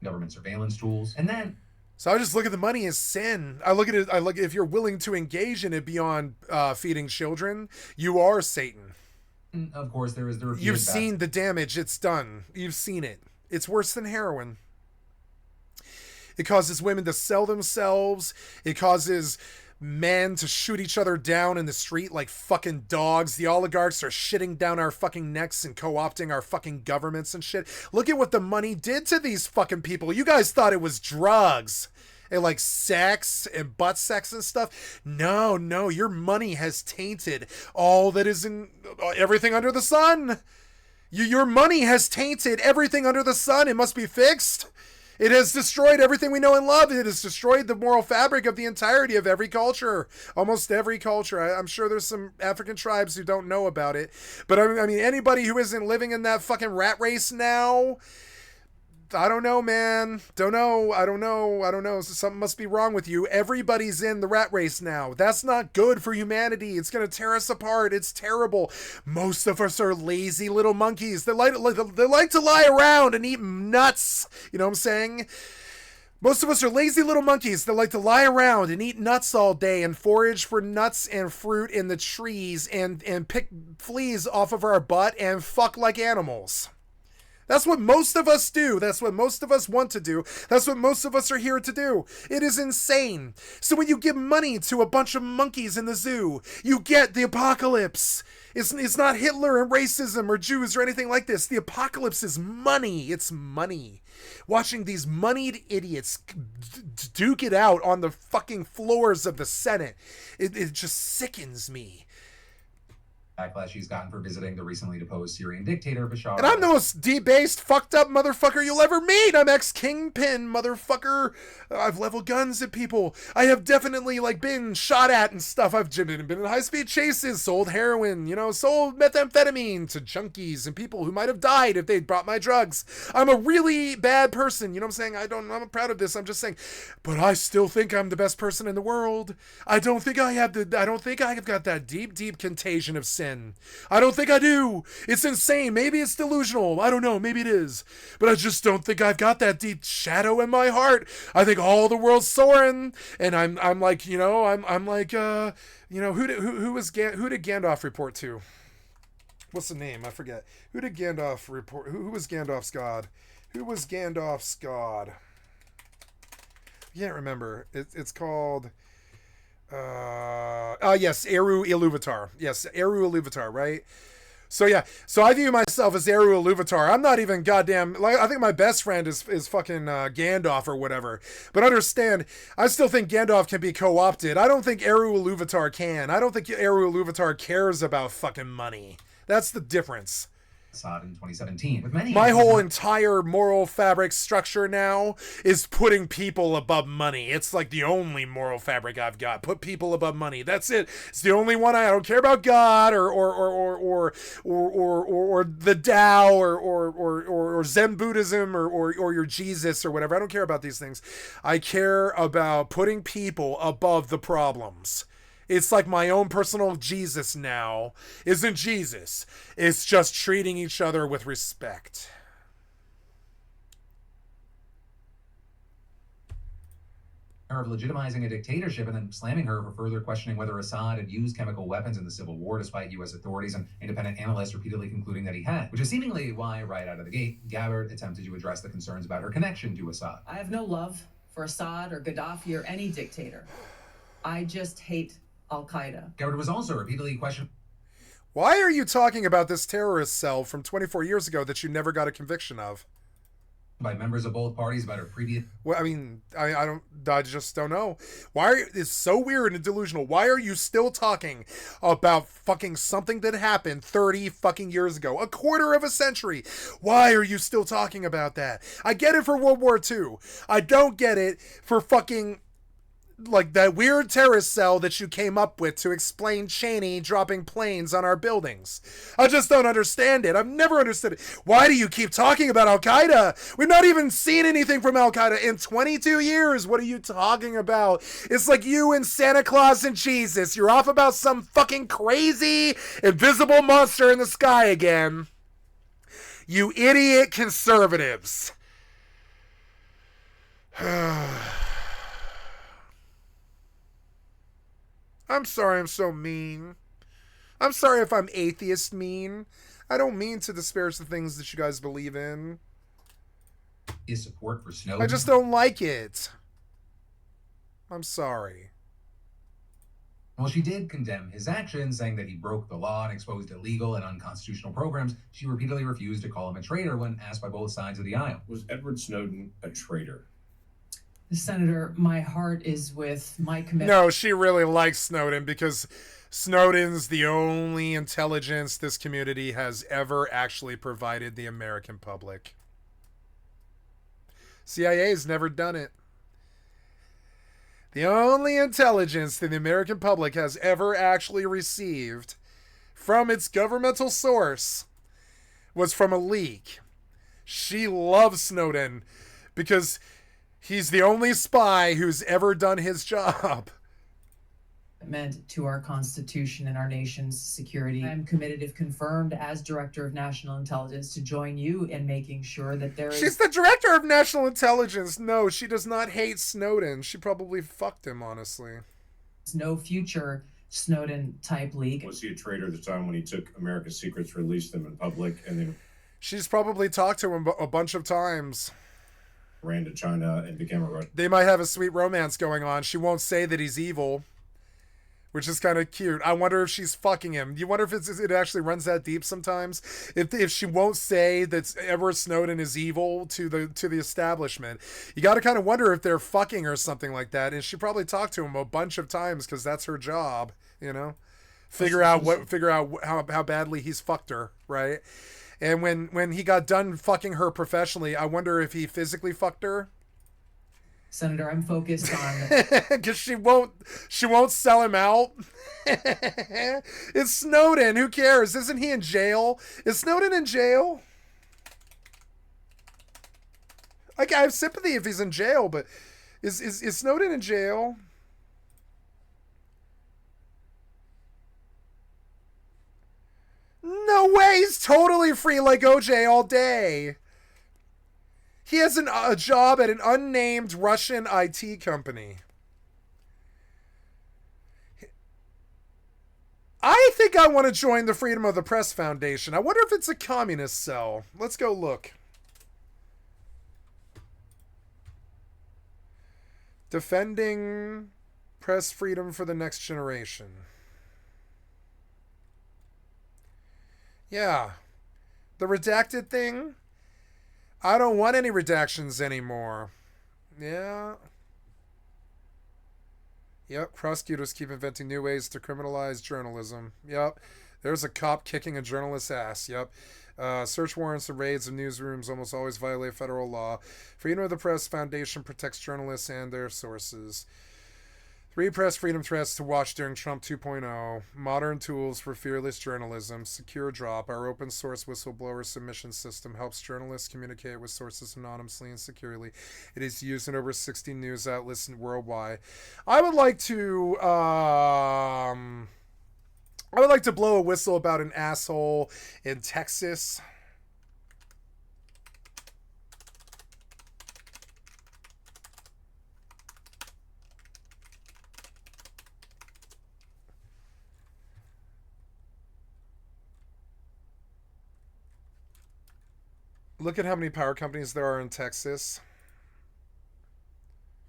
Government surveillance tools. And then... So I just look at the money as sin. I look at it, if you're willing to engage in it beyond feeding children, you are Satan. Of course, there is the You've seen the damage it's done. You've seen it. It's worse than heroin. It causes women to sell themselves. It causes men to shoot each other down in the street like fucking dogs. The oligarchs are shitting down our fucking necks and co-opting our fucking governments and shit. Look at what the money did to these fucking people. You guys thought it was drugs and like sex and butt sex and stuff. No, your money has tainted all that is in everything under the sun. Your money has tainted everything under the sun. It must be fixed. It has destroyed everything we know and love. It has destroyed the moral fabric of the entirety of every culture. Almost every culture. I'm sure there's some African tribes who don't know about it. But I mean, anybody who isn't living in that fucking rat race now, I don't know, man. I don't know. Something must be wrong with you. Everybody's in the rat race now. That's not good for humanity. It's going to tear us apart. It's terrible. Most of us are lazy little monkeys. They like to lie around and eat nuts. You know what I'm saying? Most of us are lazy little monkeys that like to lie around and eat nuts all day and forage for nuts and fruit in the trees and pick fleas off of our butt and fuck like animals. That's what most of us do. That's what most of us want to do. That's what most of us are here to do. It is insane. So when you give money to a bunch of monkeys in the zoo, you get the apocalypse. It's not Hitler and racism or Jews or anything like this. The apocalypse is money. It's money. Watching these moneyed idiots duke it out on the fucking floors of the Senate, it just sickens me. Backlash she's gotten for visiting the recently deposed Syrian dictator Bashar. And I'm the most debased, fucked up motherfucker you'll ever meet. I'm ex-kingpin, motherfucker. I've leveled guns at people. I have definitely been shot at and stuff. I've been in high-speed chases, sold heroin, sold methamphetamine to junkies and people who might have died if they'd brought my drugs. I'm a really bad person. You know what I'm saying? I'm proud of this. I'm just saying, but I still think I'm the best person in the world. I don't think I have got that deep contagion of sin. I don't think I do. It's insane. Maybe it's delusional. I don't know. Maybe it is. But I just don't think I've got that deep shadow in my heart. I think all the world's soaring, and I'm like, who did Gandalf report to? What's the name? I forget. Who did Gandalf report? Who was Gandalf's god? Who was Gandalf's god? I can't remember. It's called. Yes, Eru Iluvatar. Yes, Eru Iluvatar, right? So yeah, so I view myself as Eru Iluvatar. I'm not even goddamn, I think my best friend is fucking Gandalf or whatever. But understand, I still think Gandalf can be co-opted. I don't think Eru Iluvatar can. I don't think Eru Iluvatar cares about fucking money. That's the difference. Assad in 2017. With many my whole entire moral fabric structure now is putting people above money. It's like the only moral fabric I've got. Put people above money. That's it. It's the only one. I don't care about God or the Tao or Zen Buddhism or your Jesus or whatever. I don't care about these things. I care about putting people above the problems. It's like my own personal Jesus now isn't Jesus. It's just treating each other with respect. her of legitimizing a dictatorship and then slamming her for further questioning whether Assad had used chemical weapons in the civil war, despite U.S. authorities and independent analysts repeatedly concluding that he had, which is seemingly why, right out of the gate, Gabbard attempted to address the concerns about her connection to Assad. I have no love for Assad or Gaddafi or any dictator. I just hate Al-Qaeda. Gabbard was also repeatedly questioned. Why are you talking about this terrorist cell from 24 years ago that you never got a conviction of? By members of both parties about her previous... Well, I mean, I just don't know. It's so weird and delusional. Why are you still talking about fucking something that happened 30 fucking years ago? A quarter of a century. Why are you still talking about that? I get it for World War II. I don't get it for fucking... like that weird terrorist cell that you came up with to explain Cheney dropping planes on our buildings. I just don't understand it. I've never understood it. Why do you keep talking about Al-Qaeda? We've not even seen anything from Al-Qaeda in 22 years. What are you talking about? It's like you and Santa Claus and Jesus. You're off about some fucking crazy invisible monster in the sky again. You idiot conservatives. I'm sorry I'm so mean. I'm sorry if I'm atheist mean. I don't mean to disparage the things that you guys believe in. His support for Snowden. I just don't like it. I'm sorry. While she did condemn his actions, saying that he broke the law and exposed illegal and unconstitutional programs, she repeatedly refused to call him a traitor when asked by both sides of the aisle. Was Edward Snowden a traitor? Senator, my heart is with my commitment. No, she really likes Snowden because Snowden's the only intelligence this community has ever actually provided the American public. CIA's never done it. The only intelligence that the American public has ever actually received from its governmental source was from a leak. She loves Snowden because he's the only spy who's ever done his job. Meant to our Constitution and our nation's security. I'm committed, if confirmed, as Director of National Intelligence, to join you in making sure that there is... She's the Director of National Intelligence. No, she does not hate Snowden. She probably fucked him, honestly. no future Snowden-type leak. Was he a traitor at the time when he took America's secrets, released them in public, and then... She's probably talked to him a bunch of times. Ran to China and became a Russian. They might have a sweet romance going on. She won't say that he's evil, which is kind of cute. I wonder if she's fucking him. You wonder if it actually runs that deep sometimes? If she won't say that Edward Snowden is evil to the establishment, you got to kind of wonder if they're fucking or something like that. And she probably talked to him a bunch of times because that's her job, you know? Figure out how badly he's fucked her, right? And when he got done fucking her professionally, I wonder if he physically fucked her. Senator, I'm focused on... Because she won't sell him out. It's Snowden. Who cares? Isn't he in jail? Is Snowden in jail? I have sympathy if he's in jail, but is Snowden in jail? No way. He's totally free like OJ all day. He has a job at an unnamed Russian IT company. I think I want to join the Freedom of the Press Foundation. I wonder if it's a communist cell. Let's go look. Defending press freedom for the next generation. Yeah. The redacted thing? I don't want any redactions anymore. Yeah. Yep, prosecutors keep inventing new ways to criminalize journalism. Yep. There's a cop kicking a journalist's ass. Yep. Search warrants and raids of newsrooms almost always violate federal law. Freedom of the Press Foundation protects journalists and their sources. 3 press freedom threats to watch during Trump 2.0. Modern tools for fearless journalism. Secure Drop, our open source whistleblower submission system, helps journalists communicate with sources anonymously and securely. It is used in over 60 news outlets worldwide. I would like to blow a whistle about an asshole in Texas. Look at how many power companies there are in Texas.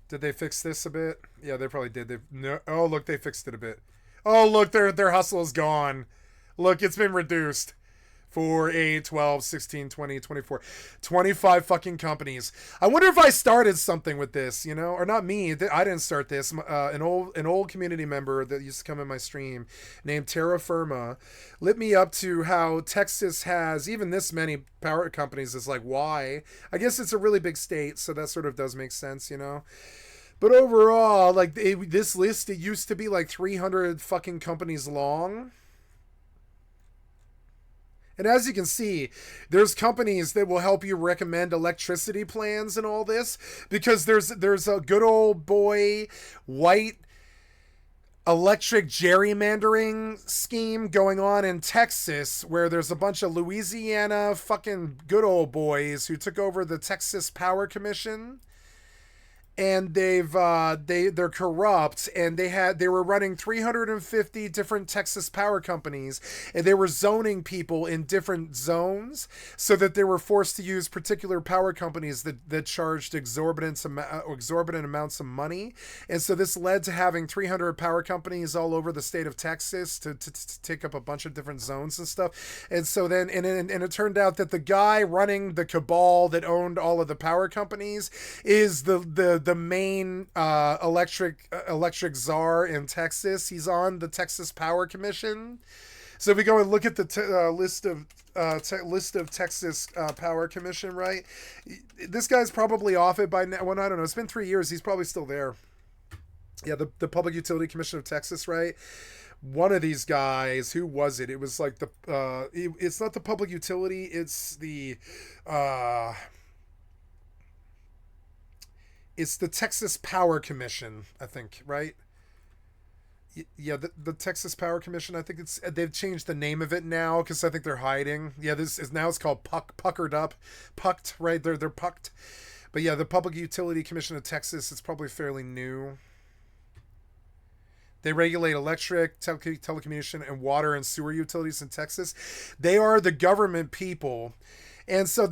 Did they fix this a bit? Yeah, they probably did. Oh, look, they fixed it a bit. Oh, look, their hustle is gone. Look, it's been reduced. 4, 8, 12, 16, 20, 24, 25 fucking companies. I wonder if I started something with this, you know, or not me. I didn't start this. An old community member that used to come in my stream named Terra Firma lit me up to how Texas has even this many power companies. Is like, why? I guess it's a really big state, so that sort of does make sense, you know. But overall, like this list, it used to be like 300 fucking companies long. And as you can see, there's companies that will help you recommend electricity plans and all this, because there's a good old boy white electric gerrymandering scheme going on in Texas, where there's a bunch of Louisiana fucking good old boys who took over the Texas Power Commission. And they're corrupt, and they were running 350 different Texas power companies, and they were zoning people in different zones so that they were forced to use particular power companies that charged exorbitant amounts of money. And so this led to having 300 power companies all over the state of Texas to take up a bunch of different zones and stuff. And so then and it turned out that the guy running the cabal that owned all of the power companies is the main electric czar in Texas. He's on the Texas Power Commission. So if we go and look at the list of Texas Power Commission, right? This guy's probably off it by now. Well, I don't know. It's been 3 years. He's probably still there. Yeah, the Public Utility Commission of Texas, right? One of these guys, who was it? It was like it's not the Public Utility. It's the it's the Texas Power Commission, I think, right? Yeah, the Texas Power Commission. I think they've changed the name of it now because I think they're hiding. Yeah, it's called Pucked, right? They're Pucked. But yeah, the Public Utility Commission of Texas. It's probably fairly new. They regulate electric, telecommunication, and water and sewer utilities in Texas. They are the government people, and so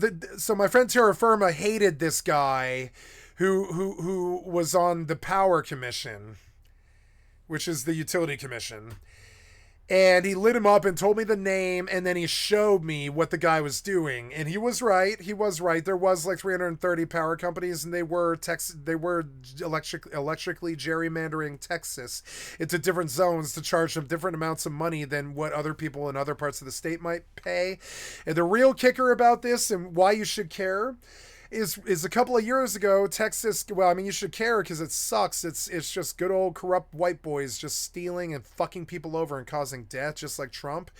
my friend Terra Firma hated this guy who was on the Power Commission, which is the Utility Commission. And he lit him up and told me the name, and then he showed me what the guy was doing. And he was right. There was like 330 power companies, and they were electrically gerrymandering Texas into different zones to charge them different amounts of money than what other people in other parts of the state might pay. And the real kicker about this, and why you should care, is a couple of years ago, Texas, well, I mean, you should care because it sucks. It's just good old corrupt white boys just stealing and fucking people over and causing death, just like Trump.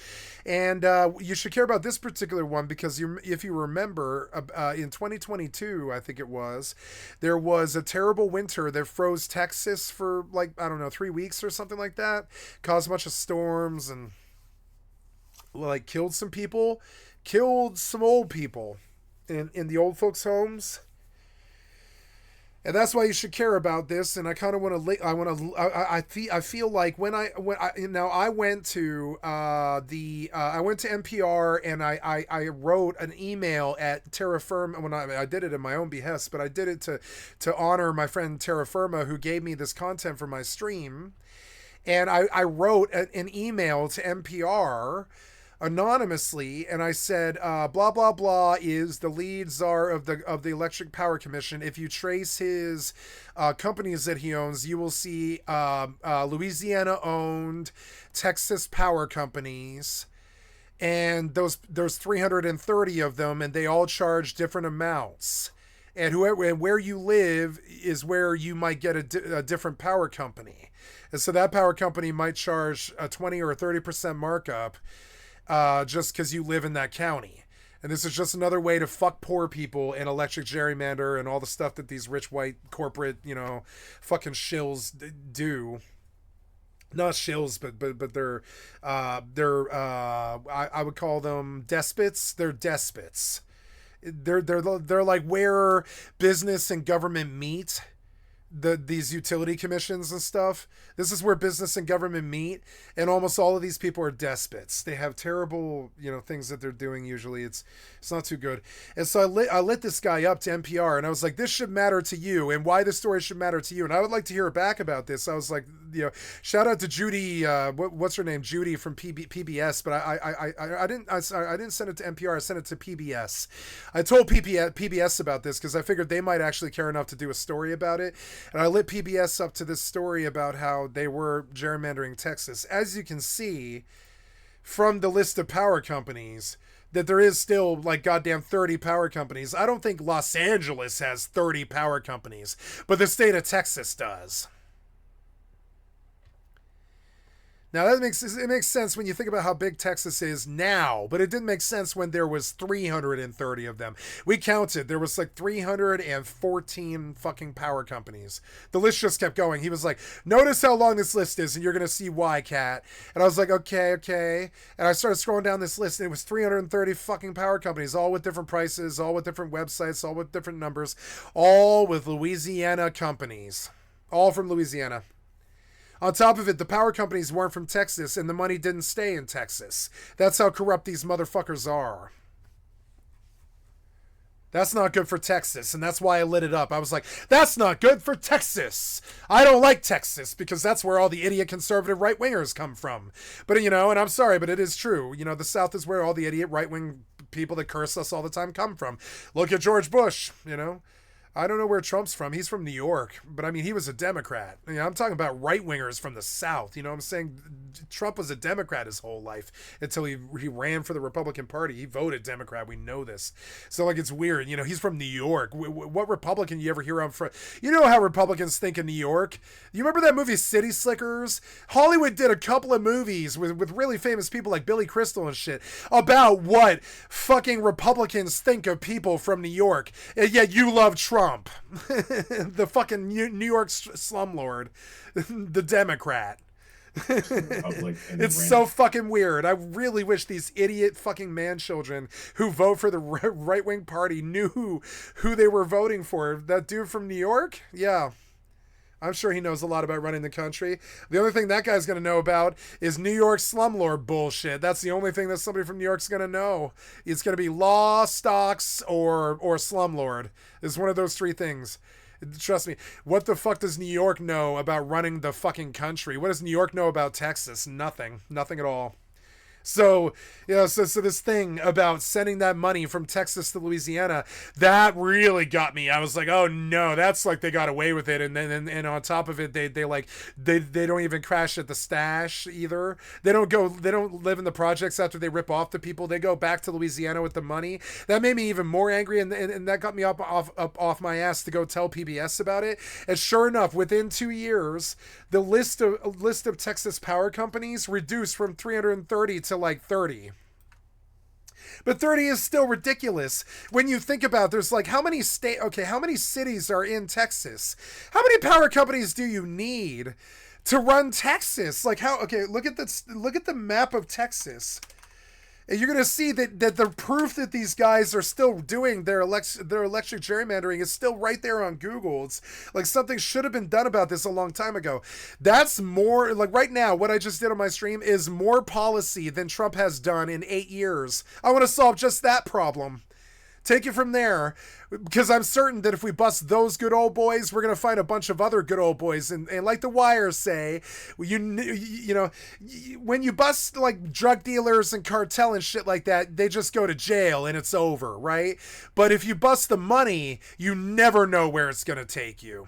And you should care about this particular one because if you remember, in 2022, I think it was, there was a terrible winter that froze Texas for like, I don't know, 3 weeks or something like that, caused a bunch of storms and like killed some people, killed some old people in the old folks' homes. And that's why you should care about this. And I kind of want to. I feel like when I went to NPR and I wrote an email at Terra Firma. When I did it in my own behest, but I did it to honor my friend Terra Firma, who gave me this content for my stream. And I wrote an email to NPR anonymously, and I said, blah blah blah is the lead czar of the Electric Power Commission. If you trace his companies that he owns, you will see Louisiana owned Texas power companies, and there's 330 of them, and they all charge different amounts. And where you live is where you might get a different power company, and so that power company might charge a 20 or a 30% markup. Just because you live in that county. And this is just another way to fuck poor people and electric gerrymander and all the stuff that these rich white corporate, fucking shills do. Not shills, but they're I would call them despots. They're despots. They're like where business and government meet. these utility commissions and stuff. This is where business and government meet, and almost all of these people are despots. They have terrible, things that they're doing. Usually, it's not too good. And so I lit this guy up to NPR, and I was like, "This should matter to you, and why this story should matter to you." And I would like to hear back about this. I was like, shout out to Judy. What's her name? Judy from PBS. But I didn't send it to NPR. I sent it to PBS. I told PBS about this because I figured they might actually care enough to do a story about it. And I lit PBS up to this story about how they were gerrymandering Texas. As you can see from the list of power companies, that there is still like goddamn 30 power companies. I don't think Los Angeles has 30 power companies, but the state of Texas does. Now it makes sense when you think about how big Texas is now, but it didn't make sense when there was 330 of them. We counted, there was like 314 fucking power companies. The list just kept going. He was like, notice how long this list is and you're going to see why, Cat. And I was like, okay. And I started scrolling down this list and it was 330 fucking power companies, all with different prices, all with different websites, all with different numbers, all with Louisiana companies. All from Louisiana. On top of it, the power companies weren't from Texas, and the money didn't stay in Texas. That's how corrupt these motherfuckers are. That's not good for Texas, and that's why I lit it up. I was like, that's not good for Texas. I don't like Texas, because that's where all the idiot conservative right-wingers come from. But, and I'm sorry, but it is true. The South is where all the idiot right-wing people that curse us all the time come from. Look at George Bush, I don't know where Trump's from. He's from New York, but I mean, he was a Democrat. I'm talking about right-wingers from the South. I'm saying Trump was a Democrat his whole life until he ran for the Republican Party. He voted Democrat. We know this. So it's weird. He's from New York. What Republican you ever hear of from? You know how Republicans think in New York? You remember that movie City Slickers? Hollywood did a couple of movies with really famous people like Billy Crystal and shit about what fucking Republicans think of people from New York. And yet you love Trump. The fucking New York slumlord, the Democrat. It's so fucking weird. I really wish these idiot fucking man children who vote for the right-wing party knew who they were voting for. That dude from New York? Yeah. I'm sure he knows a lot about running the country. The only thing that guy's going to know about is New York slumlord bullshit. That's the only thing that somebody from New York's going to know. It's going to be law, stocks, or slumlord. It's one of those three things. Trust me. What the fuck does New York know about running the fucking country? What does New York know about Texas? Nothing. Nothing at all. So, so this thing about sending that money from Texas to Louisiana, that really got me. I was like, oh no, that's like they got away with it. And then and on top of it, they don't even crash at the stash either. They don't live in the projects after they rip off the people. They go back to Louisiana with the money. That made me even more angry, and that got me up off my ass to go tell PBS about it. And sure enough, within 2 years, the list of Texas power companies reduced from 330 to like 30. But 30 is still ridiculous when you think about there's like how many cities are in Texas? How many power companies do you need to run Texas? Like look at the map of Texas. And you're going to see that the proof that these guys are still doing their electric gerrymandering is still right there on Google. It's like something should have been done about this a long time ago. That's more, like right now, what I just did on my stream is more policy than Trump has done in 8 years. I want to solve just that problem. Take it from there, because I'm certain that if we bust those good old boys, we're going to find a bunch of other good old boys. And like the wires say, you know, when you bust like drug dealers and cartel and shit like that, they just go to jail and it's over, right? But if you bust the money, you never know where it's going to take you.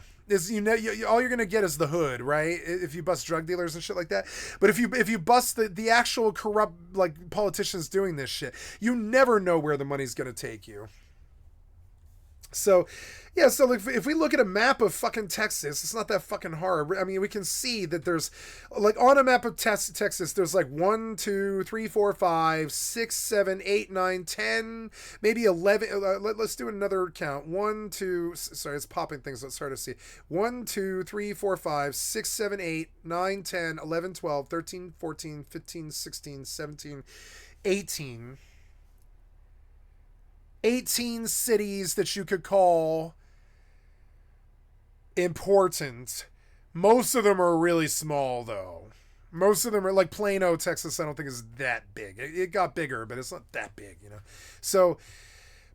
All you're gonna get is the hood, right? If you bust drug dealers and shit like that. But if you bust the actual corrupt like politicians doing this shit, you never know where the money's gonna take you. So, yeah, so if we look at a map of fucking Texas, it's not that fucking hard. I mean, we can see that there's, like, on a map of Texas, there's like 1, 2, 3, 4, 5, 6, 7, 8, 9, 10, maybe 11. Let's do another count. 1, 2, sorry, it's popping things. Let's start to see. 1, 2, 3, 4, 5, 6, 7, 8, 9, 10, 11, 12, 13, 14, 15, 16, 17, 18. 18 cities that you could call important. Most of them are really small, though. Most of them are like Plano, Texas. I don't think is that big. It got bigger, but it's not that big, you know. So,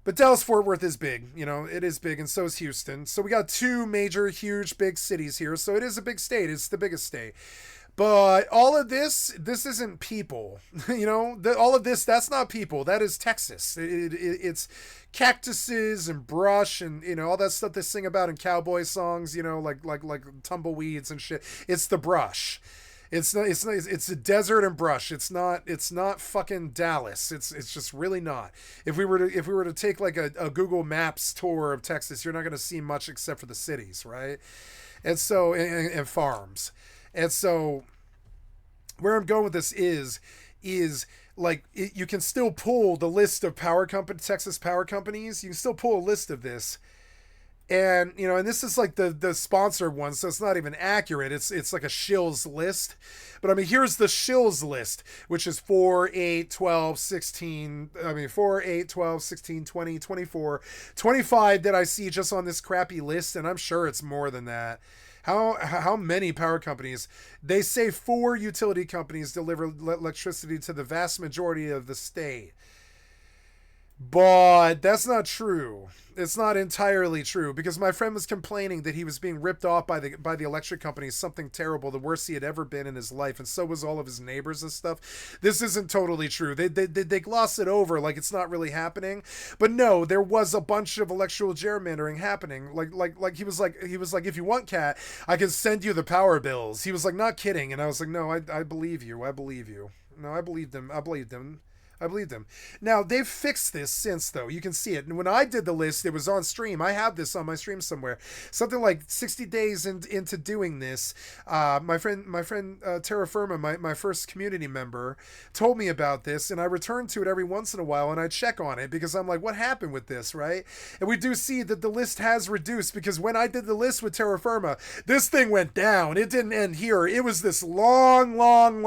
but Dallas Fort Worth is big, you know. It is big, and so is Houston. So we got two major, huge, big cities here. So it is a big state. It's the biggest state. But all of this isn't people, you know. All of this, that's not people. That is Texas. It's cactuses and brush and, you know, all that stuff they sing about in cowboy songs, you know, like tumbleweeds and shit. It's the brush. It's a desert and brush. It's not fucking Dallas. It's just really not. If we were to take like a Google Maps tour of Texas, you're not going to see much except for the cities, right? And so and farms. And so where I'm going with this is like you can still pull the list of Texas power companies. You can still pull a list of this. And, you know, and this is like the sponsored one, so it's not even accurate. It's like a shills list. But I mean, here's the shills list, which is 4, 8, 12, 16, 4, 8, 12, 16, 20, 24, 25 that I see just on this crappy list, and I'm sure it's more than that. How many power companies? They say 4 utility companies deliver electricity to the vast majority of the state. But that's not true. It's not entirely true, because my friend was complaining that he was being ripped off by the electric companies, something terrible, the worst he had ever been in his life, and so was all of his neighbors and stuff. This isn't totally true. They gloss it over like it's not really happening. But no, there was a bunch of electoral gerrymandering happening. Like he was like, if you want, Cat, I can send you the power bills. He was like, not kidding. And I was like, no, I believe you. I believe you. No, I believed him. I believed him. Now, they've fixed this since, though. You can see it. And when I did the list, it was on stream. I have this on my stream somewhere. Something like 60 days into doing this, my friend Terra Firma, my first community member, told me about this, and I return to it every once in a while, and I check on it, because I'm like, what happened with this, right? And we do see that the list has reduced, because when I did the list with Terra Firma, this thing went down. It didn't end here. It was this long list.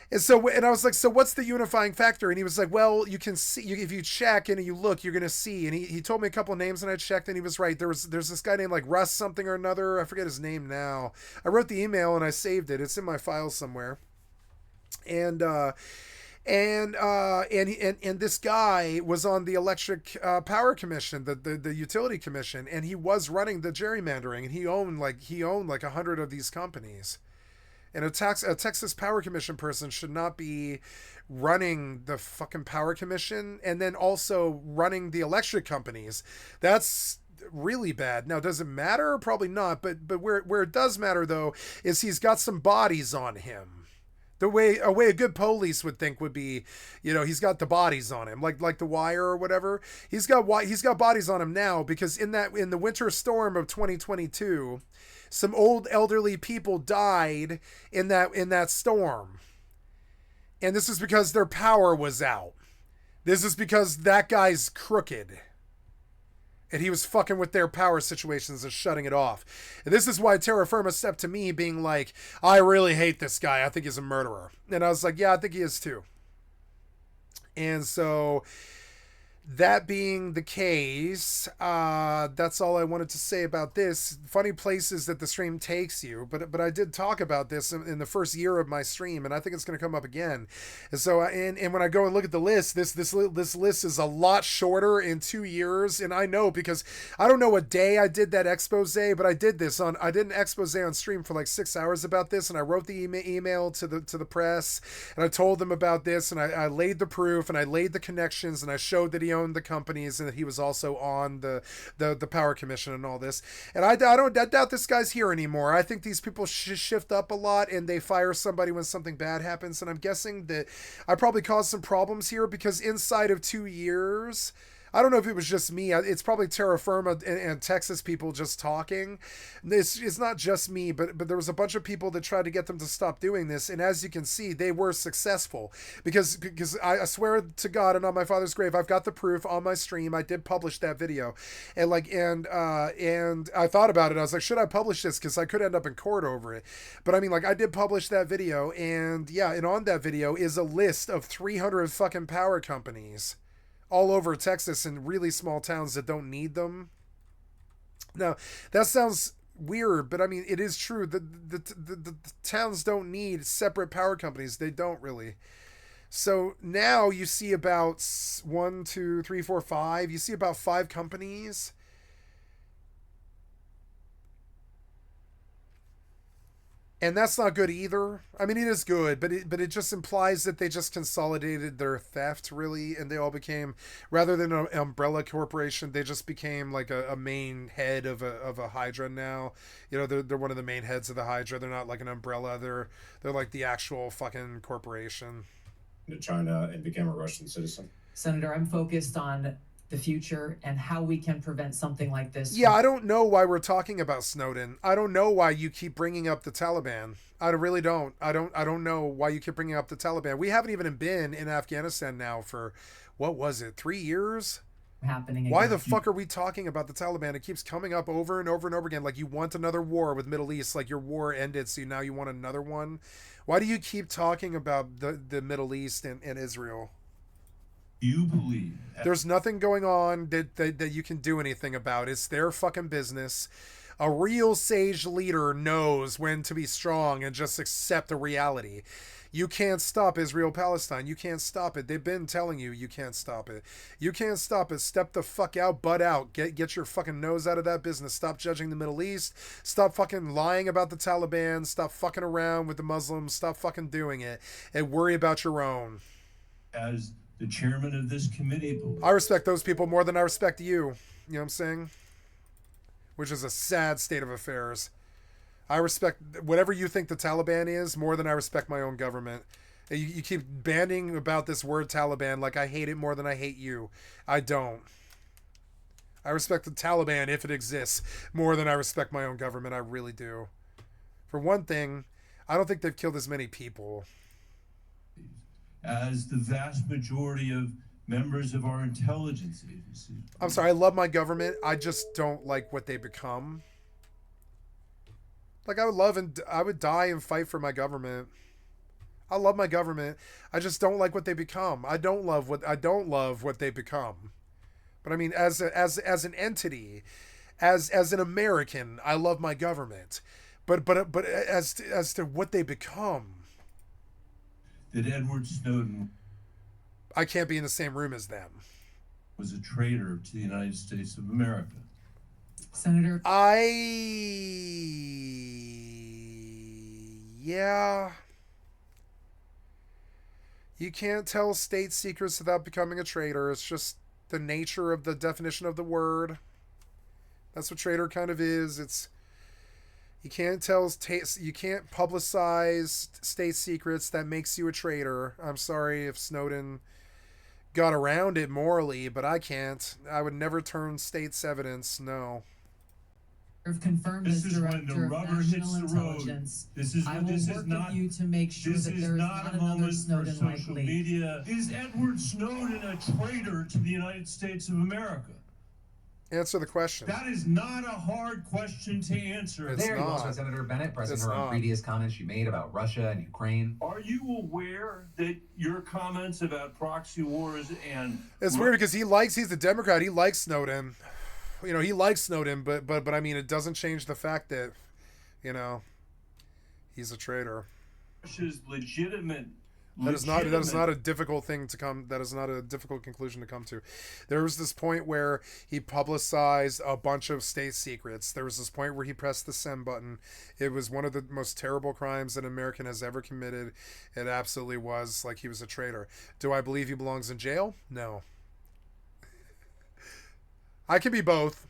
And I was like, so what's the unifying factor? And he was like, well, you can see, if you check and you look, you're going to see. And he told me a couple of names, and I checked, and he was right. There's this guy named like Russ something or another. I forget his name now. I wrote the email and I saved it. It's in my files somewhere. And this guy was on the Electric Power Commission, the Utility Commission, and he was running the gerrymandering, and he owned like 100 of these companies. And a Texas Power Commission person should not be running the fucking Power Commission and then also running the electric companies. That's really bad. Now, does it matter? Probably not. But where it does matter, though, is he's got some bodies on him. A way a good police would think would be, you know, he's got the bodies on him, like The Wire or whatever. He's got bodies on him now, because in the winter storm of 2022, some old elderly people died in that storm. And this is because their power was out. This is because that guy's crooked. And he was fucking with their power situations and shutting it off. And this is why Terra Firma stepped to me being like, I really hate this guy. I think he's a murderer. And I was like, yeah, I think he is too. And so, that being the case, that's all I wanted to say about this. Funny places that the stream takes you, but I did talk about this in the first year of my stream, and I think it's going to come up again. And so, and when I go and look at the list, this list is a lot shorter in 2 years, and I know, because I don't know what day I did that expose, but I did an expose on stream for like 6 hours about this, and I wrote the email to the press, and I told them about this, and I laid the proof, and I laid the connections, and I showed that he owned the companies and that he was also on the Power Commission and all this. And I doubt this guy's here anymore. I think these people shift up a lot, and they fire somebody when something bad happens. And I'm guessing that I probably caused some problems here, because inside of 2 years, I don't know if it was just me. It's probably Terra Firma and Texas people just talking. It's not just me, but there was a bunch of people that tried to get them to stop doing this. And as you can see, they were successful, because I swear to God and on my father's grave, I've got the proof on my stream. I did publish that video, and I thought about it. I was like, should I publish this? Because I could end up in court over it. But I mean, like, I did publish that video, and yeah, and on that video is a list of 300 fucking power companies all over Texas in really small towns that don't need them. Now, that sounds weird, but I mean, it is true. The towns don't need separate power companies. They don't really. So now you see about 1, 2, 3, 4, 5. You see about 5 companies. And that's not good either. I mean, it is good, but it just implies that they just consolidated their theft, really, and they all became, rather than an umbrella corporation, they just became like a main head of a Hydra now. You know, they're one of the main heads of the Hydra. They're not like an umbrella. They're like the actual fucking corporation. To China and became a Russian citizen. Senator, I'm focused on the future and how we can prevent something like this. Yeah, I don't know why we're talking about Snowden. I don't know why you keep bringing up the Taliban. I really don't. I don't know why you keep bringing up the Taliban. We haven't even been in Afghanistan now for, what was it, 3 years? Happening Why again. the fuck are we talking about the Taliban? It keeps coming up over and over and over again. Like you want another war with Middle East. Like your war ended, so now you want another one. Why do you keep talking about the Middle East and Israel? You believe there's nothing going on that you can do anything about. It's their fucking business. A real sage leader knows when to be strong and just accept the reality. You can't stop Israel-Palestine. You can't stop it. They've been telling you you can't stop it. You can't stop it. Step the fuck out, butt out. Get your fucking nose out of that business. Stop judging the Middle East. Stop fucking lying about the Taliban. Stop fucking around with the Muslims. Stop fucking doing it. And worry about your own. as the chairman of this committee believes. I respect those people more than I respect you. You know what I'm saying? Which is a sad state of affairs. I respect whatever you think the Taliban is more than I respect my own government. You keep banning about this word Taliban like I hate it more than I hate you. I don't. I respect the Taliban, if it exists, more than I respect my own government. I really do. For one thing, I don't think they've killed as many people. As the vast majority of members of our intelligence agencies. I'm sorry, I love my government. I just don't like what they become. Like I would die and fight for my government. I love my government. I just don't like what they become. I don't love what they become. But I mean, as an entity, as an American, I love my government. But as to what they become, that Edward Snowden, I can't be in the same room as them, was a traitor to the United States of America. Senator, yeah. You can't tell state secrets without becoming a traitor. It's just the nature of the definition of the word. That's what traitor kind of is. You can't publicize state secrets. That makes you a traitor. I'm sorry if Snowden got around it morally, but I can't. I would never turn state's evidence. No. Confirmed This as is when the Director of rubber hits National the road. Intelligence. This is I will work with you to make sure this that is there is not not a another moment for Snowden-like social leak. media. Is Edward Snowden a traitor to the United States of America? Answer the question. That is not a hard question to answer. There you go, Senator Bennett, pressing her on previous comments she made about Russia and Ukraine. Are you aware that your comments about proxy wars and... It's weird because he's a Democrat. He likes Snowden. You know, he likes Snowden, but I mean, it doesn't change the fact that, you know, he's a traitor. Russia's legitimate. That is not a difficult thing to come. That is not a difficult conclusion to come to. There was this point where he publicized a bunch of state secrets. There was this point where he pressed the send button. It was one of the most terrible crimes that an American has ever committed. It absolutely was. Like, he was a traitor. Do I believe he belongs in jail? No. I can be both.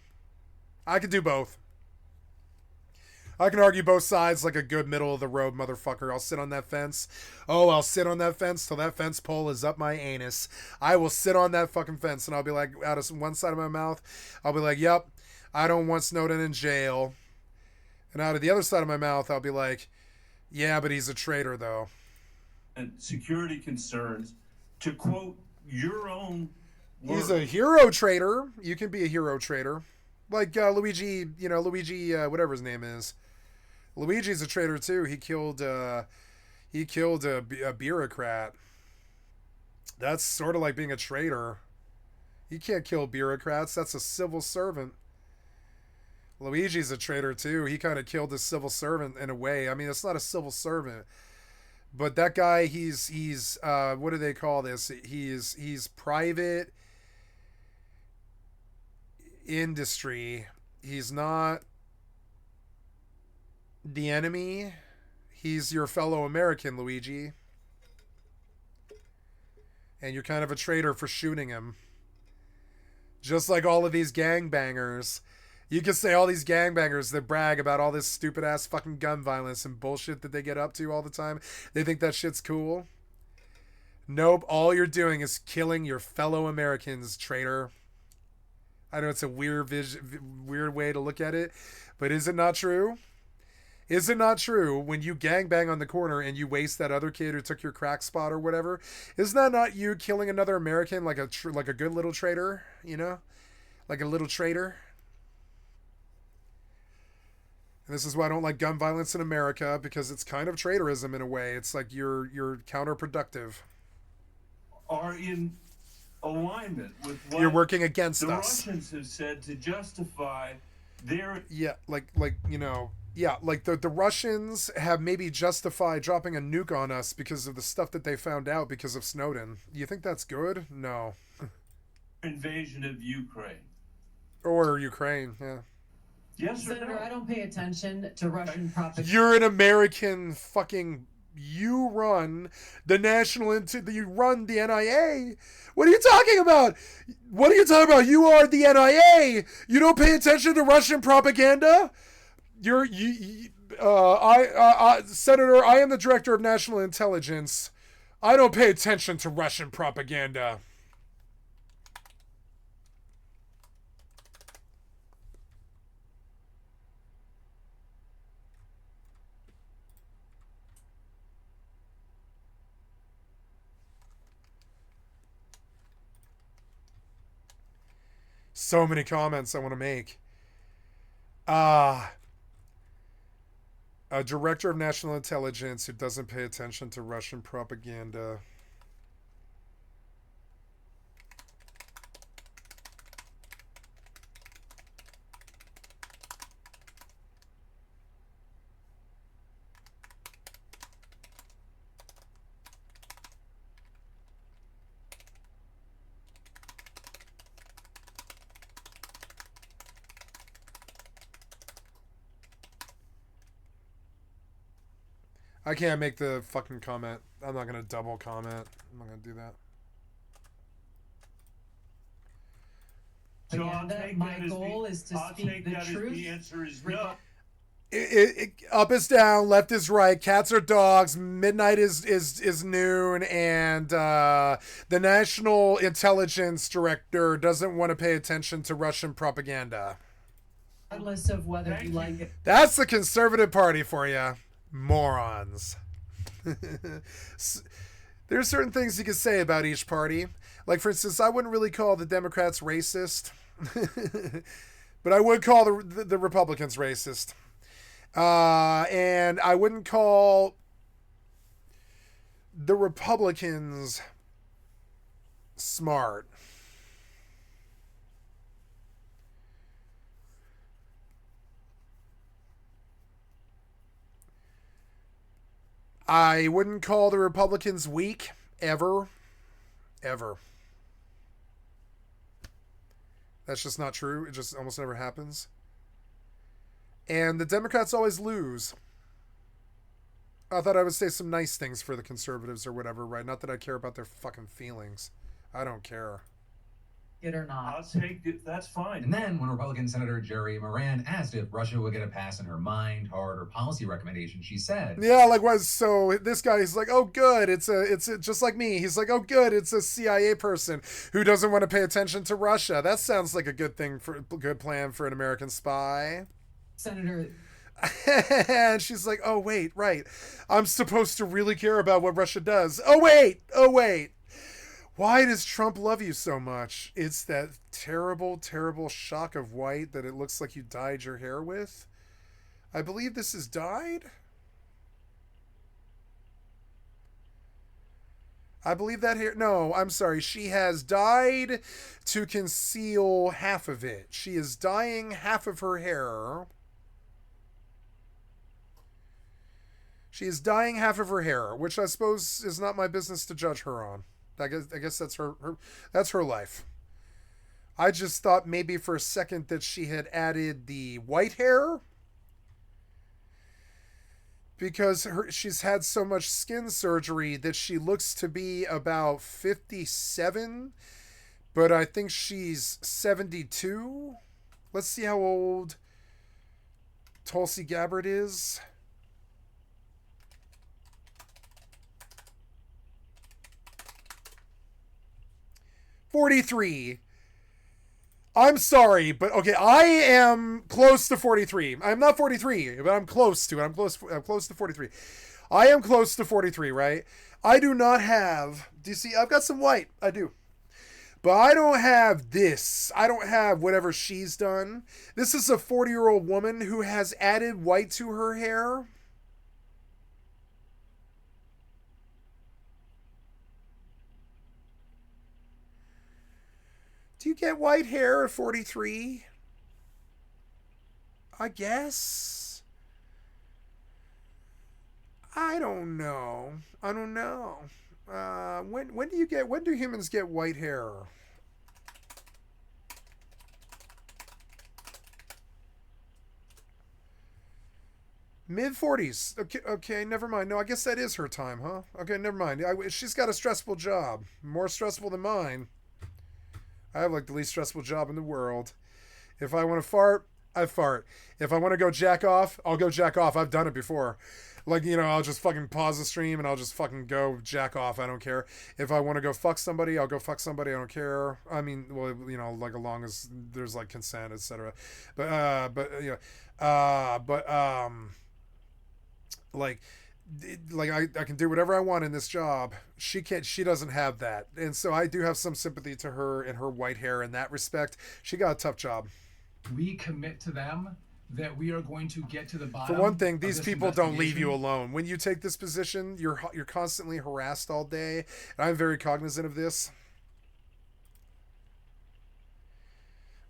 I can do both. I can argue both sides like a good middle of the road motherfucker. I'll sit on that fence. Oh, I'll sit on that fence till that fence pole is up my anus. I will sit on that fucking fence and I'll be like, out of one side of my mouth, I'll be like, yep, I don't want Snowden in jail. And out of the other side of my mouth, I'll be like, yeah, but he's a traitor though. And security concerns, to quote your own words. He's a hero traitor. You can be a hero traitor. Like Luigi, whatever his name is. Luigi's a traitor too. He killed a bureaucrat. That's sort of like being a traitor. You can't kill bureaucrats. That's a civil servant. Luigi's a traitor too. He kind of killed his civil servant in a way. I mean, it's not a civil servant, but that guy, he's what do they call this? He's private industry. He's not the enemy. He's your fellow American, Luigi. And you're kind of a traitor for shooting him. Just like all of these gangbangers. You can say all these gangbangers that brag about all this stupid ass fucking gun violence and bullshit that they get up to all the time. They think that shit's cool. Nope, all you're doing is killing your fellow Americans, traitor. I know it's a weird way to look at it, but is it not true? Is it not true when you gangbang on the corner and you waste that other kid who took your crack spot or whatever? Isn't that not you killing another American like a good little traitor? You know, like a little traitor. And this is why I don't like gun violence in America, because it's kind of traitorism in a way. It's like you're counterproductive. Are in alignment with what you're working against the us. Russians have said to justify their like the Russians have maybe justified dropping a nuke on us because of the stuff that they found out because of Snowden. You think that's good? No. invasion of Ukraine. Or Ukraine, yeah. Yes or Senator, no? I don't pay attention to Russian propaganda. You're an American fucking. You run the you run the NIA. What are you talking about? What are you talking about? You are the NIA. You don't pay attention to Russian propaganda. Senator, I am the director of national intelligence. I don't pay attention to Russian propaganda. So many comments I want to make. A director of national intelligence who doesn't pay attention to Russian propaganda. I can't make the fucking comment. I'm not going to double comment. I'm not going to do that. So I'll take my goal is to speak the truth. The answer is no. Up is down, left is right, cats are dogs, midnight is noon, and the National Intelligence Director doesn't want to pay attention to Russian propaganda. Regardless of whether you like it. That's the Conservative Party for you. Morons. There's certain things you can say about each party. Like, for instance, I wouldn't really call the Democrats racist. But I would call the Republicans racist. And I wouldn't call the Republicans smart. I wouldn't call the Republicans weak, ever. Ever. That's just not true. It just almost never happens. And the Democrats always lose. I thought I would say some nice things for the conservatives or whatever, right? Not that I care about their fucking feelings. I don't care. It or not. I'll take it. That's fine. And then when Republican Senator Jerry Moran asked if Russia would get a pass on her mind, heart, or policy recommendation, she said, Yeah, like what? So this guy, he's like, oh, good. It's just like me. He's like, oh, good. It's a CIA person who doesn't want to pay attention to Russia. That sounds like a good plan for an American spy. Senator. And she's like, oh, wait, right. I'm supposed to really care about what Russia does. Oh, wait. Why does Trump love you so much? It's that terrible, terrible shock of white that it looks like you dyed your hair with. I believe this is dyed. I believe that hair. No, I'm sorry. She has dyed to conceal half of it. She is dyeing half of her hair. She is dyeing half of her hair, which I suppose is not my business to judge her on. I guess that's that's her life. I just thought maybe for a second that she had added the white hair because she's had so much skin surgery that she looks to be about 57, but I think she's 72. Let's see how old Tulsi Gabbard is. 43. I'm sorry, but okay, I am close to 43. I'm not 43, but I'm close to it. I'm close to 43. I am close to 43, right? I do not have, do you see, I've got some white. I do. But I don't have this. I don't have whatever she's done. This is a 40-year-old woman who has added white to her hair. Do you get white hair at 43? I guess. I don't know. I don't know. When do humans get white hair? Mid-40s. Okay, never mind. No, I guess that is her time, huh? Okay, never mind. She's got a stressful job. More stressful than mine. I have like the least stressful job in the world. If I want to fart, I fart. If I want to go jack off, I'll go jack off. I've done it before. Like, you know, I'll just fucking pause the stream and I'll just fucking go jack off. I don't care. If I want to go fuck somebody, I'll go fuck somebody. I don't care. I mean, well, you know, like as long as there's like consent, etc. Like I can do whatever I want in this job. She doesn't have that. And so I do have some sympathy to her and her white hair in that respect. She got a tough job. We commit to them that we are going to get to the bottom. For one thing, these people don't leave you alone. When you take this position, you're constantly harassed all day. And I'm very cognizant of this.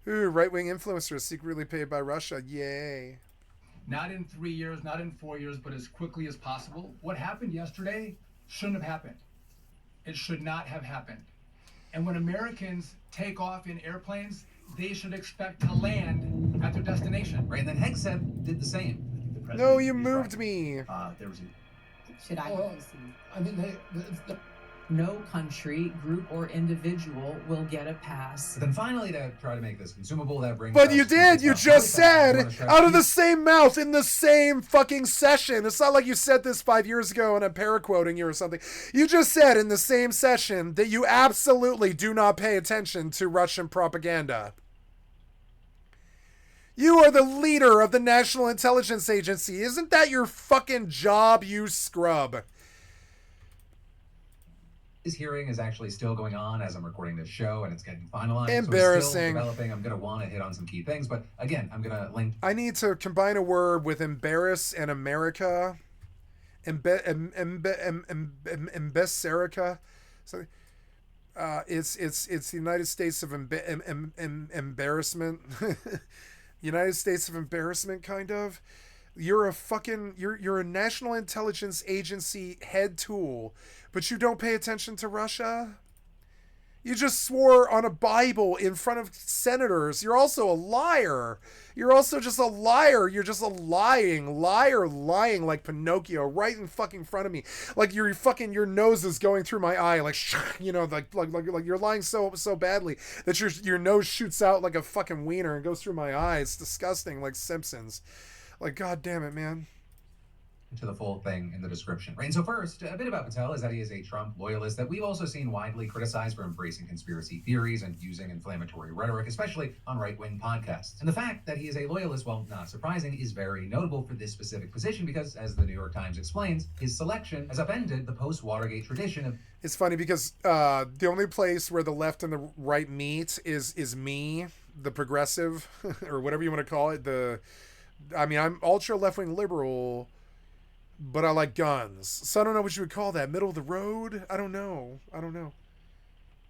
Ooh, right-wing influencers secretly paid by Russia. Yay. Not in 3 years, not in 4 years, but as quickly as possible. What happened yesterday shouldn't have happened. It should not have happened. And when Americans take off in airplanes, they should expect to land at their destination. Right, and then Hegseth did the same. No, you moved me. There was Should I proceed? I mean, no country, group, or individual will get a pass. But then finally, to try to make this consumable, that brings But us you to did. the You top just said topic. out of the same mouth in the same fucking session. It's not like you said this 5 years ago and I'm paraquoting you or something. You just said in the same session that you absolutely do not pay attention to Russian propaganda. You are the leader of the National Intelligence Agency. Isn't that your fucking job, you scrub? This hearing is actually still going on as I'm recording this show, and it's getting finalized. Embarrassing. So it's still developing. I'm going to want to hit on some key things, but again, I'm going to link. I need to combine a word with embarrass and America. Embesserica. So, it's the United States of embarrassment. United States of embarrassment, kind of. You're a National Intelligence Agency head tool, but you don't pay attention to Russia. You just swore on a Bible in front of senators. You're also a liar. You're also just a liar. You're just a lying like Pinocchio right in fucking front of me. Like your nose is going through my eye, like you know, like you're lying so badly that your nose shoots out like a fucking wiener and goes through my eye. It's disgusting, like Simpsons. Like, God damn it, man. To the full thing in the description. Right, and so first, a bit about Patel is that he is a Trump loyalist that we've also seen widely criticized for embracing conspiracy theories and using inflammatory rhetoric, especially on right-wing podcasts. And the fact that he is a loyalist, while not surprising, is very notable for this specific position because, as the New York Times explains, his selection has upended the post-Watergate tradition of... It's funny because the only place where the left and the right meet is me, the progressive, or whatever you want to call it. I'm ultra left-wing liberal. but I like guns. So I don't know what you would call that. Middle of the road? I don't know.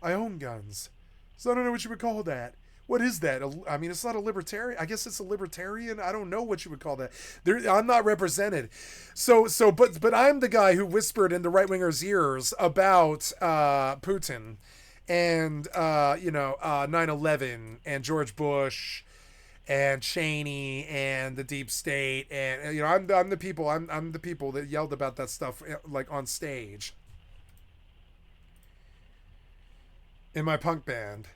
I own guns. So I don't know what you would call that. What is that? I mean, it's not a libertarian. I guess it's a libertarian. I don't know what you would call that. I'm not represented. But I'm the guy who whispered in the right wingers' ears about Putin and 9/11 and George Bush and Cheney and the deep state, and I'm the people that yelled about that stuff like on stage in my punk band.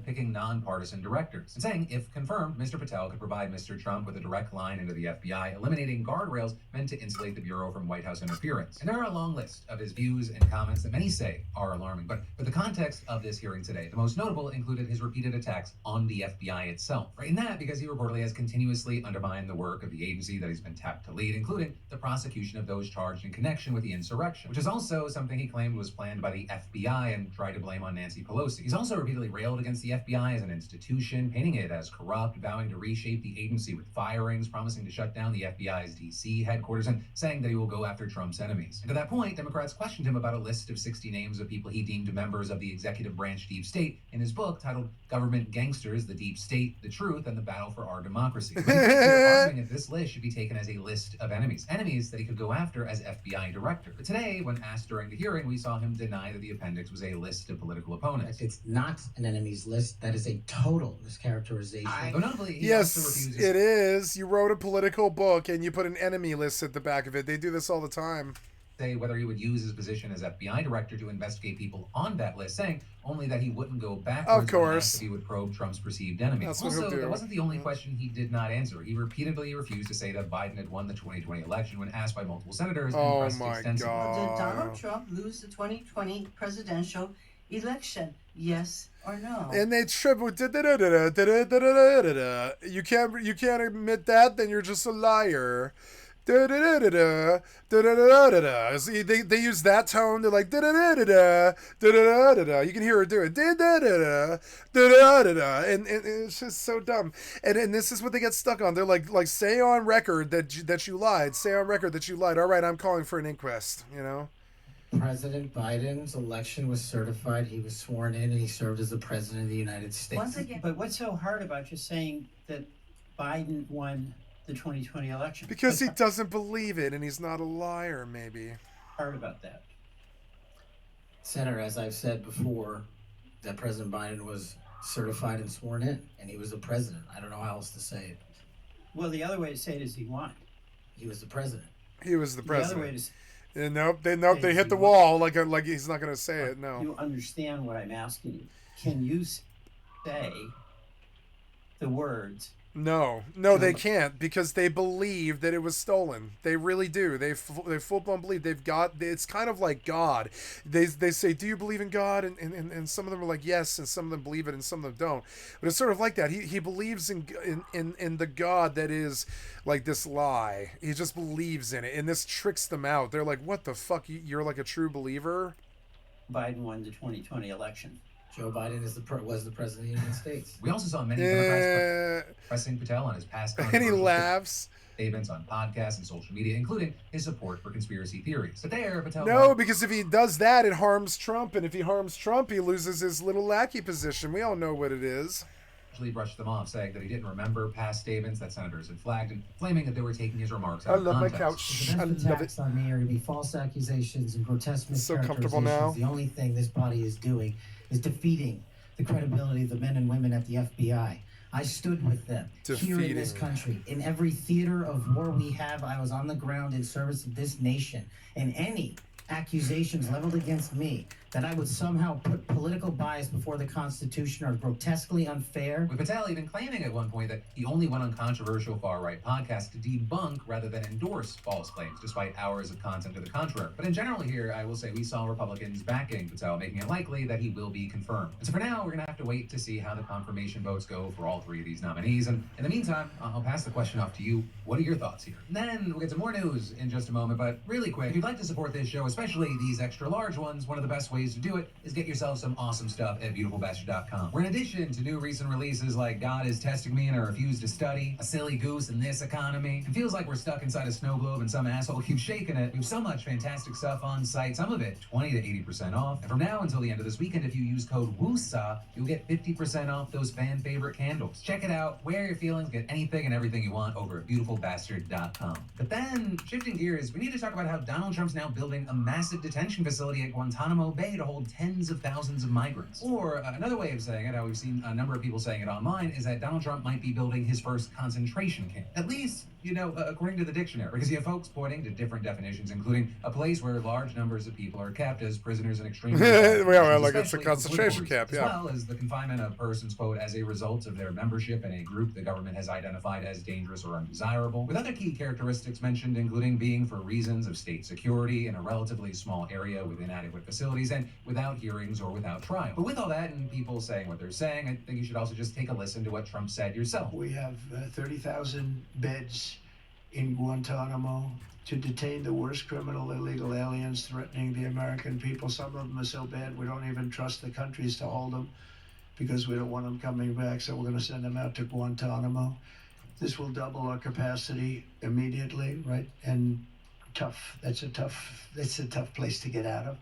Picking nonpartisan directors and saying, if confirmed, Mr. Patel could provide Mr. Trump with a direct line into the FBI, eliminating guardrails meant to insulate the Bureau from White House interference. And there are a long list of his views and comments that many say are alarming. But for the context of this hearing today, the most notable included his repeated attacks on the FBI itself. Right? And that because he reportedly has continuously undermined the work of the agency that he's been tapped to lead, including the prosecution of those charged in connection with the insurrection, which is also something he claimed was planned by the FBI and tried to blame on Nancy Pelosi. He's also repeatedly railed against the FBI as an institution, painting it as corrupt, vowing to reshape the agency with firings, promising to shut down the FBI's DC headquarters, and saying that he will go after Trump's enemies. And to that point, Democrats questioned him about a list of 60 names of people he deemed members of the executive branch deep state in his book titled Government Gangsters, the Deep State, the Truth, and the Battle for Our Democracy. Arguing that this list should be taken as a list of enemies that he could go after as FBI director. But today, when asked during the hearing, we saw him deny that the appendix was a list of political opponents. It's not an enemies list. That is a total mischaracterization. Though notably, he Yes, also refuses. it is. You wrote a political book and you put an enemy list at the back of it. They do this all the time. Say whether he would use his position as FBI director to investigate people on that list, saying only that he wouldn't go backwards. Of course. If he would probe Trump's perceived enemies. That's what Also, he'll do. that wasn't the only question he did not answer. He repeatedly refused to say that Biden had won the 2020 election when asked by multiple senators and Oh pressed my extensively. God. Did Donald Trump lose the 2020 presidential election? Yes or no? And they triple. You can't admit that, then you're just a liar. See, they use that tone. They're like you can hear her do it. And it's just so dumb. And this is what they get stuck on. They're like say on record that you lied. Say on record that you lied. All right, I'm calling for an inquest. President Biden's election was certified. He was sworn in, and he served as the president of the United States. Once again, but what's so hard about just saying that Biden won the 2020 election? Because he doesn't believe it, and he's not a liar. Maybe. Hard about that. Senator, as I've said before, that President Biden was certified and sworn in, and he was the president. I don't know how else to say it. Well, the other way to say it is he won. He was the president. He was the president. The other way to They hit the wall like he's not going to say it. No. You understand what I'm asking you? Can you say the words? No, they can't because they believe that it was stolen. They really do. They full blown believe they've got. It's kind of like God. They say, "Do you believe in God?" And some of them are like, "Yes," and some of them believe it, and some of them don't. But it's sort of like that. He believes in the God that is like this lie. He just believes in it, and this tricks them out. They're like, "What the fuck? You're like a true believer?" Biden won the 2020 election. Joe Biden was the president of the United States. We also saw many Democrats pressing Patel on his past and he laughs. Statements on podcasts and social media, including his support for conspiracy theories. But there, Patel. No, because if he does that, it harms Trump, and if he harms Trump, he loses his little lackey position. We all know what it is. Brushed them off, saying that he didn't remember past statements that senators had flagged, and claiming that they were taking his remarks out I of love my context. couch. The I best love attacks it. on me are to be false accusations and grotesque So comfortable now. mischaracterizations. The only thing this body is doing is defeating the credibility of the men and women at the FBI. I stood with them here in this country. In every theater of war we have, I was on the ground in service of this nation. And any accusations leveled against me that I would somehow put political bias before the Constitution are grotesquely unfair. With Patel even claiming at one point that he only went on controversial far-right podcasts to debunk rather than endorse false claims, despite hours of content to the contrary. But in general here, I will say we saw Republicans backing Patel, making it likely that he will be confirmed. And so for now, we're going to have to wait to see how the confirmation votes go for all three of these nominees. And in the meantime, I'll pass the question off to you. What are your thoughts here? And then we'll get to more news in just a moment, but really quick, if you'd like to support this show, especially these extra large ones, one of the best ways to do it is get yourself some awesome stuff at beautifulbastard.com. Where in addition to new recent releases like God is Testing Me and I Refuse to Study, A Silly Goose in This Economy, it feels like we're stuck inside a snow globe and some asshole keeps shaking it. We have so much fantastic stuff on site, some of it 20 to 80% off. And from now until the end of this weekend, if you use code WOOSA, you'll get 50% off those fan favorite candles. Check it out, wear your feelings, get anything and everything you want over at beautifulbastard.com. But then, shifting gears, we need to talk about how Donald Trump's now building a massive detention facility at Guantanamo Bay to hold tens of thousands of migrants. Or another way of saying it, how we've seen a number of people saying it online, is that Donald Trump might be building his first concentration camp. At least, according to the dictionary, because you have folks pointing to different definitions, including a place where large numbers of people are kept as prisoners in extreme well, like it's a concentration camp, as well as the confinement of persons, quote, as a result of their membership in a group the government has identified as dangerous or undesirable, with other key characteristics mentioned, including being for reasons of state security in a relatively small area with inadequate facilities and without hearings or without trial. But with all that and people saying what they're saying, I think you should also just take a listen to what Trump said yourself. We have 30,000 beds in Guantanamo to detain the worst criminal illegal aliens threatening the American people. Some of them are so bad we don't even trust the countries to hold them because we don't want them coming back, so we're going to send them out to Guantanamo. This will double our capacity immediately, right? And tough. It's a tough place to get out of.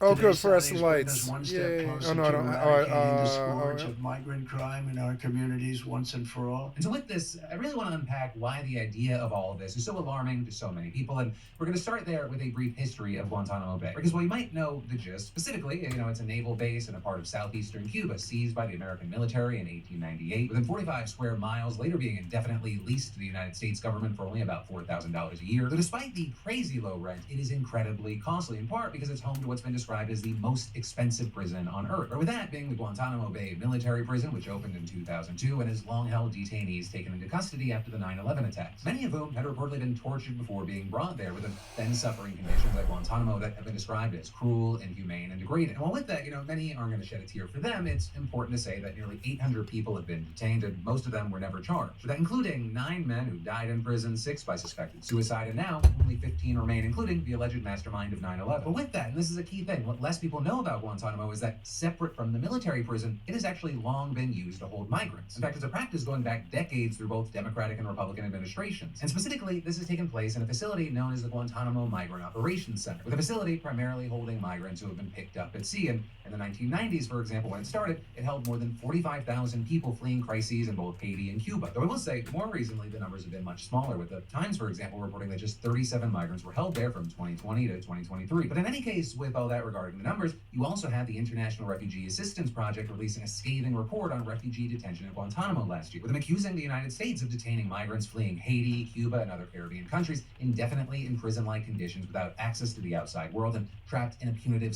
Oh, Today's good, fluorescent sightings bring us lights. one step Yay. closer Oh, no, I to don't. eradicating the scourge of migrant crime in our communities once and for all. And so with this, I really want to unpack why the idea of all of this is so alarming to so many people. And we're going to start there with a brief history of Guantanamo Bay. Because while you might know the gist, specifically, it's a naval base in a part of southeastern Cuba seized by the American military in 1898, within 45 square miles, later being indefinitely leased to the United States government for only about $4,000 a year. So despite the crazy low rent, it is incredibly costly, in part because it's home to what's been described as the most expensive prison on Earth. Or with that being the Guantanamo Bay military prison, which opened in 2002 and has long held detainees taken into custody after the 9/11 attacks, many of whom had reportedly been tortured before being brought there, with them then suffering conditions at Guantanamo that have been described as cruel, inhumane, and degrading. And while with that, many aren't going to shed a tear for them, it's important to say that nearly 800 people have been detained, and most of them were never charged. With that including 9 men who died in prison, 6 by suspected suicide, and now only 15 remain, including the alleged mastermind of 9/11. But with that, and this is a key thing, what less people know about Guantanamo is that, separate from the military prison, it has actually long been used to hold migrants. In fact, it's a practice going back decades through both Democratic and Republican administrations. And specifically, this has taken place in a facility known as the Guantanamo Migrant Operations Center, with a facility primarily holding migrants who have been picked up at sea. And in the 1990s, for example, when it started, it held more than 45,000 people fleeing crises in both Haiti and Cuba. Though I will say, more recently, the numbers have been much smaller, with the Times, for example, reporting that just 37 migrants were held there from 2020 to 2023. But in any case, with all that regarding the numbers, you also have the International Refugee Assistance Project releasing a scathing report on refugee detention at Guantanamo last year, with them accusing the United States of detaining migrants fleeing Haiti, Cuba, and other Caribbean countries indefinitely in prison-like conditions without access to the outside world and trapped in a punitive